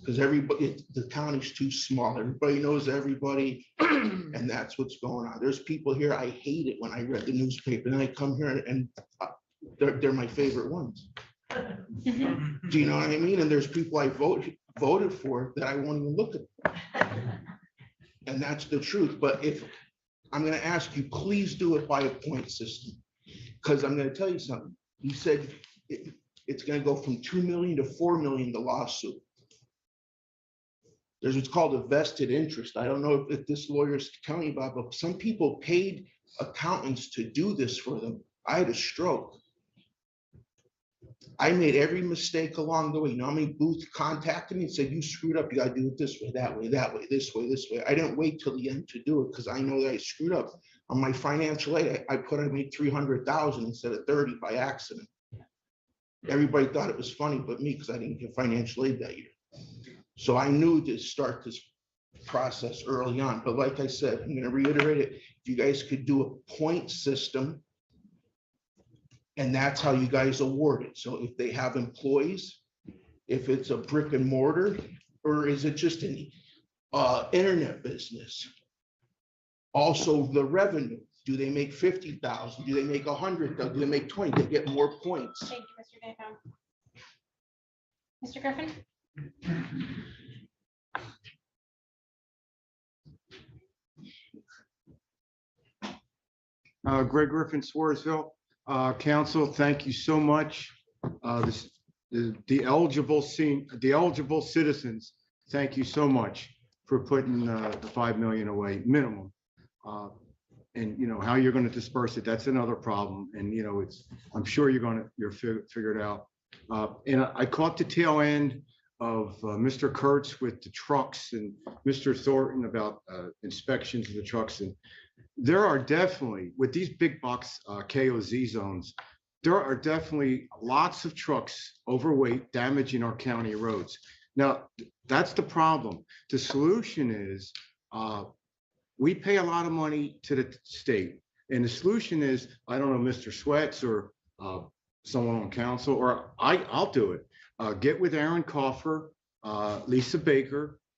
because the county's too small. Everybody knows everybody, and that's what's going on. There's people here, I hate it when I read the newspaper, and I come here and they're my favorite ones. Do you know what I mean? And there's people I voted for that I won't even look at. And that's the truth. But if, I'm gonna ask you, please do it by a point system. Because I'm gonna tell you something. You said it's gonna go from 2 million to 4 million, the lawsuit. There's what's called a vested interest. I don't know if this lawyer's telling you about, but some people paid accountants to do this for them. I had a stroke. I made every mistake along the way. You know how many Booth contacted me and said, you screwed up, you gotta do it this way, that way, this way, this way. I didn't wait till the end to do it because I know that I screwed up. On my financial aid, I made 300,000 instead of 30 by accident. Everybody thought it was funny, but me, because I didn't get financial aid that year. So I knew to start this process early on. But like I said, I'm gonna reiterate it. If you guys could do a point system, and that's how you guys award it. So if they have employees, if it's a brick and mortar, or is it just an internet business? Also the revenue, do they make 50,000? Do they make 100,000? Do they make 20? They get more points. Thank you, Mr. Dayton. Mr. Griffin? Greg Griffin, Swarsville. Council, thank you so much. The eligible citizens, thank you so much for putting the 5 million away minimum. And you know how you're going to disperse it, that's another problem. And you know, I'm sure you're figured out. And I caught the tail end of Mr. Kurtz with the trucks and Mr. Thornton about inspections of the trucks. And there are definitely, with these big box KOZ zones, there are definitely lots of trucks overweight damaging our county roads. Now, that's the problem. The solution is we pay a lot of money to the state. And the solution is, I don't know, Mr. Swetz or someone on council, or I'll do it. Get with Aaron Coffer, Lisa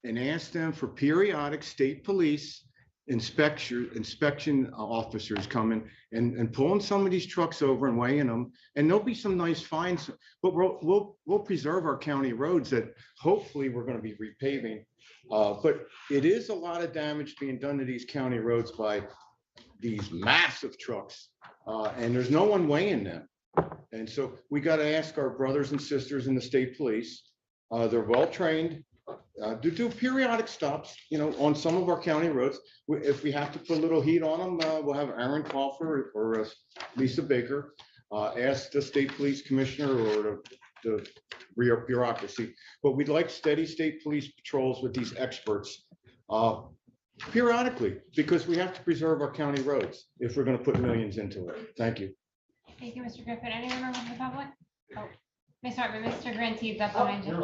and ask them for periodic state police inspection officers coming and pulling some of these trucks over and weighing them. And there'll be some nice fines, but we'll preserve our county roads that hopefully we're going to be repaving. But it is a lot of damage being done to these county roads by these massive trucks, and there's no one weighing them. And so we got to ask our brothers and sisters in the state police. They're well trained to do periodic stops, you know, on some of our county roads. If we have to put a little heat on them, we'll have Aaron Coffer or Lisa Baker ask the state police commissioner or the bureaucracy. But we'd like steady state police patrols with these experts periodically, because we have to preserve our county roads if we're going to put millions into it. Thank you. Thank you, Mr. Griffin. Any members of the public? Oh, Mr. Grantee's up behind you.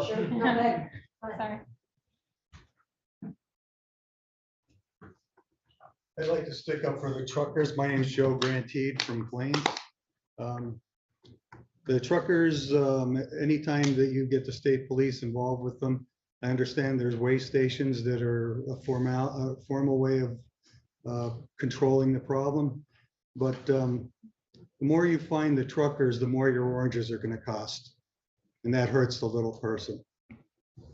Sorry. I'd like to stick up for the truckers. My name is Joe Grantee from Plains. The truckers, anytime that you get the state police involved with them, I understand there's weigh stations that are a formal way of controlling the problem. But the more you find the truckers, the more your oranges are going to cost. And that hurts the little person.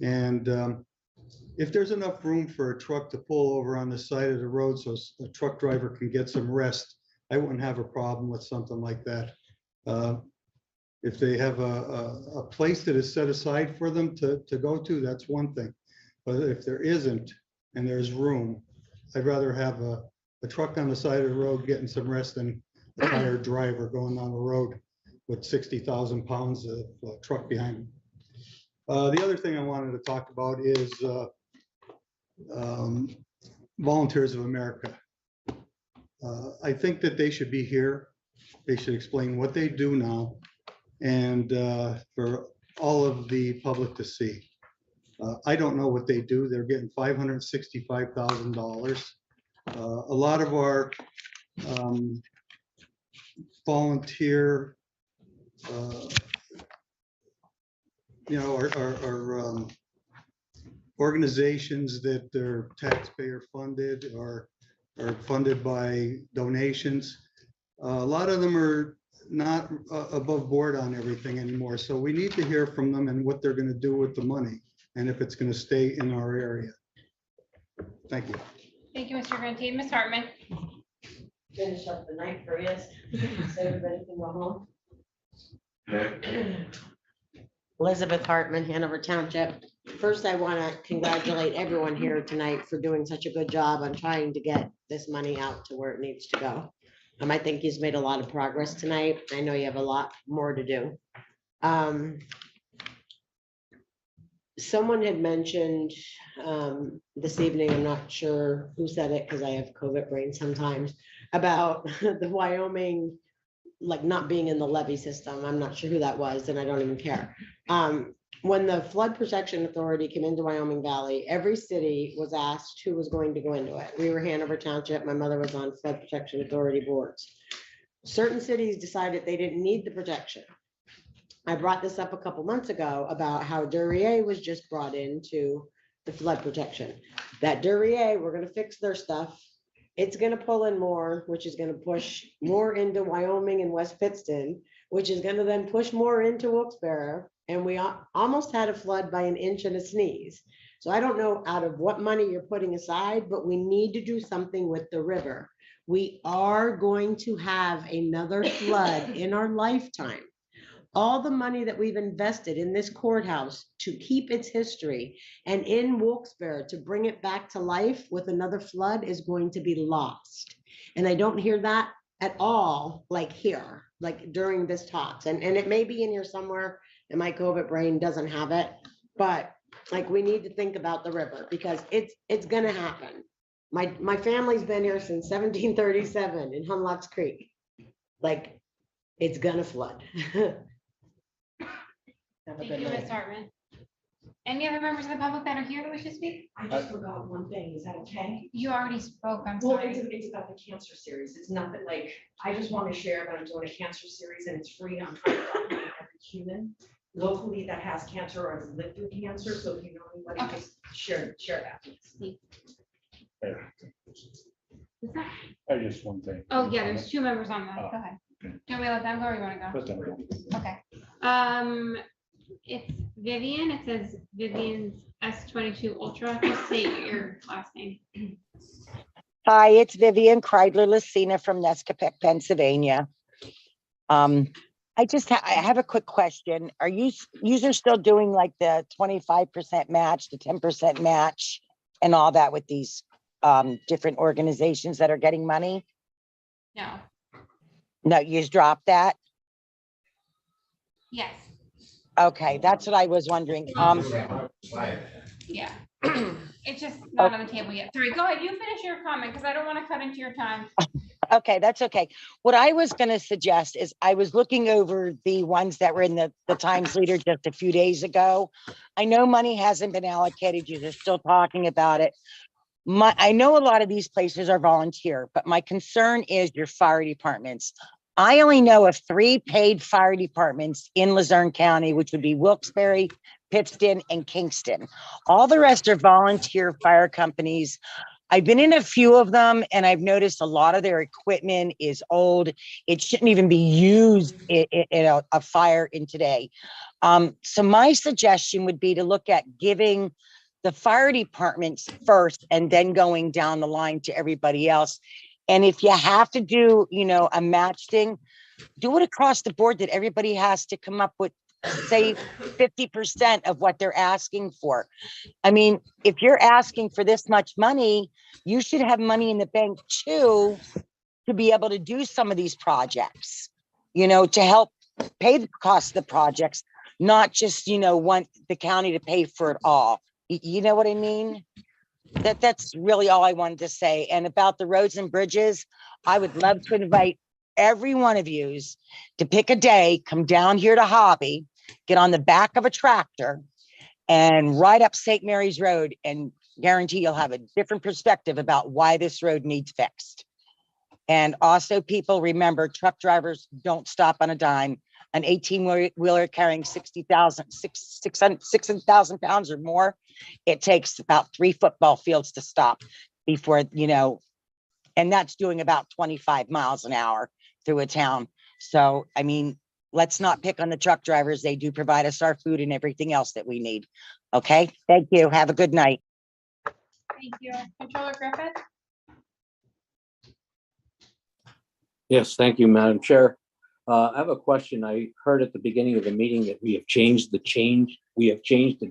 And if there's enough room for a truck to pull over on the side of the road so a truck driver can get some rest, I wouldn't have a problem with something like that. If they have a place that is set aside for them to go to, that's one thing. But if there isn't and there's room, I'd rather have a truck on the side of the road getting some rest than a tired driver going on the road with 60,000 pounds of truck behind him. The other thing I wanted to talk about is Volunteers of America. I think that they should be here. They should explain what they do now, and for all of the public to see. I don't know what they do. They're getting $565,000. A lot of our volunteer, our organizations that are taxpayer funded or are funded by donations. A lot of them are not above board on everything anymore. So we need to hear from them and what they're going to do with the money and if it's going to stay in our area. Thank you. Thank you, Mr. Grantine. Ms. Hartman. Finish up the night for you, so everybody can go home. Elizabeth Hartman, Hanover Township. First, I want to congratulate everyone here tonight for doing such a good job on trying to get this money out to where it needs to go. I think he's made a lot of progress tonight. I know you have a lot more to do. Someone had mentioned this evening, I'm not sure who said it because I have COVID brain sometimes, about the Wyoming, like not being in the levee system. I'm not sure who that was, and I don't even care. When the Flood Protection Authority came into Wyoming Valley, every city was asked who was going to go into it. We were Hanover Township. My mother was on Flood Protection Authority boards. Certain cities decided they didn't need the protection. I brought this up a couple months ago about how Duryea was just brought into the flood protection. That Duryea, we're going to fix their stuff. It's going to pull in more, which is going to push more into Wyoming and West Pittston, which is going to then push more into Wilkes-Barre. And we almost had a flood by an inch and a sneeze. So I don't know out of what money you're putting aside, but we need to do something with the river. We are going to have another flood in our lifetime. All the money that we've invested in this courthouse to keep its history and in Wilkes-Barre to bring it back to life with another flood is going to be lost. And I don't hear that at all, like here, like during this talks. And it may be in here somewhere and my COVID brain doesn't have it, but like we need to think about the river because it's gonna happen. My family's been here since 1737 in Hunlocks Creek. Like it's gonna flood. Thank you, Ms. Hartman. Any other members of the public that are here that wish to speak? I just forgot one thing. Is that okay? You already spoke. I'm Well, sorry. it's about the cancer series. It's nothing like, I just want to share that I'm doing a cancer series and it's free. I'm trying to document every human locally that has cancer or has lived with cancer. So if you know anybody, just share that. please. I just one thing. Oh, yeah, there's two members on that. Go ahead. Do you want me to let them go or you want to go? Let them go. Okay. It's Vivian. It says Vivian's S22 Ultra. Just say your last name. Hi, it's Vivian Kreidler Lucina from Nescapic, Pennsylvania. I have a quick question. Are you still doing like the 25% match, the 10% match and all that with these different organizations that are getting money? No. No, you just dropped that? Yes. Okay, that's what I was wondering. Yeah. It's just not on the table yet. Sorry, go ahead. You finish your comment because I don't want to cut into your time. Okay, that's okay. What I was going to suggest is I was looking over the ones that were in the Times Leader just a few days ago. I know money hasn't been allocated. You're still talking about it. I know a lot of these places are volunteer, but my concern is your fire departments. I only know of 3 paid fire departments in Luzerne County, which would be Wilkes-Barre, Pittston, and Kingston. All the rest are volunteer fire companies. I've been in a few of them and I've noticed a lot of their equipment is old. It shouldn't even be used in a fire in today. So my suggestion would be to look at giving the fire departments first and then going down the line to everybody else. And if you have to do, a match thing, do it across the board that everybody has to come up with, say 50% of what they're asking for. I mean, if you're asking for this much money, you should have money in the bank too, to be able to do some of these projects, to help pay the cost of the projects, not just, want the county to pay for it all. You know what I mean? That's really all I wanted to say. And about the roads and bridges, I would love to invite every one of yous to pick a day, come down here to Hobby, get on the back of a tractor and ride up St. Mary's Road, and guarantee you'll have a different perspective about why this road needs fixed. And also, people, remember, truck drivers don't stop on a dime. An 18-wheeler carrying 6,000 pounds or more, it takes about 3 football fields to stop before, and that's doing about 25 miles an hour through a town. So, I mean, let's not pick on the truck drivers. They do provide us our food and everything else that we need. Okay, thank you. Have a good night. Thank you. Controller Griffith? Yes, thank you, Madam Chair. I have a question. I heard at the beginning of the meeting that we have changed the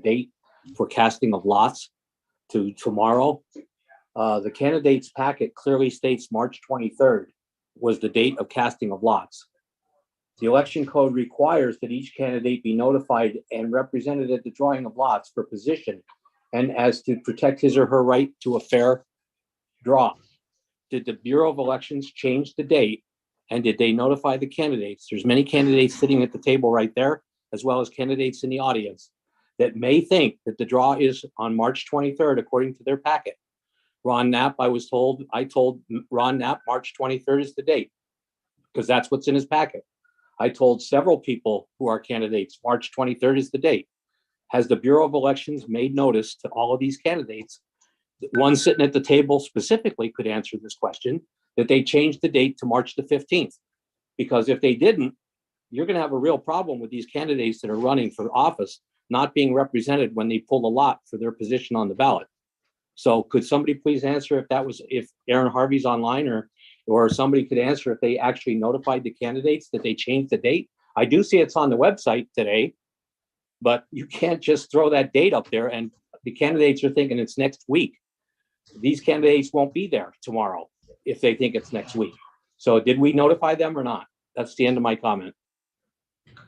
date for casting of lots to tomorrow. The candidates packet clearly states March 23rd was the date of casting of lots. The election code requires that each candidate be notified and represented at the drawing of lots for position and as to protect his or her right to a fair draw. Did the Bureau of Elections change the date? And did they notify the candidates? There's many candidates sitting at the table right there, as well as candidates in the audience that may think that the draw is on March 23rd, according to their packet. Ron Knapp, I told Ron Knapp, March 23rd is the date, because that's what's in his packet. I told several people who are candidates, March 23rd is the date. Has the Bureau of Elections made notice to all of these candidates? One sitting at the table specifically could answer this question, that they changed the date to March the 15th. Because if they didn't, you're going to have a real problem with these candidates that are running for office not being represented when they pull a lot for their position on the ballot. So could somebody please answer if Aaron Harvey's online, or somebody could answer if they actually notified the candidates that they changed the date? I do see it's on the website today, but you can't just throw that date up there and the candidates are thinking it's next week. These candidates won't be there tomorrow if they think it's next week. So did we notify them or not? That's the end of my comment.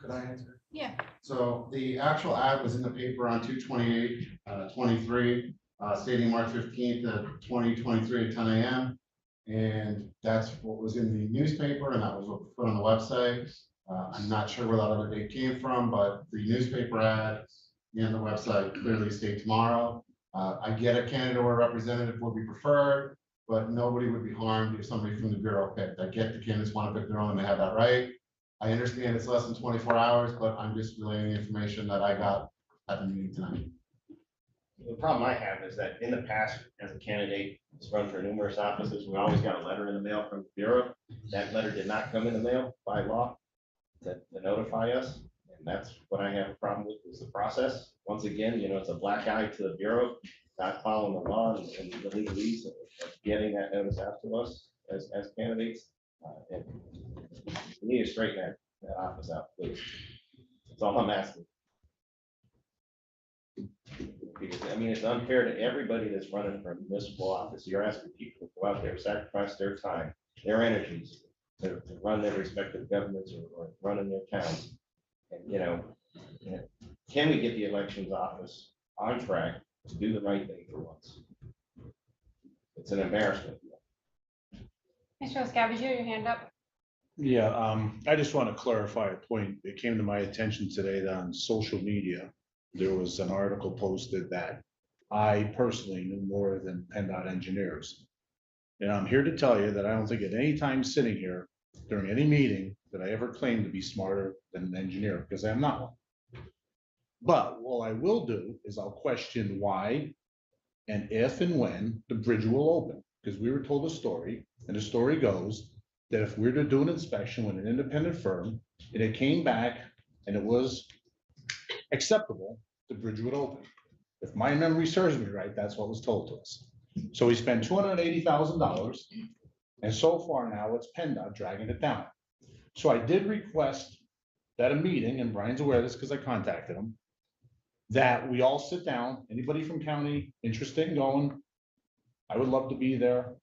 Could I answer? Yeah. So the actual ad was in the paper on 2/28/23, stating March 15th at 2023 at 10 a.m. And that's what was in the newspaper, and that was what was put on the website. I'm not sure where that other date came from, but the newspaper ad and the website clearly state tomorrow. I get a candidate or representative would be preferred, but nobody would be harmed if somebody from the Bureau picked. I get the candidates want to pick their own and they have that right. I understand it's less than 24 hours, but I'm just relaying the information that I got at the meeting tonight. The problem I have is that in the past, as a candidate who's run for numerous offices, we always got a letter in the mail from the Bureau. That letter did not come in the mail by law to notify us. And that's what I have a problem with, is the process. Once again, it's a black eye to the Bureau, not following the law and the legalese of getting that notice out to us as candidates. And we need to straighten that office out, please. That's all I'm asking. Because, it's unfair to everybody that's running for municipal office. You're asking people to go out there, sacrifice their time, their energies to run their respective governments or run in their towns. And, can we get the elections office on track to do the right thing for once? It's an embarrassment. Mr. Scavengers, your hand up. Yeah, I just want to clarify a point. It came to my attention today that on social media, there was an article posted that I personally knew more than PennDOT engineers. And I'm here to tell you that I don't think at any time sitting here during any meeting that I ever claimed to be smarter than an engineer, because I am not one. But what I will do is I'll question why and if and when the bridge will open, because we were told a story, and the story goes that if we were to do an inspection with an independent firm and it came back and it was acceptable, the bridge would open. If my memory serves me right, that's what was told to us. So we spent $280,000, and so far now it's PennDOT dragging it down. So I did request that a meeting, and Brian's aware of this because I contacted him, that we all sit down, anybody from county interested in going, I would love to be there,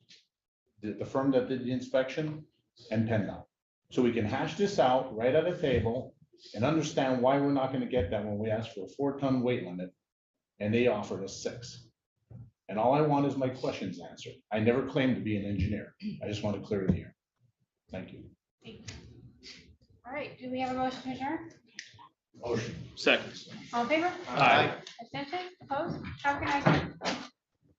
the firm that did the inspection and PennDOT. So we can hash this out right at a table and understand why we're not going to get that when we asked for a 4-ton weight limit and they offered us 6. And all I want is my questions answered. I never claimed to be an engineer. I just want to clear the air. Thank you. All right, do we have a motion to adjourn? Motion. Second. All in favor? Aye. Abstention? Opposed? Have a good night.